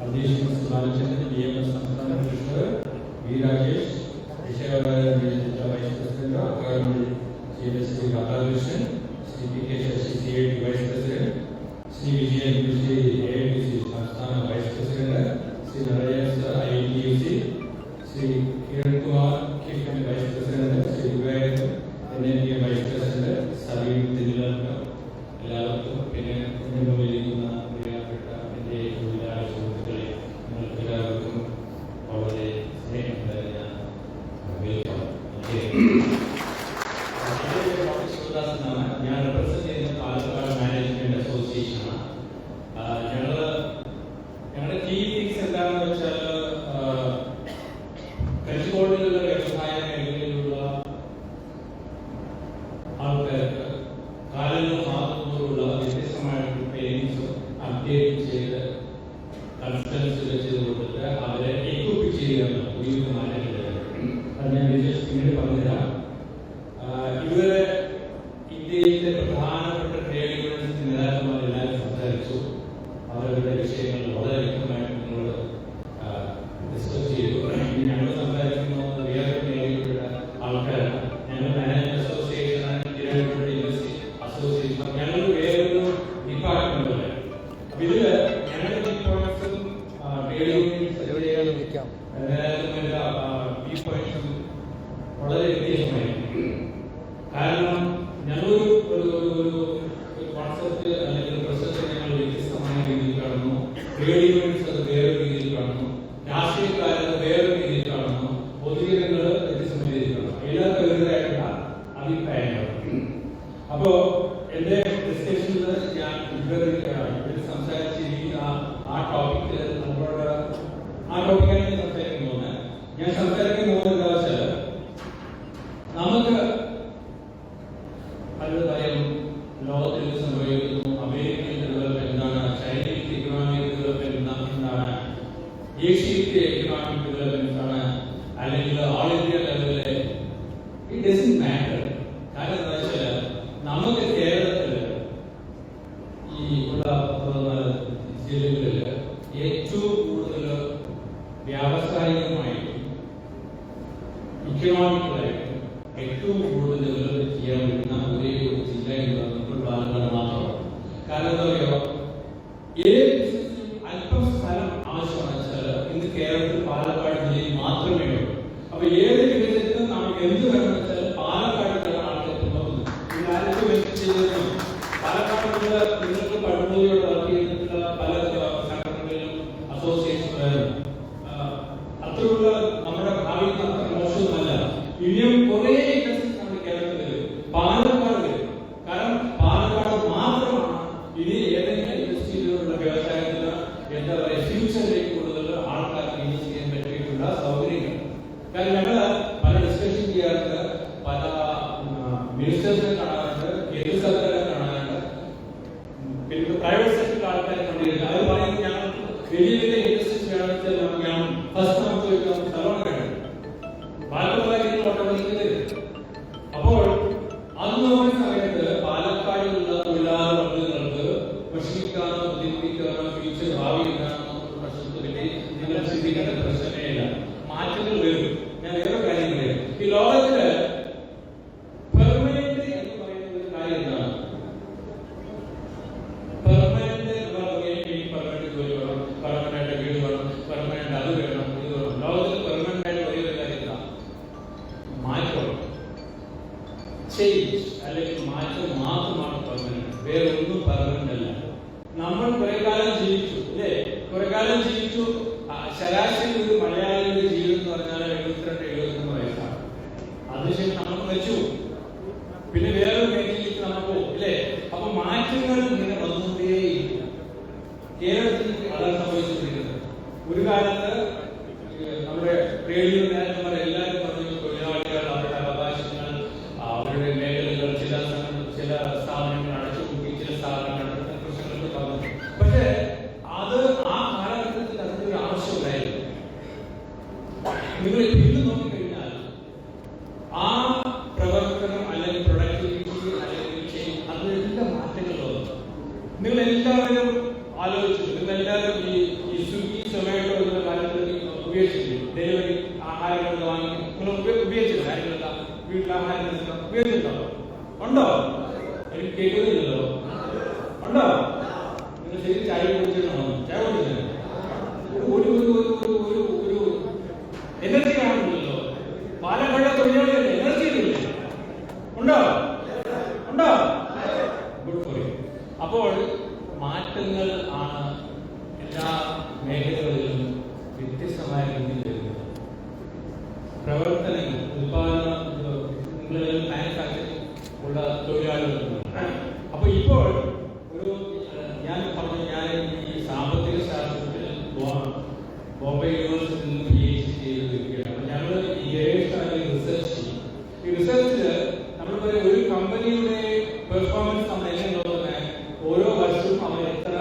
[SPEAKER 5] अवधेश सुधारचंद्र DMS संस्थान ट्रेजरर, V राजेश जिला vice president, Shri Radhakrishnan, Shri PK Sasi CAT vice president, Shri Vijay Joshi AITC संस्थान vice president, Shri Narayan IITUC, Shri Kiran Kumar KFM vice president, Shri Vivek NNP vice president, सभी जिला എല്ലാവർക്കും പിന്നെ മുന്നിലിരിക്കുന്ന പ്രിയപ്പെട്ട എൻ്റെ തൊഴിലാളി സുഹൃത്തുക്കളെ നിങ്ങൾക്ക് എല്ലാവർക്കും വളരെ സ്നേഹം ഞാൻ ശിവദാസനാണ്. ഞാൻ റെപ്രസെന്റ് ചെയ്യുന്ന പാലക്കാട് മാനേജ്മെന്റ് അസോസിയേഷനാണ്. ഞങ്ങളുടെ കീ തിങ്സ് എന്താണെന്ന് വെച്ചാൽ കരിക്കോടിലുള്ള വ്യവസായ മേഖലയിലുള്ള ആൾക്കാർക്ക് കാലങ്ങളും മാറുന്നതോടുള്ള വ്യത്യസ്തമായിട്ടുള്ള ട്രെയിനിങ്സും അപ്ഡേറ്റ് ചെയ്ത് കൺസൾട്ടൻസികൾ ചെയ്ത് കൊടുത്തിട്ട് അവരെ എക്വിപ്പ് ചെയ്യുകയാണ് ഉപയുക്തമായിട്ട്. അത് ഞാൻ പിന്നീട് പറഞ്ഞുതരാം. ഇതുവരെ ഇന്ത്യയിലെ പ്രധാനപ്പെട്ട ട്രേഡ് യൂണിയൻസ് നേതാക്കന്മാരെല്ലാവരും സംസാരിച്ചു. അവരുടെ വിഷയങ്ങൾ വളരെ വ്യക്തമായിട്ട് നിങ്ങളോട് ഡിസ്കസ് ചെയ്തു. ഞങ്ങൾ സംസാരിക്കുന്നത് വേറെ മേഖലയിലുള്ള ആൾക്കാരാണ്. ഞങ്ങൾ മാനേജ്മെന്റ് അസോസിയേഷനാണ്, ഞങ്ങൾ വേറൊരു ഡിപ്പാർട്ട്മെന്റ് അല്ല. അപ്പൊ ഇതില് ഞങ്ങളുടെ ഡിപ്പാർട്ട്മെന്റ്സും വളരെ വ്യത്യസ്തമായിരിക്കും. കാരണം ഞങ്ങളൊരു കോൺസെപ്റ്റ് അല്ലെങ്കിൽ പ്രൊസസ് ഞങ്ങൾ വ്യത്യസ്തമായ രീതിയിൽ കാണുന്നു. ട്രേഡ് യൂണിയൻസ് അത് വേറൊരു രീതിയിൽ കാണുന്നു. രാഷ്ട്രീയക്കാരത് വേറൊരു രീതിയിൽ കാണുന്നു. പൊതുജനങ്ങൾ വ്യത്യസ്തമായ രീതിയിൽ കാണുന്നു. എല്ലാവർക്കും അവരുടേതായിട്ടുള്ള അഭിപ്രായങ്ങൾ. അപ്പോ എന്റെ ഡിസ്കഷനിൽ ഞാൻ ഇവിടെ സംസാരിച്ചിരിക്കുന്ന ആ ടോപ്പിക്കിൽ നമ്മളോട് ആ ടോപ്പിക്കാണ് ഞാൻ സംസാരിക്കാൻ പോകുന്നത്. ഞാൻ സംസാരിക്കാൻ പോകുന്നത് എന്താ വെച്ചാൽ നമുക്ക് പലതരം ലോകത്തിൽ സംഭവിക്കുന്നു. അമേരിക്കൻ ഡെവലപ്മെന്റ് എന്താണ്, ചൈനീസ് ഇക്കണോമിക് ഡെവലപ്മെന്റ് എന്താണ്, ഏഷ്യയിലെ ഇക്കണോമിക് ഡെവലപ്മെന്റ് ആണ്, അല്ലെങ്കിൽ ഓൾ ഇന്ത്യ ലെവലിലെ ഇറ്റ് ഡസന്റ് മാറ്റർ. കാരണം എന്താ വെച്ചാൽ നമുക്ക് കേരളത്തില് ഈ ഉള്ള ജില്ലകളിൽ ഏറ്റവും കൂടുതൽ വ്യാവസായികമായിട്ടും ഇക്കണോമിക്കലായിട്ടും ഏറ്റവും കൂടുതൽ ഡെവലപ്പ് ചെയ്യാൻ പറ്റുന്ന ഒരേ ഒരു ജില്ല എന്ന് പറയുന്നത് പാലക്കാട് മാത്രമാണ്. കാരണം എന്താ പറയുക, ഏത് ബിസിനസ്സിനും അല്പം സ്ഥലം ആവശ്യമാണ് വെച്ചാൽ ഇന്ന് കേരളത്തിൽ പാലക്കാട് ജില്ലയിൽ മാത്രമേ ഉള്ളൂ. അപ്പൊ ഏത് വികസനത്തിനും നമുക്ക് എന്ത് വേണമെന്ന് വെച്ചാൽ പാലക്കാട് പാലക്കാട് നിങ്ങൾക്ക് പഴമൊഴിയോട് വർക്ക് ചെയ്തിട്ടുള്ള പല സംഘടനകളിലും അസോസിയേഷനുകളിലും അത്രയുള്ള നമ്മുടെ ഭാവി അത്ര മോശമല്ല. ഇനിയും കുറെ ഇൻഡസ്ട്രീസ് നമ്മുടെ കേരളത്തിൽ വരും, പാലക്കാട് വരും. കാരണം പാലക്കാട് മാത്രമാണ് ഇനി ഏതെങ്കിലും ഇൻഡസ്ട്രിയിലുള്ള വ്യവസായത്തിന് എന്താ പറയുക ഫ്യൂച്ചറിലേക്ക് കൂടുതൽ ആൾക്കാർക്ക് ഇൻവെസ്റ്റ് ചെയ്യാൻ പറ്റിയിട്ടുള്ള സൗകര്യങ്ങൾ. കാരണം ഞങ്ങൾ പല ഡിസ്കഷൻ ചെയ്യാറുണ്ട്, പല മിനിസ്റ്റേഴ്സിനെ കാണാറുണ്ട്, കേന്ദ്ര സർക്കാരിനെ കാണാറുണ്ട്, പിന്നെ പ്രൈവറ്റ് സെക്ടറിൽ ആൾക്കാരെ കണ്ടിരുന്നത്. അവർ പറയുന്നത് ഞങ്ങൾ വലിയ വലിയ ഇൻഡസ്ട്രീസ് വേണമെങ്കിൽ ഞാൻ ഫസ്റ്റ് നമുക്ക് സ്ഥലമാണ് വേണ്ടത്. അപ്പോൾ അത് നോക്കുന്ന സമയത്ത് പാലക്കാടിലുള്ള തൊഴിലാളി വർഗങ്ങൾക്ക് പ്രശ്നിക്കാനോ ബുദ്ധിമുട്ടിക്കാനോ ഫ്യൂച്ചർ ഭാവി എന്താണെന്നോ പ്രശ്നത്തെ പറ്റി നിങ്ങൾ ചിന്തിക്കേണ്ട പ്രശ്നമേ ഇല്ല. മാറ്റങ്ങൾ വരും. ഞാൻ വേറെ കാര്യം പറയാം. ഈ ലോകത്തില് പെർമനന്റ് എന്ന് പറയുന്ന ഒരു കാര്യം എന്താണ്? പെർമനന്റ് എന്ന് പറയുന്നത് പെർമനന്റ് ജോലി വേണം, പെർമനന്റ് വീട് വേണം, പെർമനന്റ് അത് വേണം, ഇത് വേണം. ലോകത്തിൽ പെർമനന്റ് ആയിട്ട് ഒരേ ഒരു കാര്യം മാറ്റം. ശരാശരി ഒരു മലയാളിയുടെ ജീവിതം എന്ന് പറഞ്ഞാൽ 72-73 വയസ്സാണ്. അതിനുശേഷം നമുക്ക് വെച്ചു, പിന്നെ വേറൊരു മേഖലയിലേക്ക് നമ്മൾ പോകും അല്ലേ. അപ്പൊ മാറ്റങ്ങൾ ഇങ്ങനെ വന്നുകൊണ്ടേയിരിക്കും. കേരളത്തിൽ അതാണ് സംഭവിച്ചുകൊണ്ടിരിക്കുന്നത്. ഒരു കാലത്ത് നമ്മുടെ റേഡിയോ നേതാക്കന്മാർ എല്ലാവരും പറഞ്ഞു തൊഴിലാളികൾ അവരുടെ അവകാശങ്ങൾ, അവരുടെ മേഖലകൾ, ചില സ്ഥാപനങ്ങൾ അടച്ചുപൂട്ടി, ചില സ്ഥാപനങ്ങൾ പ്രശ്നങ്ങൾക്ക് പറഞ്ഞു. പക്ഷേ അത് ആ കാലഘട്ടത്തിൽ അതിന്റെ ഒരു ആവശ്യമുണ്ടായിരുന്നു. നിങ്ങൾ ഇന്ന് നോക്കിക്കഴിഞ്ഞാൽ ആ പ്രവർത്തനം അല്ലെങ്കിൽ പ്രൊഡക്ടിവിറ്റി അല്ലെങ്കിൽ അതിലെല്ലാം മാറ്റങ്ങൾ വന്നു. നിങ്ങൾ എല്ലാവരും ആലോചിച്ചു, നിങ്ങൾ എല്ലാവരും ഈ സ്വിഗ്ഗി സൊമാറ്റോ എന്ന കാര്യത്തിൽ ഉപയോഗിച്ചില്ലേ? ഡെലിവറി ആഹാരങ്ങൾ വാങ്ങി നിങ്ങൾ ഉപയോഗിച്ചില്ല? കാര്യങ്ങളെല്ലാം വീട്ടിൽ ആഹാരം ഉപയോഗിച്ചിട്ടുണ്ടോ? ഉണ്ടോ? എനിക്ക് കേൾക്കുന്നില്ലല്ലോ. ഉണ്ടോ? നിങ്ങൾ ശരി ചായ കുടിച്ചിട്ടാണോ? ചായ കുടിച്ചില്ല? ഒരു എനർജി കാണുന്നില്ലല്ലോ. പാലക്കാട് തൊഴിലാളികളുടെ എനർജി ഇല്ലേ? ഉണ്ടോ? ഉണ്ടോ? Good for you. അപ്പോൾ മാറ്റങ്ങൾ ആണ് എല്ലാ മേഖലകളിലും വ്യത്യസ്തമായ രീതിയിൽ വരുന്നത്. പ്രവർത്തനങ്ങൾ, ഉത്പാദന മാനുഫാക്ചറിംഗ് ഉള്ള തൊഴിലാളികളുണ്ട്. അപ്പൊ ഇപ്പോൾ ഒരു ഞാൻ പറഞ്ഞു, ഞാൻ ഈ സാമ്പത്തിക ശാസ്ത്രത്തിൽ ബോംബെ യൂണിവേഴ്സിറ്റിയിൽ നിന്ന് PhD ചെയ്തിരിക്കുകയാണ്. അപ്പൊ ഞങ്ങൾ ഈ ഗവേഷണം അല്ലെങ്കിൽ റിസർച്ച് ചെയ്യും. ഈ റിസർച്ചില് നമ്മൾ പറയും ഒരു കമ്പനിയുടെ പെർഫോമൻസ് നമ്മൾ എങ്ങനെ നോക്കുന്നത്, ഓരോ വർഷവും അവർ എത്ര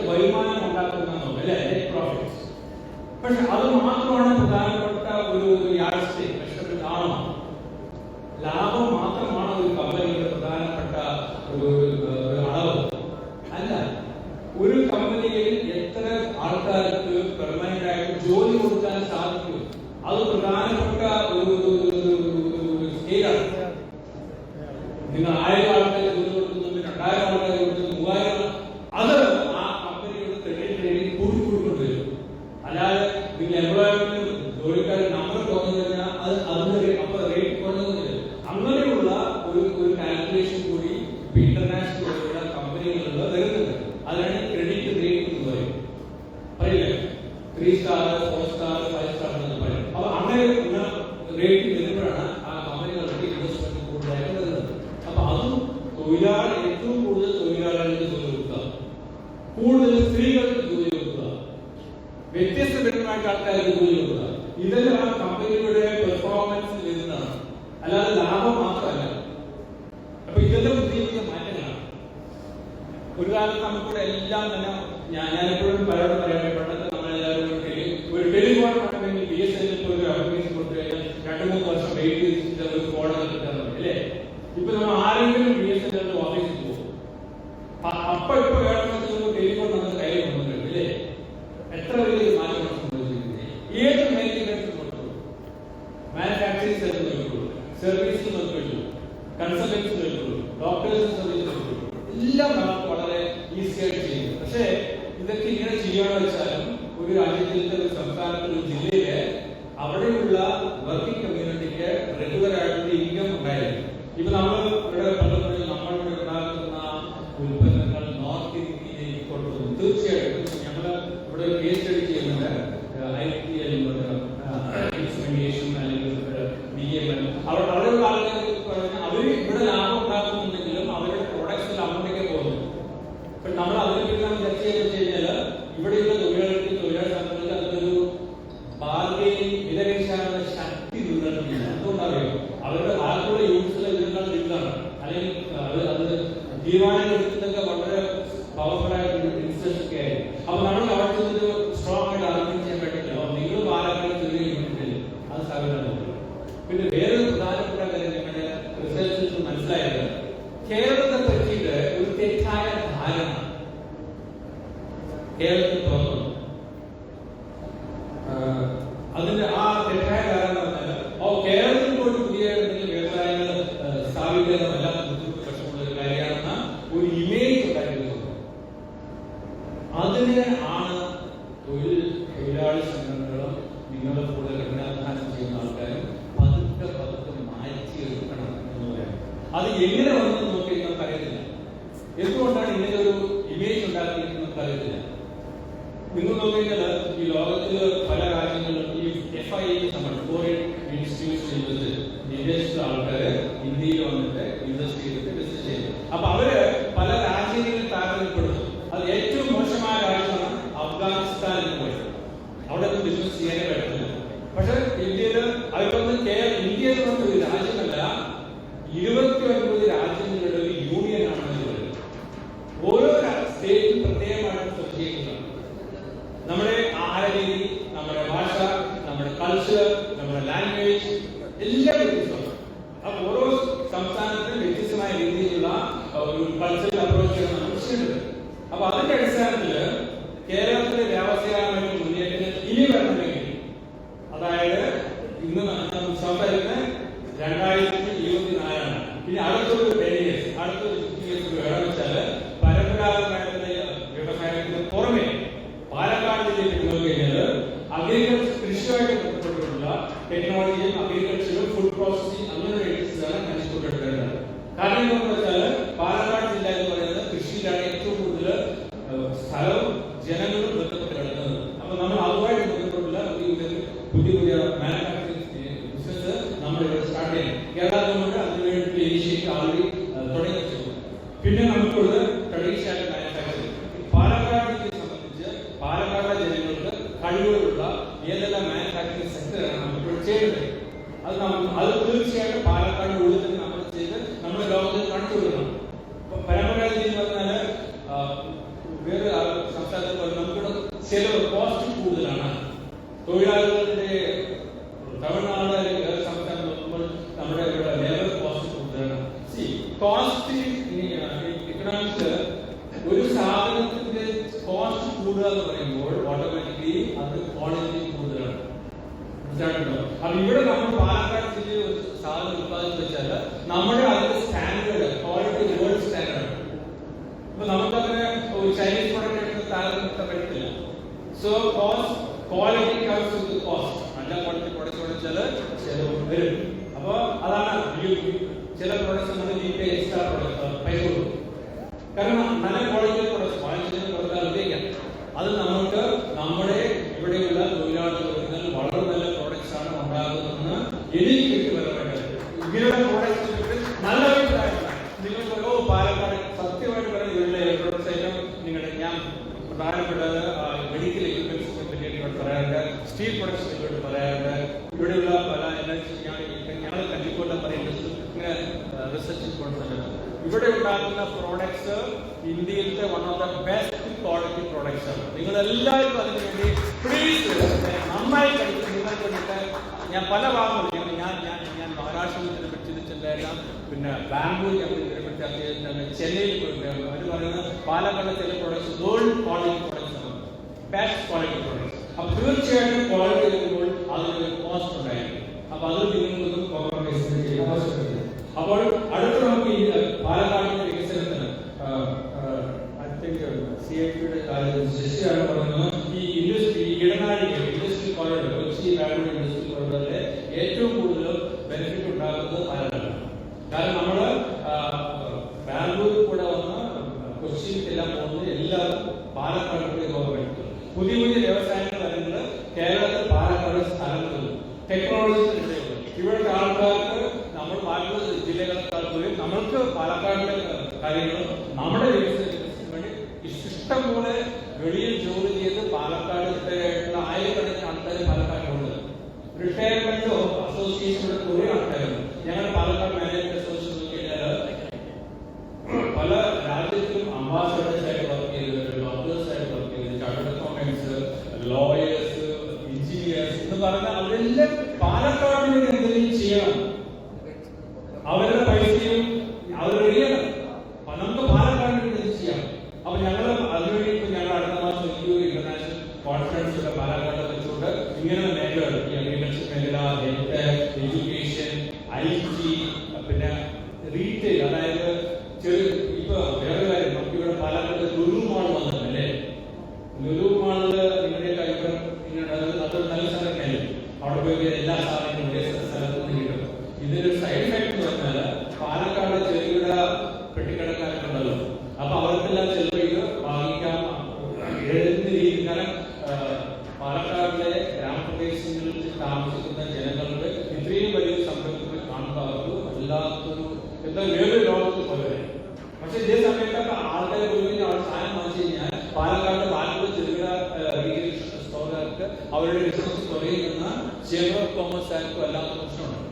[SPEAKER 5] വരുമാനം ഉണ്ടാക്കുന്നതെന്നോ അല്ലെ, നെറ്റ് പ്രോഫിറ്റ്സ്. പക്ഷെ അത് മാത്രമാണ് പ്രധാനപ്പെട്ട ഒരു യാർഡ്സ്റ്റിക് മെഷർമെന്റ് ആണോ? ലാഭം മാത്രമാണ് ഒരു കമ്പനിയുടെ പ്രധാനപ്പെട്ട ഒരു അളവ് അല്ല. ഒരു കമ്പനിയിൽ എത്ര ആൾക്കാർക്ക് പെർമനന്റ് ആയിട്ട് ജോലി കൊടുക്കാൻ സാധിക്കും, അത് പ്രധാനപ്പെട്ട ഒരു സ്കെയിലാണ്. നിങ്ങൾ 1000 ആൾക്കാർ ജോലി കൊടുക്കുന്നു, 2000 ആൾക്കാർ കൊടുക്കുന്നു, 3000, അത് ആ കമ്പനിയുടെ ക്രെഡിറ്റ് റേറ്റിംഗ് കൂട്ടിക്കൊണ്ടുവരും. അല്ലാതെ നിങ്ങൾ എംപ്ലോയ്മെന്റ് ജോലിക്കാരുടെ നമ്പർ കുറഞ്ഞു കഴിഞ്ഞാൽ അത് അപ്പൊ റേറ്റ് കുറഞ്ഞു. അങ്ങനെയുള്ള ഒരു കാൽക്കുലേഷൻ കൂടി ഇന്റർനാഷണൽ കമ്പനികളിൽ വരുന്നുണ്ട്. അതിനാണ് ക്രെഡിറ്റ് റേറ്റിംഗ് എന്ന് പറയും. പറയില്ലേ, 3 സ്റ്റാർ 4 സ്റ്റാർ 5 സ്റ്റാർ എന്ന് പറയും. അപ്പൊ അങ്ങനെ റേറ്റിംഗ് വരുമ്പോഴാണ് ആ കമ്പനികളുടെ ഇൻവെസ്റ്റ്മെന്റ് കൂടുതലായിട്ട് വരുന്നത്. അപ്പൊ അതും ഏറ്റവും കൂടുതൽ തൊഴിലാളികൾക്ക് ജോലി കൊടുക്കുക, കൂടുതൽ സ്ത്രീകൾക്ക് ജോലി കൊടുക്കുക, വ്യത്യസ്ത വ്യക്തമായിട്ട് ആൾക്കാർക്ക് ജോലി കൊടുക്കുക, ഇതെല്ലാം ആ കമ്പനിയുടെ പെർഫോമൻസ് വരുന്നതാണ്, അല്ലാതെ ലാഭം മാത്രമല്ല. അപ്പൊ ഇതെല്ലാം പുതിയ മാറ്റങ്ങളാണ്. ഒരു കാലത്ത് നമുക്കിവിടെ എല്ലാം തന്നെ ഞാനെപ്പോഴും പലരോട് പറയാൻ പണ്ടത്തെ നമ്മളെല്ലാവരും ഒരു ടെലിഫോൺ ഉണ്ടെങ്കിൽ BSNL ഒരു അപ്ലിക്കേഷൻ കൊടുത്തു കഴിഞ്ഞാൽ 2-3 വർഷം വെയിറ്റ് ചെയ്തിട്ട് ഒരു ഫോണൊക്കെ കിട്ടാൻ പറ്റും അല്ലേ. ഇപ്പൊ നമ്മൾ ആരെങ്കിലും BSNL ഓഫീസിൽ പോകും, ഇപ്പൊ വേണമെന്ന് ടെലിഫോൺ നമ്മുടെ കയ്യിൽ വന്നിട്ടുണ്ട് അല്ലേ. എത്ര വലിയൊരു മാറ്റമാണ് സംഭവിച്ചിരിക്കുന്നത്. ഏത് മേഖലയിലും മാനുഫാക്ചറിംഗ് സെക്ടർ നോക്കിക്കോളൂ, സർവീസ് നോക്കിക്കോളൂ, കൺസൾട്ടൻസി നോക്കിക്കോളൂ, ഡോക്ടേഴ്സ് സർവീസ് നോക്കിക്കോളൂ, എല്ലാം നമുക്ക് വളരെ ഈസി ആയിട്ട് ചെയ്യും. പക്ഷേ ഇതൊക്കെ ഇങ്ങനെ ചെയ്യാന്ന് വെച്ചാലും ഒരു രാജ്യത്തിന്റെ ഒരു സംസ്ഥാനത്തിന്റെ ഒരു ജില്ലയില് അവിടെയുള്ള വർക്കിംഗ് കമ്മ്യൂണിറ്റിക്ക് റെഗുലർ ആയിട്ടുള്ള ഇൻകം ഉണ്ടായിരുന്നു. ഇപ്പൊ നമ്മൾ ഇവിടെ പലപ്പോഴും നമ്മളിവിടെ ഉണ്ടാക്കുന്ന ഉൽപ്പന്നങ്ങൾ നോർത്ത് ഇന്ത്യയിലേക്ക് കൊണ്ടുപോകും. തീർച്ചയായിട്ടും ഞങ്ങൾ ഇവിടെ ഒരു കേസ് സ്റ്റഡി ചെയ്യുന്നുണ്ട്. IT ഇൻസ്ട്രുമെന്റേഷൻ അല്ലെങ്കിൽ BML അവിടെയുള്ള ആളുകൾ അവർ ഇവിടെ ലാഭം ഉണ്ടാക്കുന്നുണ്ടെങ്കിലും അവരുടെ പ്രൊഡക്ട്സിൽ അങ്ങോട്ടേക്ക് പോകുന്നു. പക്ഷെ നമ്മൾ അതിനെപ്പറ്റി നമ്മൾ ചർച്ച ചെയ്ത് കഴിഞ്ഞാൽ ഇവിടെയുള്ള തൊഴിലാളി സംഘങ്ങൾക്ക് അതിലൊരു ബാർഗെയിനിങ് വിലപേശാനുള്ള ശക്തി നിലനിർത്തുന്നില്ല. എന്തുകൊണ്ടറിയോ? അവരുടെ ആളുകളുടെ യൂണിറ്റ്സിലെ ഇതിനേക്കാൾ വലുതാണ്, അല്ലെങ്കിൽ അത് തീരുമാനങ്ങൾ എടുക്കുന്നതൊക്കെ വളരെ പവർഫുൾ ആയിട്ടുള്ള ഇൻസ്റ്റൻസ് ഒക്കെ ആയിരിക്കും. അപ്പൊ നമ്മൾ അവിടെ ഒരു സ്ട്രോങ് ആയിട്ട് ആർഗ്യൂ ചെയ്യാൻ പറ്റില്ല. നിങ്ങൾ പാലക്കാട് ചെറിയ യൂണിറ്റിൽ അത് സാധ്യത. പിന്നെ വേറൊരു പ്രധാനപ്പെട്ട കാര്യം ഞങ്ങളുടെ റിസർച്ചിൽ മനസ്സിലായത്, കേരളത്തെ പറ്റിയിട്ട് ഒരു തെറ്റായ ധാരണ കേരളത്തിൽ തുറന്നു. അതിന്റെ ആ തെറ്റായ ധാരണ പറഞ്ഞാൽ കേരളത്തിൽ പോയിട്ട് പുതിയ എന്തെങ്കിലും വ്യവസായങ്ങൾ സ്ഥാപിക്കുന്ന വല്ലാത്ത ബുദ്ധിമുട്ട് കഷ്ടമുള്ള ഒരു കാര്യമാണെന്ന ഒരു ഇമേജ് ഉണ്ടാക്കിയിരുന്നു. അതിനെ ആണ് തൊഴിലാളി സംഘടനകളും നിങ്ങളുടെ കൂടെ കഠിനാധ്വാനം ചെയ്യുന്ന ആൾക്കാരും പതുക്കെ മാറ്റിയെടുക്കണം എന്ന് പറയാം. അത് എങ്ങനെ വന്നു നോക്കി നമുക്ക് അറിയത്തില്ല. എന്തുകൊണ്ടാണ് ഇങ്ങനെ ഒരു ഇമേജ് ഉണ്ടാക്കിയിരിക്കുന്നത് നമുക്ക് അറിയത്തില്ല. നിങ്ങൾ നോക്കി കഴിഞ്ഞാൽ ഈ ലോകത്തിൽ പല രാജ്യങ്ങളിലും ഈ FII ഫോറിൻ ഇൻസ്റ്റിറ്റ്യൂട്ട് വിദേശ ആൾക്കാര് ഇന്ത്യയിൽ വന്നിട്ട് ഇൻവെസ്റ്റ് ചെയ്തിട്ട് ബിസിനസ് ചെയ്തു. അപ്പൊ അവര് പല രാജ്യങ്ങളിൽ താരതമ്യപ്പെടുത്തും. അത് ഏറ്റവും മോശമായ രാജ്യമാണ് അഫ്ഗാനിസ്ഥാനിൽ പോയത്. അവിടെ ബിസിനസ് ചെയ്യാനേ പറ്റുന്നില്ല. പക്ഷെ ഇന്ത്യയിൽ അവർക്കൊന്ന് ഇന്ത്യയിൽ ഒരു രാജ്യമല്ല, 29 രാജ്യങ്ങളുടെ ഒരു യൂണിയനാണ് ഇത്. ഓരോ സ്റ്റേറ്റും പ്രത്യേകമായിട്ട് ശ്രദ്ധിക്കുന്നത്. നമ്മുടെ ആഹാരരീതി, നമ്മുടെ ഭാഷ, നമ്മുടെ കൾച്ചർ, നമ്മുടെ ലാംഗ്വേജ് എല്ലാം വ്യത്യസ്തമാണ്. അപ്പൊ ഓരോ സംസ്ഥാനത്തിനും വ്യത്യസ്തമായ രീതിയിലുള്ള ഒരു കൾച്ചറൽ അപ്രോച്ചാണ് നമ്മൾ ചെയ്യുന്നത്. അപ്പൊ അതിന്റെ അടിസ്ഥാനത്തിൽ കേരളത്തിലെ വ്യാവസായിക മുന്നേറ്റത്തിന് ഇനി വരണമെങ്കിൽ, അതായത് ഇന്ന് സംസാരിക്കുന്ന 2024 ഇനി അടുത്തൊരു 10 years, അടുത്തൊരു 50 years വേണമെന്ന് വെച്ചാൽ പരമ്പരാഗതമായിട്ടുള്ള വ്യവസായത്തിന് പുറമെ പാലക്കാട് ജില്ലയിൽ നോക്കിക്കഴിഞ്ഞാൽ അഗ്രികൾച്ചർ, കൃഷിയുമായിട്ട് ബന്ധപ്പെട്ടിട്ടുള്ള ടെക്നോളജിയും അഗ്രികൾച്ചറും ഫുഡ് പ്രോസസിംഗ് അങ്ങനെ കണിച്ചുകൊണ്ടിരിക്കുന്നത്. കാരണം എന്താണെന്ന് വെച്ചാൽ പാലക്കാട് ജില്ല എന്ന് പറയുന്നത് കൃഷിയിലാണ് ഏറ്റവും കൂടുതൽ സ്ഥലവും ജനങ്ങളും ബന്ധപ്പെട്ട് കിടക്കുന്നത്. അപ്പൊ നമ്മൾ അതുമായിട്ട് ബന്ധപ്പെട്ടുള്ള പുതിയ മാനുഫാക്ചറിംഗ് ബിസിനസ് നമ്മൾ ഇവിടെ സ്റ്റാർട്ട് ചെയ്യണം. കേരള ഗവൺമെന്റ് അതിനുവേണ്ടി ഇനിഷ്യേറ്റീവ് ആൾറെഡി തുടങ്ങി വെച്ചു. പിന്നെ നമുക്കുള്ളത് ട്രഡീഷണൽ മാനുഫാക്ചറിംഗ്. പാലക്കാട് ജില്ലയെ സംബന്ധിച്ച് പാലക്കാട് ജനങ്ങൾക്ക് കഴിവുകളുള്ള ഏതെല്ലാം മാനുഫാക്ചറിംഗ് സെക്ടറാണ് നമ്മൾ ചെയ്യുന്നത്. അത് തീർച്ചയായിട്ടും പാലക്കാട് ഉള്ളിൽ തന്നെ നമ്മൾ ചെയ്ത് നമ്മുടെ ലോകത്തിൽ കാണിച്ചു കൊടുക്കണം. പരമ്പരാഗത രീതി പറഞ്ഞാൽ വേറെ സംസ്ഥാനത്തിൽ നമുക്കിവിടെ ചെലവ് കോസ്റ്റ് കൂടുതലാണ്. തൊഴിലാളികളുടെ തമിഴ്നാട് വേറെ സംസ്ഥാനം നോക്കുമ്പോൾ നമ്മുടെ ഇവിടെ ലേബർ കോസ്റ്റ് കൂടുതലാണ്. കോസ്റ്റ് ഇക്കണോമിക്സ് ഒരു സാധനത്തിന്റെ കോസ്റ്റ് കൂടുക എന്ന് പറയുമ്പോൾ ഓട്ടോമാറ്റിക്കലി അത് ക്വാളിറ്റി കൂടുതലാണ്. അപ്പൊ ഇവിടെ നമ്മൾ പാലക്കാട് ജില്ലയിൽ ഒരു സാധനം ഉത്പാദിച്ചു വെച്ചാൽ നമ്മുടെ അതിന്റെ സ്റ്റാൻഡേർഡ് ക്വാളിറ്റി വേൾഡ് സ്റ്റാൻഡേർഡ്. അപ്പൊ നമുക്കങ്ങനെ ഒരു ചൈനീസ് പ്രൊഡക്റ്റ് താരതമ്യം പറ്റില്ല. So cost quality comes with cost. നല്ല ക്വാളിറ്റി പ്രൊഡക്റ്റ് വെച്ചാൽ ചെലവ് വരും. അപ്പൊ അതാണ് ചില പ്രൊഡക്ട്സ് നമ്മൾ എക്സ്ട്രാ പ്രൊഡക്റ്റ് പൈസ കൊടുക്കും. കാരണം നല്ല ക്വാളിറ്റി പ്രൊഡക്ട്സ് കൊടുക്കാൻ ഉപയോഗിക്കാം. അത് നമുക്ക് നമ്മുടെ ഇവിടെയുള്ള തൊഴിലാളികൾ വളരെ നല്ല പ്രോഡക്ട്സ് ആണ് ഉണ്ടാകുന്നതെന്ന് എനിക്ക് വ്യക്തിപരമായിട്ട് ഇവരുടെ പ്രോഡക്ട്സ് നല്ല അഭിപ്രായമാണ്. നിങ്ങൾക്ക് ഓരോ പാലക്കാട് സത്യമായിട്ട് പറയുന്നത് ഇവരുടെ ഇലക്ട്രോണിക്സ് ഐറ്റം നിങ്ങളുടെ ഞാൻ പ്രധാനപ്പെട്ടത് മെഡിക്കൽ എക്യുപ്മെന്റ്സിനെ പറ്റിയിട്ട് ഇവിടെ പറയാറുണ്ട്, സ്റ്റീൽ പ്രൊഡക്ട്സിനെ പറ്റി പറയാറുണ്ട്. ഇവിടെയുള്ള പല ഞങ്ങൾ കണ്ടിക്കൊണ്ട പല ഇങ്ങനെ റിസർച്ച് കൊടുത്തിട്ടുണ്ട്. ഇവിടെ ഉണ്ടാക്കുന്ന പ്രോഡക്ട്സ് ഇന്ത്യയിലത്തെ one of the best quality products ആണ്. നിങ്ങൾ എല്ലാവരും അതിനു വേണ്ടി പ്ലീസ് നന്നായി കഴിക്കും. നിങ്ങൾക്ക് വേണ്ടിയിട്ട് ഞാൻ പല ഭാഗങ്ങളും ഞാൻ മഹാരാഷ്ട്രയിൽ ചിന്തിച്ചിട്ടുണ്ടായിരുന്ന, പിന്നെ ബാംഗ്ലൂർ ചെന്നൈയിൽ പോയിട്ടുണ്ടായിരുന്നു. അവർ പറയുന്നത് പാലക്കാട് ചില പ്രോഡക്ട്സ് വേൾഡ് ക്വാളിറ്റി പ്രോഡക്ട്സ് ആണ്, ബെസ്റ്റ് ക്വാളിറ്റി പ്രോഡക്ട്സ്. അപ്പൊ തീർച്ചയായിട്ടും ക്വാളിറ്റി വരുമ്പോൾ അതിനൊരു കോസ്റ്റ് ഉണ്ടായിരുന്നു. അപ്പൊ അത് നിങ്ങൾക്കൊന്നും കോംപ്രമൈസ് ചെയ്യാൻ ആവശ്യമില്ല. അപ്പോൾ അടുത്ത നമുക്ക് ഈ പാലക്കാടിന്റെ വികസനത്തിന് CFPയുടെ ശശിയാണ് പറയുന്നത്, ഈ ഇൻഡസ്ട്രി ഇടനാഴികൾ industry corridor, Kochi Bangalore industry കോറിഡോറിലെ ഏറ്റവും കൂടുതൽ ബെനിഫിറ്റ് ഉണ്ടാകുന്നത് പാലക്കാടാണ്. കാരണം നമ്മള് ബാംഗ്ലൂരിൽ കൂടെ വന്ന് കൊച്ചിയിലെല്ലാം പോകുന്നത് എല്ലാവരും പാലക്കാട് കൂടി ഗവൺമെന്റ് പുതിയ വ്യവസായങ്ങൾ വരുന്നത് കേരളത്തിൽ പാലക്കാട് സ്ഥലങ്ങളിൽ ടെക്നോളജി ഇവിടുത്തെ ആൾക്കാർക്ക് നമ്മൾ ബാംഗ്ലൂർ ജില്ലകളെക്കാൾ പോലും നമ്മൾക്ക് പാലക്കാടിലെ കാര്യങ്ങളും നമ്മുടെ വികസനത്തിന് വേണ്ടി ഇഷ്ടംപോലെ വെളിയിൽ ജോലി ചെയ്ത് പാലക്കാട് റിട്ടയർഡ് ആയിരക്കണക്കിന് ആൾക്കാർ പാലക്കാടുണ്ട്. റിട്ടയർമെന്റ് അസോസിയേഷനുള്ള കുറെ ആൾക്കാരുണ്ട്. ഞങ്ങൾ പാലക്കാട് മാനേജ്മെന്റ് അസോസിയേഷൻ നോക്കിക്കഴിഞ്ഞാൽ പല രാജ്യത്തിലും അംബാസഡേഴ്സ് ആയിട്ട് വർക്ക് ചെയ്തവർ, ഡോക്ടേഴ്സ് ആയിട്ട് വർക്ക് ചെയ്തത്, ചാർട്ടേഡ് അക്കൗണ്ടൻസ്, ലോയേഴ്സ്, എഞ്ചിനീയേഴ്സ് എന്ന് പറഞ്ഞാൽ അവരെല്ലാം പാലക്കാടിന് എന്തെങ്കിലും ചെയ്യണം. അവരുടെ പൈസയും അവർ റെഡിയാണ്. നമുക്ക് പാലക്കാടിന് എന്തെങ്കിലും ചെയ്യാം. അപ്പൊ ഞങ്ങൾ അതിനുവേണ്ടി ഞങ്ങൾ അടുത്ത മാസം ഇന്റർനാഷണൽ കോൺഫറൻസ് പാലക്കാട് വെച്ചുകൊണ്ട് ഇങ്ങനെ മേഖലകൾ ഈ അഗ്രികൾച്ചർ മേഖല, ഹെൽത്ത്, എഡ്യൂക്കേഷൻ, IT, പിന്നെ റീറ്റെയിൽ, അതായത് ഇപ്പൊ വേറെ കാര്യം നമുക്ക് ഇവിടെ പാലക്കാട് ലുലു മാൾ വന്നിട്ടല്ലേ. ലുലു മാളില് നിങ്ങളുടെ അഭിപ്രായം അതൊരു നല്ല സ്ഥലമല്ലേ. അവിടെ പോയി എല്ലാ സാധനങ്ങളും ഒരേ സ്ഥലത്ത് നിന്ന് കിട്ടും. ഇതിന്റെ സൈഡ് എഫക്ട് എന്ന് പറഞ്ഞാൽ പാലക്കാട് ചെറുകിട പെട്ടിക്കടക്കാരൊക്കെ ഉണ്ടല്ലോ. അപ്പൊ അവർക്കെല്ലാം ചെലവ് ഇത് വാങ്ങിക്കാൻ എഴുതുന്ന രീതി. കാരണം അവരുടെ ബിസിനസ് കുറയുന്ന ചേംബർ ഓഫ് കോമേഴ്സ് ആക്ട് അല്ലാത്ത പ്രശ്നമുണ്ട്.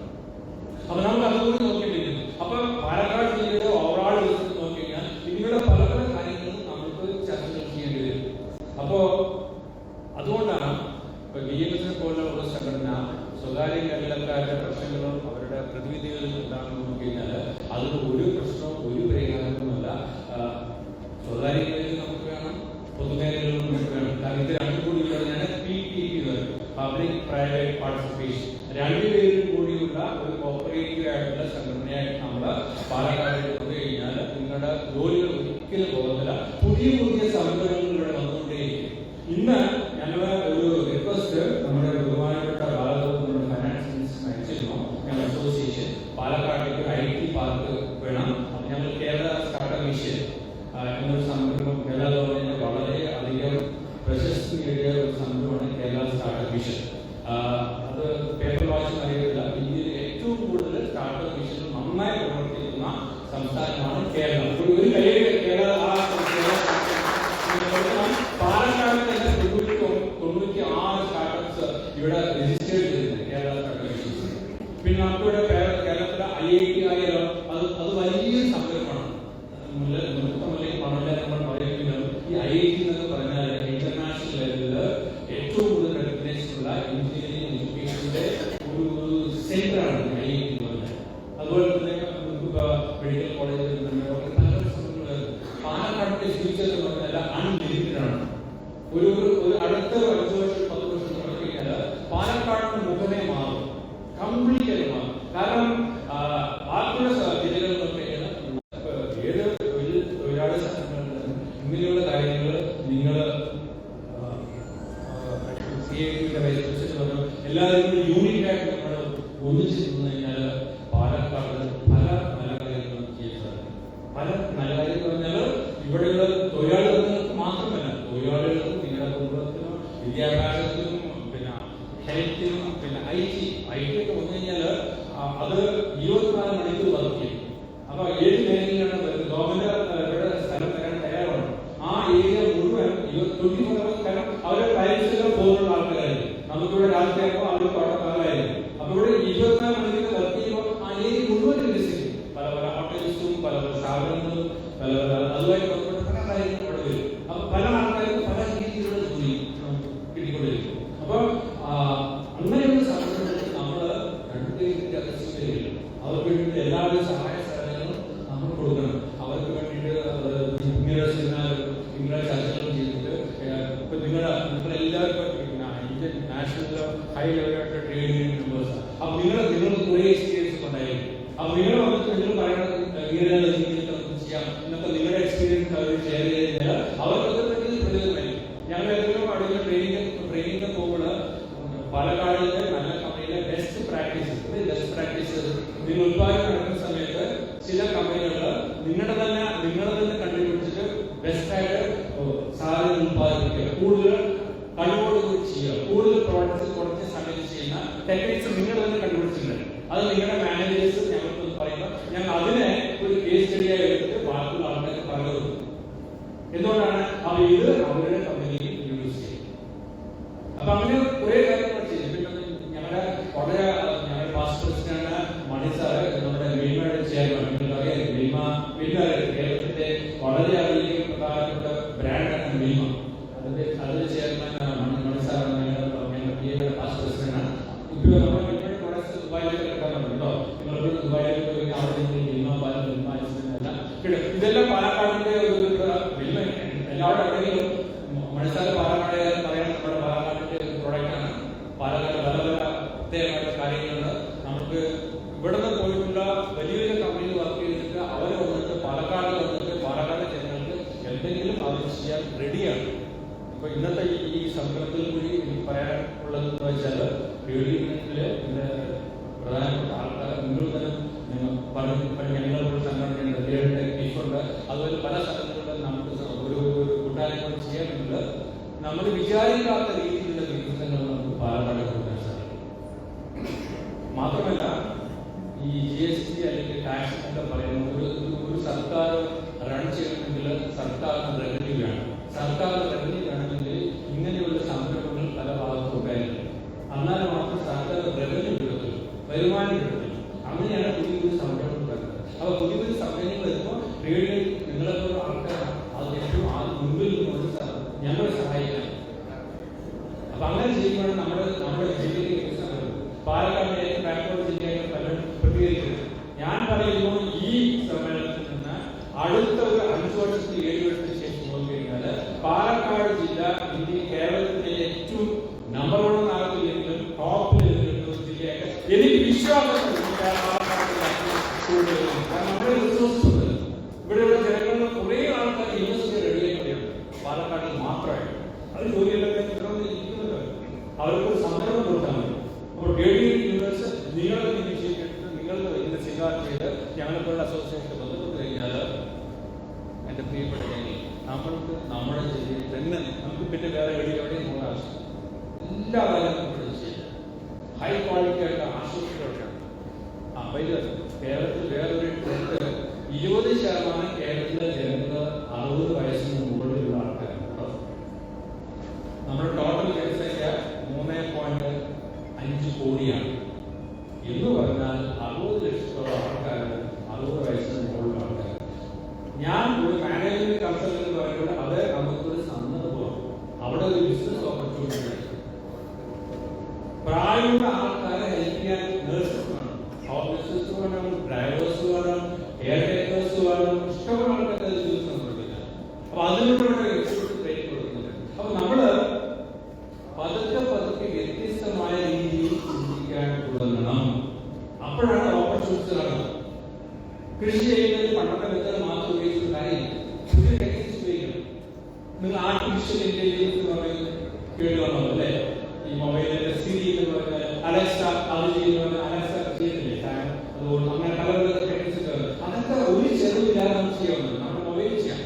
[SPEAKER 5] അപ്പൊ നമുക്ക് അതുകൂടി നോക്കേണ്ടിയിരിക്കുന്നു. അപ്പൊ പാലക്കാട് ജില്ലയുടെ ഓവറോൾ ബിസിനസ് നോക്കിക്കഴിഞ്ഞാൽ ഇങ്ങനെയുള്ള പല പല കാര്യങ്ങളും നമുക്ക് ചർച്ചകൾ ചെയ്യേണ്ടി വരും. അപ്പോ അതുകൊണ്ടാണ് BMS പോലുള്ള ഒരു സംഘടന സ്വകാര്യ മേഖലക്കാരുടെ പ്രശ്നങ്ങളും അവരുടെ പ്രതിവിധികളും എന്താണെന്ന് നോക്കിക്കഴിഞ്ഞാൽ അതിന് ഒരു പ്രശ്നവും ഒരു പരിഹാരവുമല്ല. സ്വകാര്യ മേഖലയിൽ നമുക്ക് വേണം, പൊതുമേഖലകളിൽ നമുക്ക് വേണം. കാരണം ഇത് രണ്ടും കൂടി ഉള്ളതിനാണ് PPP, പബ്ലിക് പ്രൈവറ്റ് പാർട്ടിസിപ്പേഷൻ. രണ്ടുപേരും കൂടിയുള്ള ഒരു കോപ്പറേറ്റീവ് ആയിട്ടുള്ള സംഘടനയായിട്ട് നമ്മൾ പാലക്കാട് എടുത്തു കഴിഞ്ഞാൽ നിങ്ങളുടെ ജോലികൾ ഒരിക്കലും പോകത്തില്ല. പുതിയ പുതിയ സംഘടനകൾ ഇവിടെ വന്നുകൊണ്ടേയിരിക്കും. ഇന്ന് ഞങ്ങൾ ഒരു റിക്വസ്റ്റ് നമ്മുടെ ബഹുമാനപ്പെട്ട നമ്മുടെ ഫൈനാൻസ് മിനിസ്റ്റർ അയച്ചിരുന്നു. ഞങ്ങൾ അസോസിയേഷൻ പാലക്കാട്ടേക്ക് IT പാർക്ക് വേണം. അപ്പം ഞങ്ങൾ കേരള സ്റ്റാർട്ടപ്പ് മിഷൻ എന്നൊരു സംരംഭം കേരള ഗവൺമെന്റ് വളരെ അധികം പ്രശസ്തി നേടിയ ഒരു സംരംഭമാണ് കേരള സ്റ്റാർട്ടപ്പ് മിഷൻ. അത് പേപ്പർ വായിച്ച് അറിയില്ല. ഇന്ത്യയിൽ ഏറ്റവും കൂടുതൽ സ്റ്റാർട്ടപ്പ് മിഷൻ നന്നായി പ്രവർത്തിക്കുന്ന സംസ്ഥാനമാണ് കേരളം. ഒരു കയ്യിൽ കേരള പാലക്കാട് തന്നെ 96 സ്റ്റാർട്ടപ്സ് ഇവിടെ രജിസ്റ്റർ ചെയ്തിട്ടുണ്ട് കേരള സ്റ്റാർട്ടപ്പ് മിഷൻ. പിന്നെ നമുക്കിവിടെ കേരളത്തിലെ IIT ആയാലും അത് വലിയൊരു സംരംഭമാണ്. പണമില്ല നമ്മൾ പറയുന്നത് ഈ IIT എന്നൊക്കെ പറഞ്ഞാൽ ഇന്റർനാഷണൽ ലെവലിൽ ഏറ്റവും കൂടുതൽ റെക്കഗ്നൈസ് ഉള്ള എഞ്ചിനീയറിംഗ് എഡ്യൂക്കേഷന്റെ ഒരു സെന്ററാണ് IIT എന്ന് പറഞ്ഞാൽ. അതുപോലെ തന്നെ മെഡിക്കൽ കോളേജ് പാലക്കാടിന്റെ ഫ്യൂച്ചർ എന്ന് പറഞ്ഞാൽ അൺലിമിറ്റഡ് ആണ്. ഒരു അടുത്ത 5 വർഷം 10 വർഷം നോക്കിക്കഴിഞ്ഞാൽ പാലക്കാടിന്റെ മുഖമേ മാറും, കംപ്ലീറ്റ് ആയി മാറും. കാരണം ബാക്കിയുള്ള ജില്ലകളിൽ നോക്കിക്കഴിഞ്ഞാൽ ഏത് തൊഴിലാളി സംഘടനകളിലും ഇങ്ങനെയുള്ള കാര്യങ്ങൾ നിങ്ങൾ CIT പറഞ്ഞു എല്ലാവരും യൂണിറ്റ് ആയിട്ട് നമ്മൾ ഒന്നിച്ച് നിന്ന് കഴിഞ്ഞാൽ പാലക്കാട് പല നല്ല കാര്യങ്ങളും ചെയ്യാൻ സാധിക്കും. പല നല്ല കാര്യങ്ങൾ പറഞ്ഞാൽ ഇവിടെയുള്ള തൊഴിലാളികൾക്ക് മാത്രമല്ല, തൊഴിലാളികൾക്കും നിങ്ങളുടെ കുടുംബത്തിനും വിദ്യാഭ്യാസത്തിനും പിന്നെ ഹെൽത്തിനും പിന്നെ IT ഒക്കെ വന്നു കഴിഞ്ഞാൽ അത് 24 മണിക്കൂർ വർക്ക് ചെയ്യും. അപ്പൊ ഏത് മേഖലയിലാണ് ഗവൺമെന്റ് ഇവിടെ സ്ഥലം തരാൻ തയ്യാറാണ്. ആ ഏരിയ മുഴുവൻ 24 കാരണം അവരുടെ പ്രൈവസിൽ പോകുന്ന ആൾക്കാരായിരിക്കും. നമുക്കിവിടെ രാത്രിയാകുമ്പോൾ അവർക്ക് അവിടെ പകലായിരിക്കും. അപ്പൊ ഇവിടെ 24 മണിക്കൂർ വർക്ക് ചെയ്യുമ്പോൾ ആ ഏരിയ മുഴുവൻ വികസിക്കും. പല പല ഹോട്ടൽസും പല പല സ്ഥാപനങ്ങളും പല പല അതുമായി ബന്ധപ്പെട്ട പല കാര്യങ്ങളും അവിടെ വരും. അപ്പൊ പല ആൾക്കാർക്കും പല രീതിയിലുള്ള ജോലി കിട്ടിക്കൊണ്ടിരിക്കും. അപ്പൊ അങ്ങനെയുള്ള സംഘടനകൾ നമ്മൾ രണ്ടുപേരുടെ അകസ്റ്റില്ല. അവർക്ക് വേണ്ടി എല്ലാവിധ സഹായ സഹകരണങ്ങളും നമ്മൾ കൊടുക്കണം. അവർക്ക് വേണ്ടിയിട്ട് ഇങ്ങനെ ചർച്ചകളും ചെയ്തിട്ട് ഇപ്പൊ നിങ്ങളെല്ലാവരും ഇന്ത്യൻ നാഷണൽ ഹൈ ലെവലായിട്ട് ട്രേഡ് യൂണിയൻ മെമ്പേഴ്സ്. അപ്പൊ നിങ്ങൾക്ക് കുറെ എക്സ്പീരിയൻസ് ഉണ്ടായിരിക്കും. അപ്പൊ നിങ്ങൾ വന്നിട്ട് നിങ്ങൾ പറയുന്നത് ഇങ്ങനെയുള്ള രീതിയിൽ ചെയ്യാം എന്നൊക്കെ നിങ്ങളുടെ എക്സ്പീരിയൻസ് അവർ ഷെയർ ചെയ്ത് കഴിഞ്ഞാൽ അവർക്കൊക്കെ പറ്റിയത് പ്രയോജനമായിരിക്കും. ഞങ്ങൾ ഏതെങ്കിലും അവിടെ ട്രെയിനിങ് പോകുമ്പോൾ പാലക്കാടിലെ നല്ല കമ്പനിയിലെ ബെസ്റ്റ് പ്രാക്ടീസസ് നിങ്ങൾ ഉത്പാദനം നടക്കുന്ന സമയത്ത് ചില കമ്പനികൾ നിങ്ങളെ തന്നെ കണ്ടുപിടിച്ചിട്ട് ബെസ്റ്റായിട്ട് സാധനം ഉത്പാദിപ്പിക്കുക, കൂടുതൽ കഴിവോടുകൂടി ചെയ്യുക, കൂടുതൽ പ്രോഡക്ട്സ് കുറച്ച് സമയത്ത് ചെയ്യുന്ന ടെക്നിക്സ് നിങ്ങൾ തന്നെ കണ്ടുപിടിച്ചിട്ടുണ്ട്. അത് നിങ്ങളുടെ മാനേജേഴ്സ് ഞങ്ങൾക്ക് പറയുമ്പോൾ ഞങ്ങൾ അതിനെ ഒരു കേസ് സ്റ്റഡിയായി എടുത്തിട്ട് ബാക്കിയുള്ള ആൾക്കാർക്ക് പറഞ്ഞു കൊടുക്കും. എന്തുകൊണ്ടാണ് അവ ഇത് അവരുടെ കമ്പനിയിൽ യൂസ് ചെയ്യും. അപ്പൊ അങ്ങനെ കുറെ കാര്യങ്ങൾ ചെയ്യും. പിന്നെ ഞങ്ങളുടെ പാസ്റ്റ് പ്രസിഡന്റ് മണി സാറ് നമ്മുടെ മിൽമയുടെ ചെയർമാൻ. കേരളത്തിന്റെ വളരെയധികം പ്രധാനപ്പെട്ട ബ്രാൻഡാണ് മിൽമ. അതിന്റെ ചെയർമാൻ മണി സാറാണ് ഞങ്ങളുടെ പാസ്റ്റ് പ്രസിഡന്റാണ്. ഇപ്പോൾ നമ്മൾ മിൽമയുടെ പ്രൊഡക്ട്സ് ദുബായിലേക്ക് എടുക്കാറുണ്ടോ? നിങ്ങൾക്ക് ദുബായിലേക്ക് പോയി അവിടെ മിൽമ പാലും മിൽമ ഐസ്ക്രീം കിട്ടും. ഇതെല്ലാം പാലക്കാടിന്റെ മിൽമ എല്ലാവരുടെ എവിടെയെങ്കിലും മണിസാറ് പാലക്കാട് പറയാൻ നമ്മുടെ പാലക്കാടിന്റെ പ്രൊഡക്റ്റ് ആണ്. പാലക്കാട് പല പല പ്രത്യേകമായിട്ട് കാര്യങ്ങളുണ്ട്. നമുക്ക് ഇവിടുന്ന് പോയിട്ടുള്ള വലിയ വലിയ കമ്പനിയിൽ വർക്ക് ചെയ്തിട്ട് അവരെ വന്നിട്ട് പാലക്കാട് വന്നിട്ട് പാലക്കാട് ജനങ്ങൾക്ക് എന്തെങ്കിലും അവർ ചെയ്യാൻ റെഡിയാണ്. അപ്പൊ ഇന്നത്തെ ഈ സംരംഭത്തിൽ കൂടി എനിക്ക് പറയാനുള്ളതെന്ന് വെച്ചാൽ ട്രേഡ് യൂണിയനിലെ പ്രധാനപ്പെട്ട ആൾക്കാർ നിങ്ങൾ തന്നെ ഞങ്ങളുടെ സംഘടനയുണ്ട്, ഉണ്ട്, അതുപോലെ പല സംഘടനകളും നമുക്ക് ഒരു കൂട്ടായ്മ ചെയ്യാനുണ്ട്. നമ്മൾ വിചാരിക്കാത്ത രീതിയിലുള്ള വികസനങ്ങൾ നമുക്ക് പാലക്കാട് കൊടുക്കാൻ സാധിക്കും. മാത്രമല്ല ഈ GST അല്ലെങ്കിൽ ടാക്സ് എന്നൊക്കെ പറയുന്നത് ഒരു സർക്കാർ റൺ ചെയ്യണമെങ്കിൽ സർക്കാരിന് റവന്യൂ വേണം. സർക്കാരിന് റവന്യൂ വേണമെങ്കിൽ ഇങ്ങനെയുള്ള സംരംഭങ്ങൾ പല ഭാഗത്തും ഉണ്ടായിരിക്കും. അപ്പൊ അങ്ങനെ ചെയ്യുമ്പോൾ നമ്മുടെ ജില്ലയ്ക്ക് വികസനം വരും. പാലക്കാടിലെ ബാക്ക്വേർഡ് ജില്ലയായിട്ട് പലരും പ്രതികരിക്കുന്നത്. ഞാൻ പറയുന്നു, ഈ സമ്മേളനത്തിൽ നിന്ന് അടുത്ത ഒരു 5 വർഷത്തിൽ 7 വർഷത്തിന് ശേഷം നോക്കിക്കഴിഞ്ഞാൽ പാലക്കാട് ജില്ല കേരളത്തിലെ ഏറ്റവും നമ്പർ 1 ആകത്തില്ലെങ്കിലും ടോപ്പിൽ നിൽക്കുന്ന ജില്ലയായിട്ട് എനിക്ക് വിശ്വാസമുണ്ട്. നമ്മുടെ റിസോഴ്സ് ഉണ്ട്. ഇവിടെയുള്ള ജനങ്ങളിൽ കുറെ ആൾക്കാർ യൂണിവേഴ്സിറ്റി റെഡിയായിട്ടുണ്ട് പാലക്കാട്ടിൽ മാത്രമായിട്ട്. അത് ജോലിയിലൊക്കെ ഇരിക്കുന്നത് അവർക്ക് സംരംഭം കൊടുത്താൽ മതി. അപ്പോൾ യൂണിവേഴ്സിറ്റി നിങ്ങൾ ഇതിന്റെ സ്വീകാരം ചെയ്ത് ഞങ്ങളെപ്പോലുള്ള അസോസിയേഷൻ ബന്ധപ്പെട്ട് കഴിഞ്ഞാൽ എന്റെ പ്രിയപ്പെട്ട നമ്മൾക്ക് നമ്മുടെ ജില്ലയിൽ തന്നെ നമുക്ക് പിന്നെ വേറെ എവിടെയും പോകാൻ ആവശ്യം എല്ലാ കാലത്തും ഹൈ ക്വാളിറ്റി ആയിട്ട് ആശുപത്രികളൊക്കെയാണ്. കേരളത്തിൽ വേറൊരു ട്രെൻഡ് 20% കേരളത്തിലെ ജനങ്ങൾ 60 വയസ്സിന് മുകളിലുള്ള ആൾക്കാരാണ്. നമ്മുടെ ടോട്ടൽ ജനസംഖ്യ 3.5 കോടിയാണ് എന്ന് പറഞ്ഞാൽ 60 ലക്ഷത്തോളം ആൾക്കാർ 60 വയസ്സിന് മുകളിലുള്ള ആൾക്കാർ. ഞാൻ ഒരു മാനേജ്മെന്റ് കൺസൾട്ടന്റ് എന്ന് പറയുമ്പോൾ അത് നമുക്കൊരു സന്ദർഭമാണ്. അവിടെ ഒരു ബിസിനസ് ഓപ്പർച്യൂണിറ്റി. പ്രായമുള്ള ആൾക്കാരെ ഹെൽപ്പ് ചെയ്യാൻ നഴ്സസ് വേണം, ഓഫീസേഴ്സ് വേണം, ഡ്രൈവേഴ്സ് വേണം, കെയർ ടേക്കേഴ്സ് വേണം. ഇഷ്ടമുള്ള ആൾക്കാരെ ബിസിനസ് സംഭവിക്കില്ല. അപ്പൊ അതിലൂടെ ട്രെയിൻ കൊടുക്കുന്നുണ്ട്. അപ്പൊ നമ്മള് പതുക്കെ വ്യത്യസ്തമായ രീതിയിൽ ചിന്തിക്കാൻ തുടങ്ങണം. അപ്പോഴാണ് ഓപ്പർച്യൂണിറ്റി നടക്കുന്നത്. കൃഷി ചെയ്യുന്നതിൽ പണ്ടത്തെ മെത്തേഡ് മാത്രം ഉപയോഗിക്കുന്ന കാര്യമില്ല. പുതിയ ടെക്നിക്സ് ഉപയോഗിക്കണം. നിങ്ങൾ ആർട്ടിഫിഷ്യൽ ഇന്റലിജൻസ് എന്ന് പറയുന്നത് കേട്ട് വന്നോ അല്ലേ? ഈ മൊബൈലിന്റെ സിരി എന്ന് പറഞ്ഞാൽ അലക്സ അത് ചെയ്യുന്ന അലക്സ ചെയ്യുന്നില്ലേ? അതുകൊണ്ട് അങ്ങനെ പല ടെക്നിക്സ് അതൊക്കെ ഒരു ചെലവില്ലാതെ നമുക്ക് ചെയ്യാവുന്നത്. നമ്മുടെ മൊബൈലിൽ ചെയ്യാം.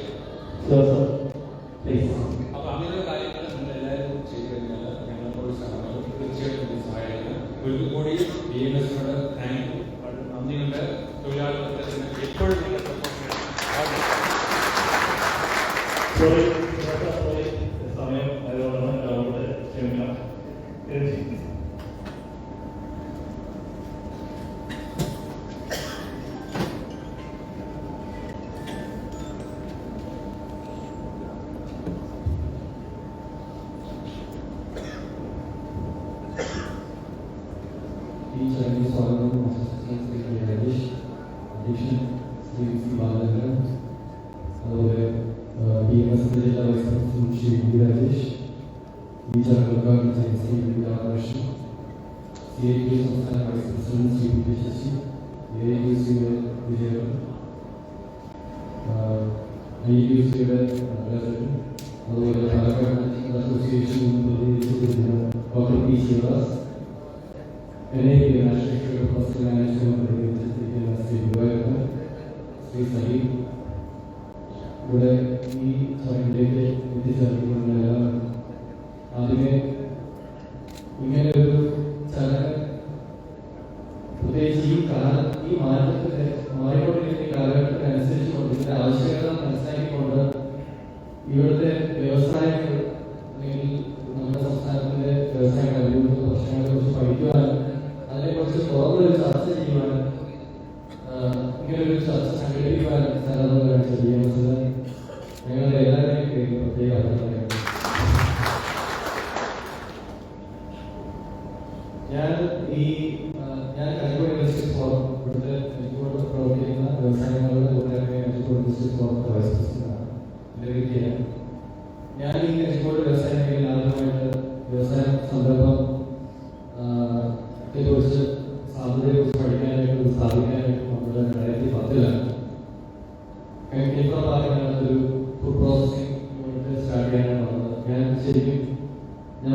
[SPEAKER 5] അപ്പൊ അങ്ങനെയുള്ള കാര്യങ്ങൾ നമ്മൾ എല്ലാവരും ചെയ്തു കഴിഞ്ഞാൽ ഞങ്ങളെ പ്രോത്സാഹനം തീർച്ചയായിട്ടും സഹായിക്കണം. ഒരിക്കൽ കൂടി BMS-നോട് താങ്ക് യു, നന്ദിയുണ്ട്. തൊഴിലാളി വർഗത്തിന് എപ്പോഴും
[SPEAKER 3] സമയം ആയതുകൊണ്ടാണ് ക്ഷമിക്കണം.
[SPEAKER 6] ഈ ചടങ്ങിൽ സ്വാഗതം ശ്രീ രാജേഷ്, അധ്യക്ഷൻ ശ്രീ ബാലചന്ദ്രൻ, അതുപോലെ BMS ജില്ലാ vice president Shri V Rajesh, ഈ ചടങ്ങ് ഉദ്ഘാടനം ചെയ്ത ശ്രീ വി രാധാകൃഷ്ണൻ, CIT സംസ്ഥാന vice president Shri P Sasi, AIUC-യുടെ വിജയൻ, IUC-യുടെ പ്രസിഡന്റ്, അതുപോലെ പാലക്കാട് അസോസിയേഷൻ പ്രതിനിധിച്ചിരുന്ന doctor P Sivadas, NAP national first management പ്രതിനിധിച്ചിരിക്കുന്ന ശ്രീ ഗുരുവായൂരപ്പൻ, ശ്രീ സലീം, ഇവിടെ ഈ ചടങ്ങിലേക്ക് എത്തിച്ചേർന്നിട്ടുള്ള എല്ലാവരും. ആദ്യമേ ഇങ്ങനെ ഒരു ചടങ്ങ് പ്രത്യേകിച്ച് ഈ മാറ്റത്തിന്റെ മാറിക്കൊണ്ടിരിക്കുന്ന കാലഘട്ടത്തിനനുസരിച്ചുകൊണ്ട് ഇതിന്റെ ആവശ്യകത മനസ്സിലാക്കിക്കൊണ്ട് ഇവിടുത്തെ വ്യവസായങ്ങൾ അല്ലെങ്കിൽ നമ്മുടെ സംസ്ഥാനത്തിന്റെ വ്യവസായങ്ങൾ അനുഭവിക്കുന്ന പ്രശ്നങ്ങളെ കുറിച്ച് പഠിക്കുവാനും അതിനെക്കുറിച്ച് തുറന്നൊരു ചർച്ച ചെയ്യുവാനും ഇങ്ങനൊരു ചർച്ച സംഘടിപ്പിക്കുവാനും സന്നദ്ധത കാണിച്ച BMS-ന് ഞങ്ങളുടെ എല്ലാവരുടെയും പ്രത്യേക അഭിനന്ദനങ്ങൾ. ഞാൻ കരിക്കോട് ഇൻഡസ്ട്രീസ് ഫോറം ഇവിടുത്തെ കരിക്കോട് പ്രവർത്തിക്കുന്ന വ്യവസായങ്ങളുടെ കൂട്ടായ്മ കരിക്കോട് ഇൻഡസ്ട്രീസ് ഫോറത്തിന്റെ വൈസ് പ്രസിഡന്റാണ്. എൻ്റെ വ്യക്തിയാണ് ഞാൻ. ഈ കരിക്കോട് വ്യവസായ മേഖലയിൽ ആദ്യമായിട്ട് വ്യവസായ സംരംഭം കുറിച്ച് സാധ്യതയെക്കുറിച്ച് പഠിക്കാനായിട്ടും സ്ഥാപിക്കാനായിട്ടും നമ്മുടെ 2010-ലാണ് ഒരു ഫുഡ് പ്രോസസ്സിംഗ് യൂണിറ്റ് സ്റ്റാർട്ട് ചെയ്യാനാണ് വന്നത്. ഞാൻ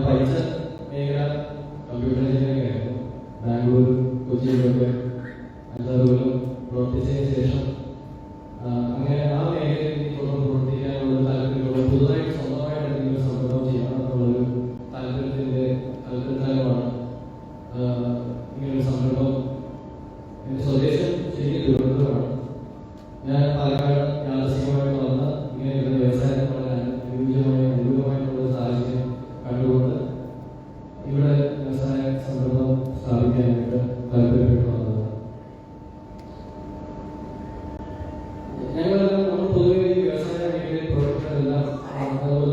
[SPEAKER 6] പഠിച്ച മേഖല കമ്പ്യൂട്ടർ എഞ്ചിനീയറിംഗ് ആയിരുന്നു. ബാംഗ്ലൂർ, കൊച്ചിയിലൊക്കെ 5-6 കൊല്ലം പ്രവർത്തിച്ചതിന് ശേഷം അങ്ങനെ ആ മേഖലയിൽ തുടർന്ന് പ്രവർത്തിക്കാനുള്ള താല്പര്യമുള്ള പുതുതായിട്ട് സ്വന്തമായിട്ട് എന്തെങ്കിലും സംരംഭം ചെയ്യണം എന്നുള്ളൊരു താല്പര്യത്താലുമാണ് ഇങ്ങനൊരു സംരംഭം. എൻ്റെ സ്വദേശം ശരിക്കും തിരുവനന്തപുരമാണ്. ഞാൻ പാലക്കാട് യാദൃശ്ചികമായിട്ട് വന്ന ഇങ്ങനെയുള്ള വ്യവസായത്തിനുള്ള അനുകൂലമായിട്ടുള്ള സാഹചര്യം കണ്ടുകൊണ്ട് ഇവിടെ വ്യവസായ സംരംഭം സ്ഥാപിക്കാനായിട്ട് താല്പര്യപ്പെട്ടു വന്നതാണ്. ഞങ്ങളെല്ലാം നമ്മൾ പൊതുവെ ഈ വ്യവസായ മേഖലയിൽ പ്രവർത്തിക്കുന്നതെല്ലാം അതുപോലെ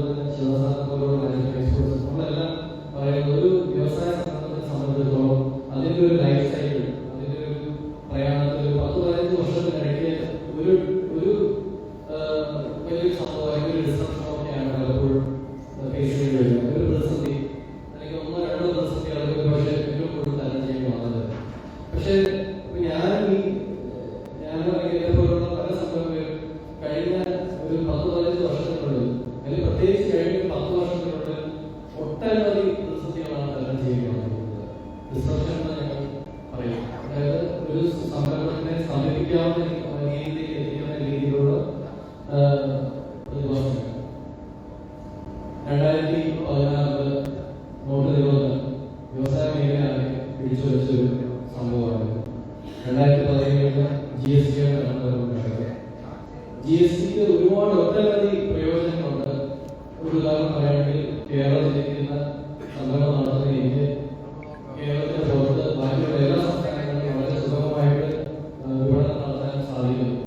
[SPEAKER 6] വെച്ചൊരു സംഭവമാണ്. 2017 GST GSTക്ക് ഒരുപാട് ഒട്ടനവധി പ്രയോജനങ്ങളുണ്ട്. ഒരു ഉദാഹരണം പറയുകയാണെങ്കിൽ കേരളത്തിലിരിക്കുന്ന സംരംഭം നടത്തുന്ന എനിക്ക് കേരളത്തിന് പുറത്ത് ബാക്കിയുള്ള എല്ലാ സംസ്ഥാനങ്ങളിലും വളരെ സുഗമമായിട്ട് വിപണനം നടത്താൻ സാധിക്കുന്നു.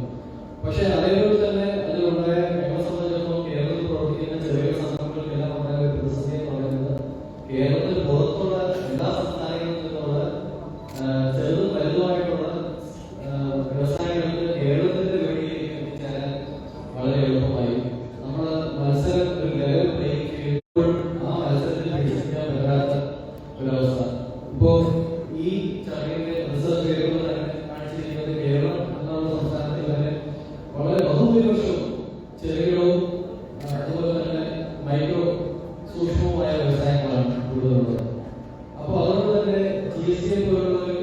[SPEAKER 6] പക്ഷെ അതേപോലെ തന്നെ അതിലുണ്ടായ ഞങ്ങളെ സംബന്ധിച്ചിടത്തോളം കേരളത്തിൽ പ്രവർത്തിക്കുന്ന ചെറിയ സംഘടനകൾക്കെല്ലാം ഉണ്ടായ ഒരു പ്രതിസന്ധി എന്ന് പറയുന്നത് കേരളത്തിന് പുറത്തുള്ള എല്ലാ സംസ്ഥാനങ്ങളിൽ നിന്നുള്ള ചെറുതും വലുതുമായിട്ടുള്ള വ്യവസായങ്ങൾക്ക് കേരളത്തിന്റെ വിപണിയിലേക്ക് എത്തിച്ചേരാൻ വളരെ എളുപ്പമായി. നമ്മൾ മത്സരം ഒരു ലെവൽ പ്ലേയിങ് ഫീൽഡ്, ആ മത്സരത്തിൽ പിടിച്ചെടുക്കാൻ പറ്റാത്ത ഒരവസ്ഥ. ഇപ്പോ ഈ ചടങ്ങിന്റെ റിസർച്ച് പേപ്പർ തന്നെ കാണിച്ചിരിക്കുന്നത് കേരളം എന്നുള്ള സംസ്ഥാനത്തിൽ തന്നെ വളരെ ബഹുഭൂരിപക്ഷവും ചെറുകിടവും അതുപോലെ തന്നെ മൈക്രോ സൂക്ഷ്മവുമായ വ്യവസായങ്ങളാണ് കൂടുതലുള്ളത്. അപ്പോൾ അതുകൊണ്ട് തന്നെ GST പോലുള്ള ഒരു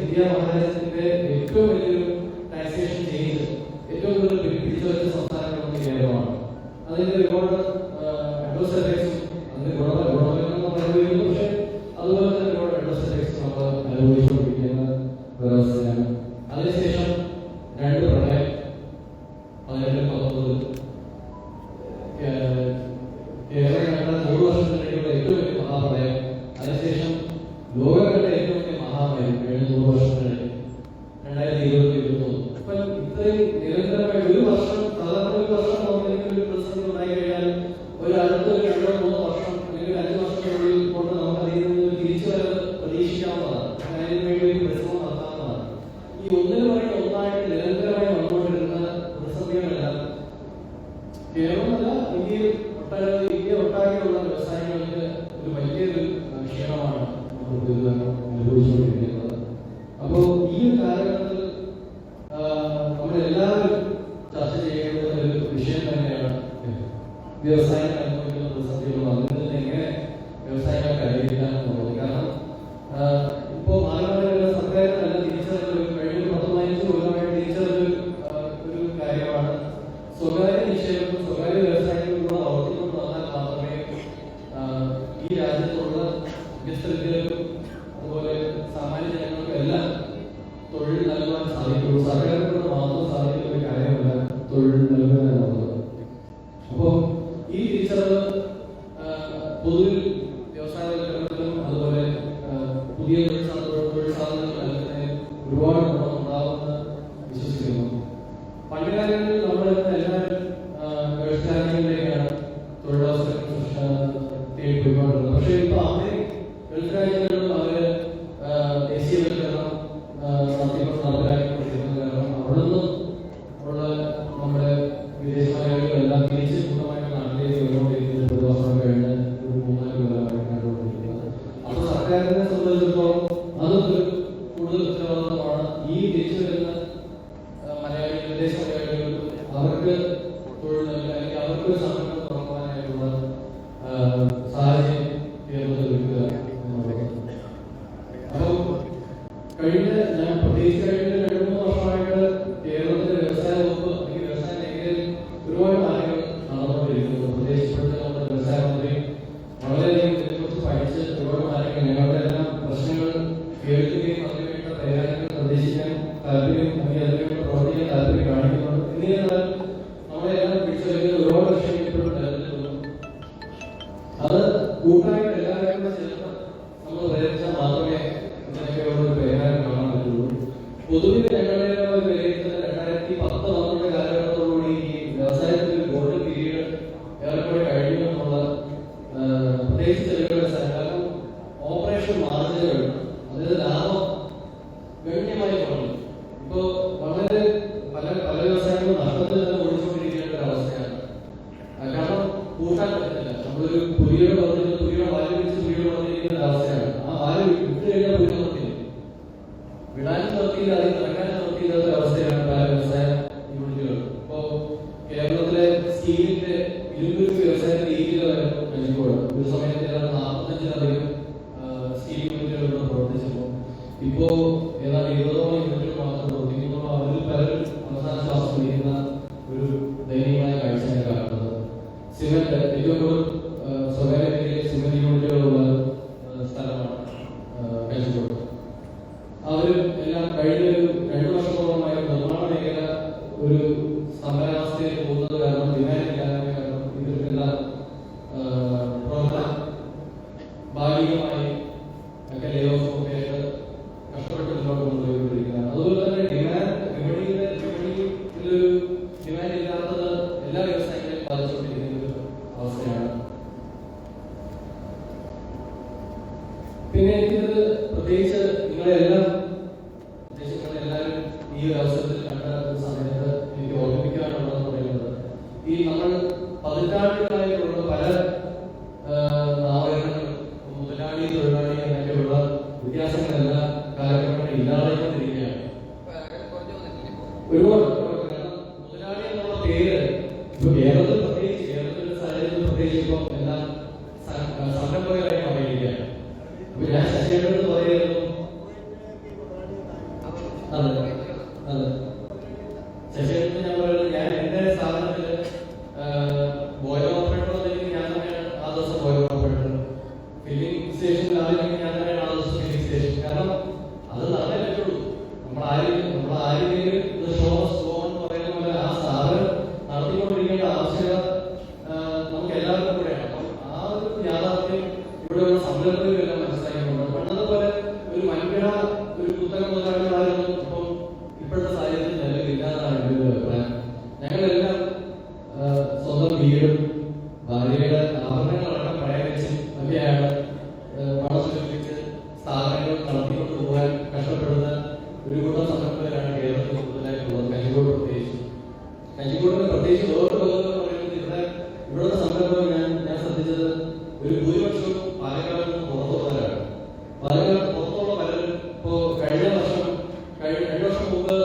[SPEAKER 6] ഇന്ത്യ മഹാരാജ്യത്തിന്റെ ഏറ്റവും വലിയൊരു ടാക്സേഷൻ ചേഞ്ച് ഏറ്റവും കൂടുതൽ പിടിച്ചു വെച്ച സംസ്ഥാനങ്ങളൊന്നും കേരളമാണ്. അതിന്റെ ഒരുപാട് അഡ്വേഴ്സ് എഫക്ട്സും അതിന്റെ ഗുണഫലങ്ങളും പറയുന്നു. പക്ഷെ അതുപോലെ തന്നെ ഒരുപാട് അഡ്വേഴ്സ് എഫക്ട്സ് നമ്മൾ അനുഭവിച്ചുകൊണ്ടിരിക്കുന്ന ഒരവസ്ഥയാണ്. അതിനുശേഷം 2 പ്രളയം 18-19 കേരളം കണ്ട 100 വർഷത്തിനിടയിലുള്ള ഏറ്റവും വലിയ മഹാപ്രളയം. അതിനുശേഷം ലോകം കണ്ട ഏറ്റവും വലിയ മഹാമാരി കഴിഞ്ഞ 100 വർഷത്തിനിടയിൽ 2020-21. അപ്പൊ ഇത്രയും നിരന്തരമായി ഒരു വർഷം സാധാരണ ഒരു വർഷം നമുക്ക് ഒരു പ്രതിസന്ധി ഉണ്ടായി കഴിഞ്ഞാൽ ഒരു അടുത്ത 2-3 വർഷം അല്ലെങ്കിൽ 5 വർഷത്തിനുള്ളിൽ കൊണ്ട് നമുക്ക് അതിൽ നിന്ന് തിരിച്ചു വരവ് പ്രതീക്ഷിക്കാവുന്നതാണ്. അതിനുവേണ്ടി ഒരു പരിശ്രമം നടത്താവുന്നതാണ്. ഈ ഒന്നിനു പുറകെ ഒന്നായിട്ട് നിരന്തരമായി വന്നുകൊണ്ടിരുന്ന പ്രതിസന്ധികളെല്ലാം കേരളമല്ല ഇന്ത്യ ഒട്ടാകെയുള്ള വ്യവസായങ്ങൾക്ക് ഒരു വലിയൊരു ക്ഷീണമാണ് അനുഭവിച്ചുകൊണ്ടിരിക്കുന്നത്. അപ്പോൾ ഈ കാലഘട്ടത്തിൽ നമ്മളെല്ലാവരും ചർച്ച ചെയ്യേണ്ട ഒരു വിഷയം തന്നെയാണ് വ്യവസായം അനുഭവിക്കുന്ന പ്രതിസന്ധികളും അതിൽ നിന്ന് എങ്ങനെ വ്യവസായങ്ങൾ കൈവരിക്കാൻ എന്നുള്ളത്. കാരണം ഇപ്പോൾ മാനവരുടെ സർക്കാരിനല്ല തിരിച്ചറിഞ്ഞ കഴിഞ്ഞ 10-15 കൊല്ലമായിട്ട് തിരിച്ചറിഞ്ഞ ഒരു കാര്യമാണ് സ്വകാര്യ നിക്ഷേപം സ്വകാര്യ വ്യവസായങ്ങളിലൂടെ വളർത്തിക്കൊണ്ട് വന്നാൽ മാത്രമേ ഈ രാജ്യത്തുള്ള വിദ്യാർത്ഥികൾക്കും അതുപോലെ സാമാന്യ ജനങ്ങൾക്കും എല്ലാം തൊഴിൽ നൽകുവാൻ സാധിക്കുള്ളൂ. സർക്കാരിനോട് മാത്രം സാധിക്കുന്ന ഒരു കാര്യമല്ല തൊഴിൽ നൽകുക എന്നുള്ളത്. അപ്പോൾ ഈ തിരിച്ചറിവ് പൊതുവിൽ വ്യവസായവൽക്കരണത്തിലും അതുപോലെ പുതിയ തൊഴിൽ സാധനങ്ങൾ നൽകുന്നതിന് ഒരുപാട് ഗുണം ഉണ്ടാവുമെന്ന് വിശ്വസിക്കുന്നു. പണ്ടുകാലങ്ങളിൽ നമ്മൾ എല്ലാവരും ഗൾഫ് രാജ്യങ്ങളിലേക്കാണ് തൊഴിലവസരങ്ങൾ തേടി പോയിക്കൊണ്ടിരുന്നത്. പക്ഷേ ഇപ്പോൾ ഗൾഫ് രാജ്യങ്ങളിലും അവര് ദേശീയവൽക്കരണം നടപ്പിലാക്കിക്കൊണ്ടിരിക്കുന്നത് കാരണം അവിടെ നിന്നും ഉള്ള നമ്മുടെ വിദേശ മലയാളികളെല്ലാം തിരിച്ച് പൂർണ്ണമായിട്ട് നാട്ടിലേക്ക് വന്നുകൊണ്ടിരിക്കുന്ന ഒരു വർഷം കഴിഞ്ഞ് ഒരു 3-4 കൊല്ലമായി കണ്ടുകൊണ്ടിരിക്കുന്നത്. അപ്പോൾ സർക്കാരിനെ സംബന്ധിച്ചിടത്തോളം അതൊക്കെ കൂടുതൽ ഉത്തരവാദിത്തമാണ്. ഈ തിരിച്ചു വരുന്ന മലയാളികൾ വിദേശ മലയാളികൾക്ക് അവർക്ക് തൊഴിൽ നൽകുക അല്ലെങ്കിൽ അവർക്ക് സംരംഭം തുറക്കാനായിട്ടുള്ള സാഹചര്യം കേരളത്തിൽ ഒരുക്കുക എന്നുള്ളത്. അപ്പോൾ ഞാൻ പ്രത്യേകിച്ച് കഴിഞ്ഞ 2-3 വർഷമായിട്ട് കേരളത്തിലെ വ്യവസായ വകുപ്പ് അല്ലെങ്കിൽ വ്യവസായ മേഖലയിൽ ഒരുപാട് കാര്യങ്ങൾ നടന്നുകൊണ്ടിരിക്കുന്നു. പ്രത്യേകിച്ച് നമ്മുടെ വ്യവസായ മന്ത്രി വളരെയധികം ഇതിനെക്കുറിച്ച് പഠിച്ച് ഒരുപാട് കാര്യങ്ങൾ ഞങ്ങളുടെ എല്ലാം പ്രശ്നങ്ങൾ കേൾക്കുകയും അതിനുവേണ്ട പരിഹാരങ്ങൾ നിർദ്ദേശിക്കാൻ താല്പര്യം അല്ലെങ്കിൽ അതിനുവേണ്ടി പ്രവർത്തിക്കാൻ താല്പര്യം കാണിക്കുന്നുണ്ട്. എന്നിരുന്നാൽ നമ്മളെല്ലാം പിടിച്ചെടുക്കുന്ന ഒരുപാട് വിഷയങ്ങൾ ഇപ്പോഴും നിലനിൽക്കുന്നു. അത് കൂട്ടായിട്ട് എല്ലാവരും കൂടെ ചേർന്ന് നമ്മൾ പ്രയത്നിച്ചാൽ മാത്രമേ ഇതിനൊക്കെയുള്ള ഒരു പരിഹാരം കാണാൻ പറ്റുള്ളൂ. പൊതുവിൽ ഞങ്ങളുടെ ഒരു വിലയിരുത്തൽ 2010-12 കാലഘട്ടത്തോടുകൂടി ഈ വ്യവസായത്തിൽ ഒരു ഗോൾഡൻ പീരീഡ് ഏറെക്കുറെ കഴിഞ്ഞു എന്നുള്ള പ്രത്യേകിച്ച് ചെറിയ വ്യവസായം. കാരണം ഓപ്പറേഷൻ മാർജിനുകൾ അതായത് ലാഭം ഗണ്യമായി കുറഞ്ഞു. ഇപ്പോൾ വളരെ പല വ്യവസായങ്ങളും നഷ്ടത്തിൽ തന്നെ ഓടിച്ചുകൊണ്ടിരിക്കേണ്ട ഒരു അവസ്ഥയാണ്. കാരണം കൂട്ടാൻ പറ്റുന്നില്ല. നമ്മളൊരു പുലിയുടെ പറഞ്ഞിട്ട് പുലിയുടെ വാല് പിടിച്ച് പുലിയുടെ പറഞ്ഞിരിക്കുന്ന ഒരു അവസ്ഥയാണ്. ആ വാല് വിട്ട് കഴിഞ്ഞാൽ പുലി നിർത്തില്ല, വിടാനും നിർത്തിയില്ല, അതിൽ നടക്കാനും നിർത്തിയില്ലാത്ത അവസ്ഥയാണ് പല വ്യവസായ യൂണിറ്റുകൾ. ഇപ്പോ കേരളത്തിലെ സ്റ്റീലിന്റെ ഇരുമ്പ് വ്യവസായത്തിന്റെ രീതികളായിരുന്നു കഴിഞ്ഞപ്പോൾ ഒരു സമയത്ത് 45-ലധികം സ്റ്റീൽ പിന്നെ എനിക്കിത് പ്രത്യേകിച്ച് നിങ്ങളെല്ലാവരും ഈ ഒരു അവസരത്തിൽ കണ്ട ഒരു സമയത്ത് എനിക്ക് ഓർമ്മിക്കാനുള്ളതെന്ന് പറയുന്നത് ഈ നമ്മൾ പതിറ്റാണ്ടുകളായിട്ടുള്ള പല നാമകരണങ്ങളും മുതലാളി തൊഴിലാളി അങ്ങനെയുള്ള വ്യത്യാസങ്ങളെല്ലാം കാലഘട്ടങ്ങളിൽ ഇല്ലാതെക്കൊണ്ടിരിക്കുകയാണ്. ഒരുപാട് മുതലാളി എന്നുള്ള പേര് ഇപ്പൊ കേരളത്തിൽ പ്രത്യേകിച്ച് കേരളത്തിന്റെ സാഹചര്യത്തിൽ പ്രത്യേകിച്ച് ഇപ്പം എല്ലാം സംരംഭകരായി മാറിയിരിക്കുകയാണ്. അപ്പൊ ഞാൻ ശശികണ്ഠൻ പറയുന്നു ശശികണ്ഠൻ ഞാൻ പറയുന്നത് ഞാൻ എന്റെ സ്ഥാപനത്തില് ബോയ് ഓപ്പറേറ്റർ അല്ലെങ്കിൽ ഞാൻ തന്നെയാണ് ആ ദിവസം ബോയ് ഓപ്പറേറ്റർ, ഫില്ലിംഗ് സ്റ്റേഷനിൽ ആണെങ്കിൽ ഞാൻ തന്നെയാണ് ആ ദിവസം ഫില്ലിംഗ് സ്റ്റേഷൻ. കാരണം അത് നടന്നേ പറ്റുള്ളൂ. നമ്മൾ ആരെങ്കിലും ഷോ എന്ന് പറയുന്ന പോലെ ആ സ്ഥാപനം നടത്തിക്കൊണ്ടിരിക്കേണ്ട ആവശ്യകത നമുക്ക് എല്ലാവർക്കും കൂടെയാണ്. അപ്പം ആ ഒരു യാഥാർത്ഥ്യം ഇവിടെയുള്ള സംരംഭകരെല്ലാം മനസ്സിലാക്കിക്കൊണ്ട് പണ്ടത്തെ പോലെ ഒരു വൻകിട ഒരു കുത്തക മുതലാളികളായിരുന്നു ഇപ്പം ഇപ്പോഴത്തെ സാഹചര്യത്തിൽ നിലവിലില്ലാതാണ് എൻ്റെ ഒരു അഭിപ്രായം. ഞങ്ങളെല്ലാം സ്വന്തം വീടും ഭാര്യയുടെ ആഭരണങ്ങളടക്കം പഴയ വെച്ചും ഒക്കെയാണ് പണം സ്വരൂപിച്ച് സ്ഥാപനങ്ങൾ നടത്തിക്കൊണ്ട് പോകാൻ കഷ്ടപ്പെടുന്ന ഒരു കൂട്ടം സംരംഭകരാണ് കേരളത്തിൽ കൂടുതലായിട്ടുള്ളത്. കഞ്ചിക്കോടിന് പ്രത്യേകിച്ച് വേറൊരു ലോകം പറയുന്നത് ഇവിടുത്തെ സംരംഭം ഞാൻ ശ്രദ്ധിച്ചത് ഒരു ഭൂരിപക്ഷവും പാലക്കാട് നിന്ന് പുറത്തുള്ളവരാണ്. പാലക്കാട് പുറത്തുള്ള പലരും ഇപ്പോ കഴിഞ്ഞ വർഷം മുമ്പ്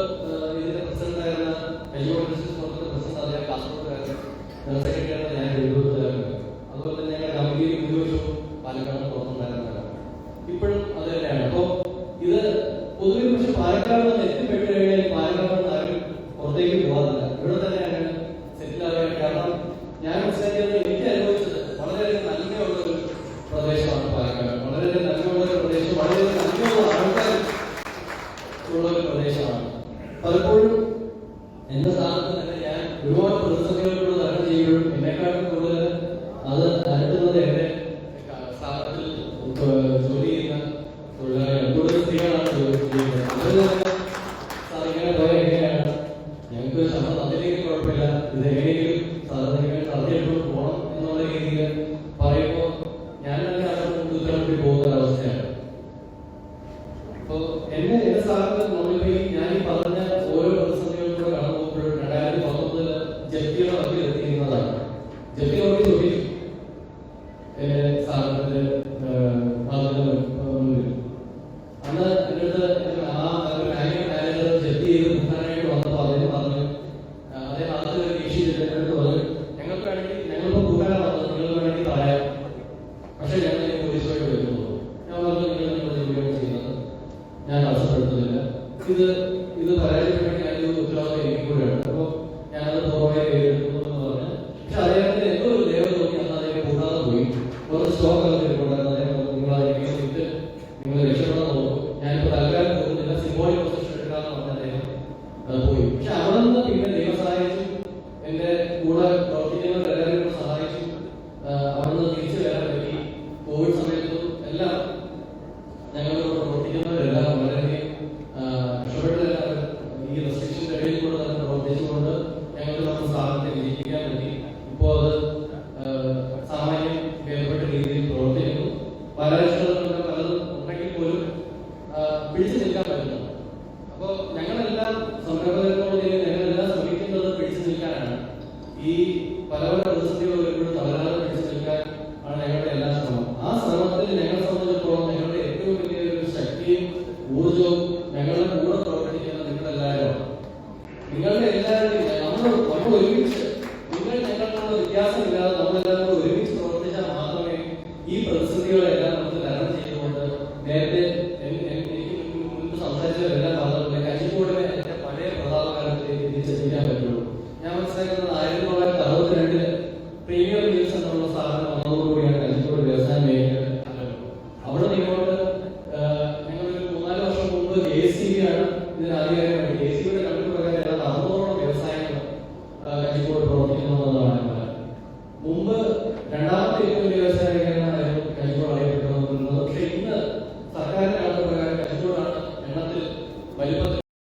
[SPEAKER 6] ഇതിന്റെ പ്രസിഡന്റായിരുന്ന കഞ്ചിക്കോട് ഡിസ്ട്രിക്ട് പ്രസിഡന്റ് അദ്ദേഹം കാസർഗോഡുകാരൻ, ജനറൽ സെക്രട്ടറിയാണ് ഞാൻ എഴുപതുകാരൻ. അതുപോലെ തന്നെ ഞങ്ങളുടെ കമ്മിറ്റിയിൽ ഭൂരിപക്ഷവും പാലക്കാട് പുറത്തുണ്ടായിരുന്നവരാണ്. ഇപ്പോഴും അത് തന്നെയാണ്. അപ്പോ ഇത് പൊതുവെ പക്ഷെ പാലക്കാട് നിന്ന് എത്തിപ്പെട്ട് കഴിഞ്ഞാൽ പാലക്കാട് നിന്ന് ആരും പുറത്തേക്ക് പോകാറില്ല. ഇവിടെ തന്നെയാണ് സെറ്റിൽ ആകാൻ. കാരണം ഞാൻ മനസ്സിലാക്കിയത് എനിക്ക് അനുഭവിച്ചത് വളരെയധികം നന്മയുള്ള ഒരു പ്രദേശമാണ് പാലക്കാട്. വളരെയധികം നന്മയുള്ള ഒരു പ്രദേശം, വളരെയധികം നന്മയുള്ള ആൾക്കാർ ഉള്ള ഒരു പ്രദേശമാണ്. പലപ്പോഴും എന്റെ സ്ഥാനത്ത് തന്നെ ഞാൻ ഒരുപാട് പ്രതിസന്ധികളിലൂടെ തരണം ചെയ്യുമ്പോഴും എന്നെക്കാളും കൂടുതൽ അത് അലട്ടുന്നത് എന്റെ സ്ഥാപനത്തിൽ ജോലി ചെയ്യുന്ന തൊഴിലാളികൾ, കൂടുതൽ സ്ത്രീകളാണ് ജോലി ചെയ്യുന്നത്. സാർ ഇങ്ങനെ പോയാൽ എങ്ങനെയാണ്, ഞങ്ങൾക്ക് ശമ്പളം അതിലേക്ക് കുഴപ്പമില്ല, ഇത് എങ്ങനെയെങ്കിലും സാധാരണ നടത്തിയെടുത്ത് പോകണം എന്നുള്ള രീതിയിൽ പറയുമ്പോൾ ഞാൻ തന്നെ അവർക്ക് ഉത്തരവിട്ട് പോകുന്ന ഒരവസ്ഥയാണ്. അപ്പോ എന്റെ സ്ഥാനത്ത് നമ്മളിപ്പോ ഞാൻ ഈ പറഞ്ഞ ഓരോ പ്രതിസന്ധികളിലൂടെ കടന്നു പോകുമ്പോഴും 2019 ജപ്തിയുടെ വക്കിൽ എത്തിയിരുന്നതാണ്. ജപ്തി നോക്കി ചോദിച്ചു എന്റെ സ്ഥാപനത്തിന്റെ മുന്നിൽ. അന്ന് എന്റെ അടുത്ത് ആ മാനേജർ ജപ്തി ചെയ്ത് മുഖാനായിട്ട് വന്നപ്പോൾ അദ്ദേഹം പറഞ്ഞു, അദ്ദേഹം അതിൽ വീക്ഷിച്ചിട്ട് എന്റെ അടുത്ത് പറഞ്ഞു, ഞങ്ങളിപ്പോ കൂട്ടാനാണ് വന്നത്, നിങ്ങൾ വേണമെങ്കിൽ പറയാം, പക്ഷെ ഞങ്ങൾ പോലീസുമായിട്ട് വരുന്നു. ഞാൻ പറഞ്ഞു, നിങ്ങളുടെ ജോലിയാണ് ചെയ്യുന്നത്, ഞാൻ തടസ്സപ്പെടുത്തുന്നില്ല, ഇത് പരാജയപ്പെട്ട് ഞാനൊരു ഉത്തരവാദിത്തം എനിക്ക് കൂടെയാണ്, അപ്പൊ ഞാനത് പൂർണ്ണമായി കൈയെടുക്കുന്നു എന്ന് പറഞ്ഞു. പക്ഷെ അദ്ദേഹത്തിന് എന്തോ ഒരു ദേവത നോക്കി അന്ന് അദ്ദേഹം കൂടാതെ പോയി. കുറച്ച് സ്റ്റോക്ക് അത് എടുക്കൊണ്ടായിരുന്നു. അദ്ദേഹം നിങ്ങൾ രക്ഷപ്പെടാൻ നോക്കും, ഞാനിപ്പോ തൽക്കാലം പോകുന്നില്ല, സിംബോളിക് പൊസിഷൻ എടുക്കാന്ന് പറഞ്ഞ അദ്ദേഹം പോയി. പക്ഷെ അവിടെ നിന്ന് പിന്നെ ദൈവം സഹായിച്ചു, എന്റെ കൂടെ പ്രവർത്തിക്കുന്നവരെല്ലാവരും സഹായിച്ചു, അവിടെ നിന്ന് തിരിച്ചു വരാൻ പറ്റി. കോവിഡ് സമയത്തും എല്ലാം ഞങ്ങളുടെ പ്രവർത്തിക്കുന്നവരെല്ലാം വളരെയധികം കഷ്ടപ്പെട്ടെല്ലാവരും ഈ റെസ്ട്രിക്ഷന്റെ ഇടയിൽ കൂടെ തന്നെ പ്രവർത്തിച്ചുകൊണ്ട് ഞങ്ങൾക്ക് നമ്മുടെ സ്ഥാപനത്തെ വിജയിപ്പിക്കാൻ പറ്റി. ഇപ്പോൾ അത് സാമാന്യം ഭേദപ്പെട്ട രീതിയിൽ പ്രവർത്തിക്കുന്നു. പല രക്ഷകളും പലതും ഉണ്ടെങ്കിൽ പോലും പിടിച്ചു നിൽക്കാൻ പറ്റുന്നു. അപ്പോൾ ഞങ്ങളെല്ലാം സംരംഭകരോട് ഞങ്ങളെല്ലാം ശ്രമിക്കുന്നത് പിടിച്ചു നിൽക്കാനാണ്. ഈ പല പ്രതിസന്ധികൾ വരുമ്പോഴും തളരാതെ പിടിച്ചു നിൽക്കാൻ ആണ് ഞങ്ങളുടെ എല്ലാ ശ്രമം. ആ ശ്രമത്തിൽ ഞങ്ങളെ സംബന്ധിച്ചിടത്തോളം ഞങ്ങളുടെ ഏറ്റവും വലിയ ഒരു ശക്തിയും ഊർജവും ഞങ്ങളുടെ കൂടെ പ്രവർത്തിക്കുന്ന നിങ്ങളെല്ലാവരും, നിങ്ങളുടെ എല്ലാവരുടെയും നമ്മൾ ഒരുമിച്ച്, നിങ്ങൾ ഞങ്ങൾക്കുള്ള വ്യത്യാസമില്ലാതെ നമ്മളെല്ലാവരും ഒരുമിച്ച് പ്രവർത്തിച്ചാൽ മാത്രമേ ഈ പ്രതിസന്ധികളെല്ലാം നമുക്ക് തരണം ചെയ്തുകൊണ്ട് നേരത്തെ എനിക്ക് മുൻപ് സംസാരിച്ചവരെല്ലാം പറഞ്ഞതുപോലെ കഞ്ചിക്കോടിനെ എന്റെ പഴയ പ്രതാപകാലത്തിലേക്ക് തിരിച്ചെത്തിക്കാൻ പറ്റുള്ളൂ. ഞാൻ മനസ്സിലാക്കുന്നത് 1962 പ്രീമിയർ മീൽസ് എന്നുള്ള സ്ഥാപനം വന്നതോടുകൂടിയാണ് കഞ്ചിക്കോട് വ്യവസായ മേഖല. അവിടെ നിങ്ങളോട് ഞങ്ങളൊരു 3-4 വർഷം മുമ്പ് JCB ആണ് ഇതിന് ആധികാരികമായിട്ട്. JCBയുടെ കണക്ക് പ്രകാരം 400ഓളം വ്യവസായങ്ങൾ കഞ്ചിക്കോട് പ്രവർത്തിക്കുന്നു എന്നതാണ്. മുമ്പ് രണ്ടാമത്തെ ഏറ്റവും വലിയ വ്യവസായ മേഖലയായിരുന്നു കഞ്ചിക്കോട് അറിയപ്പെട്ടത്.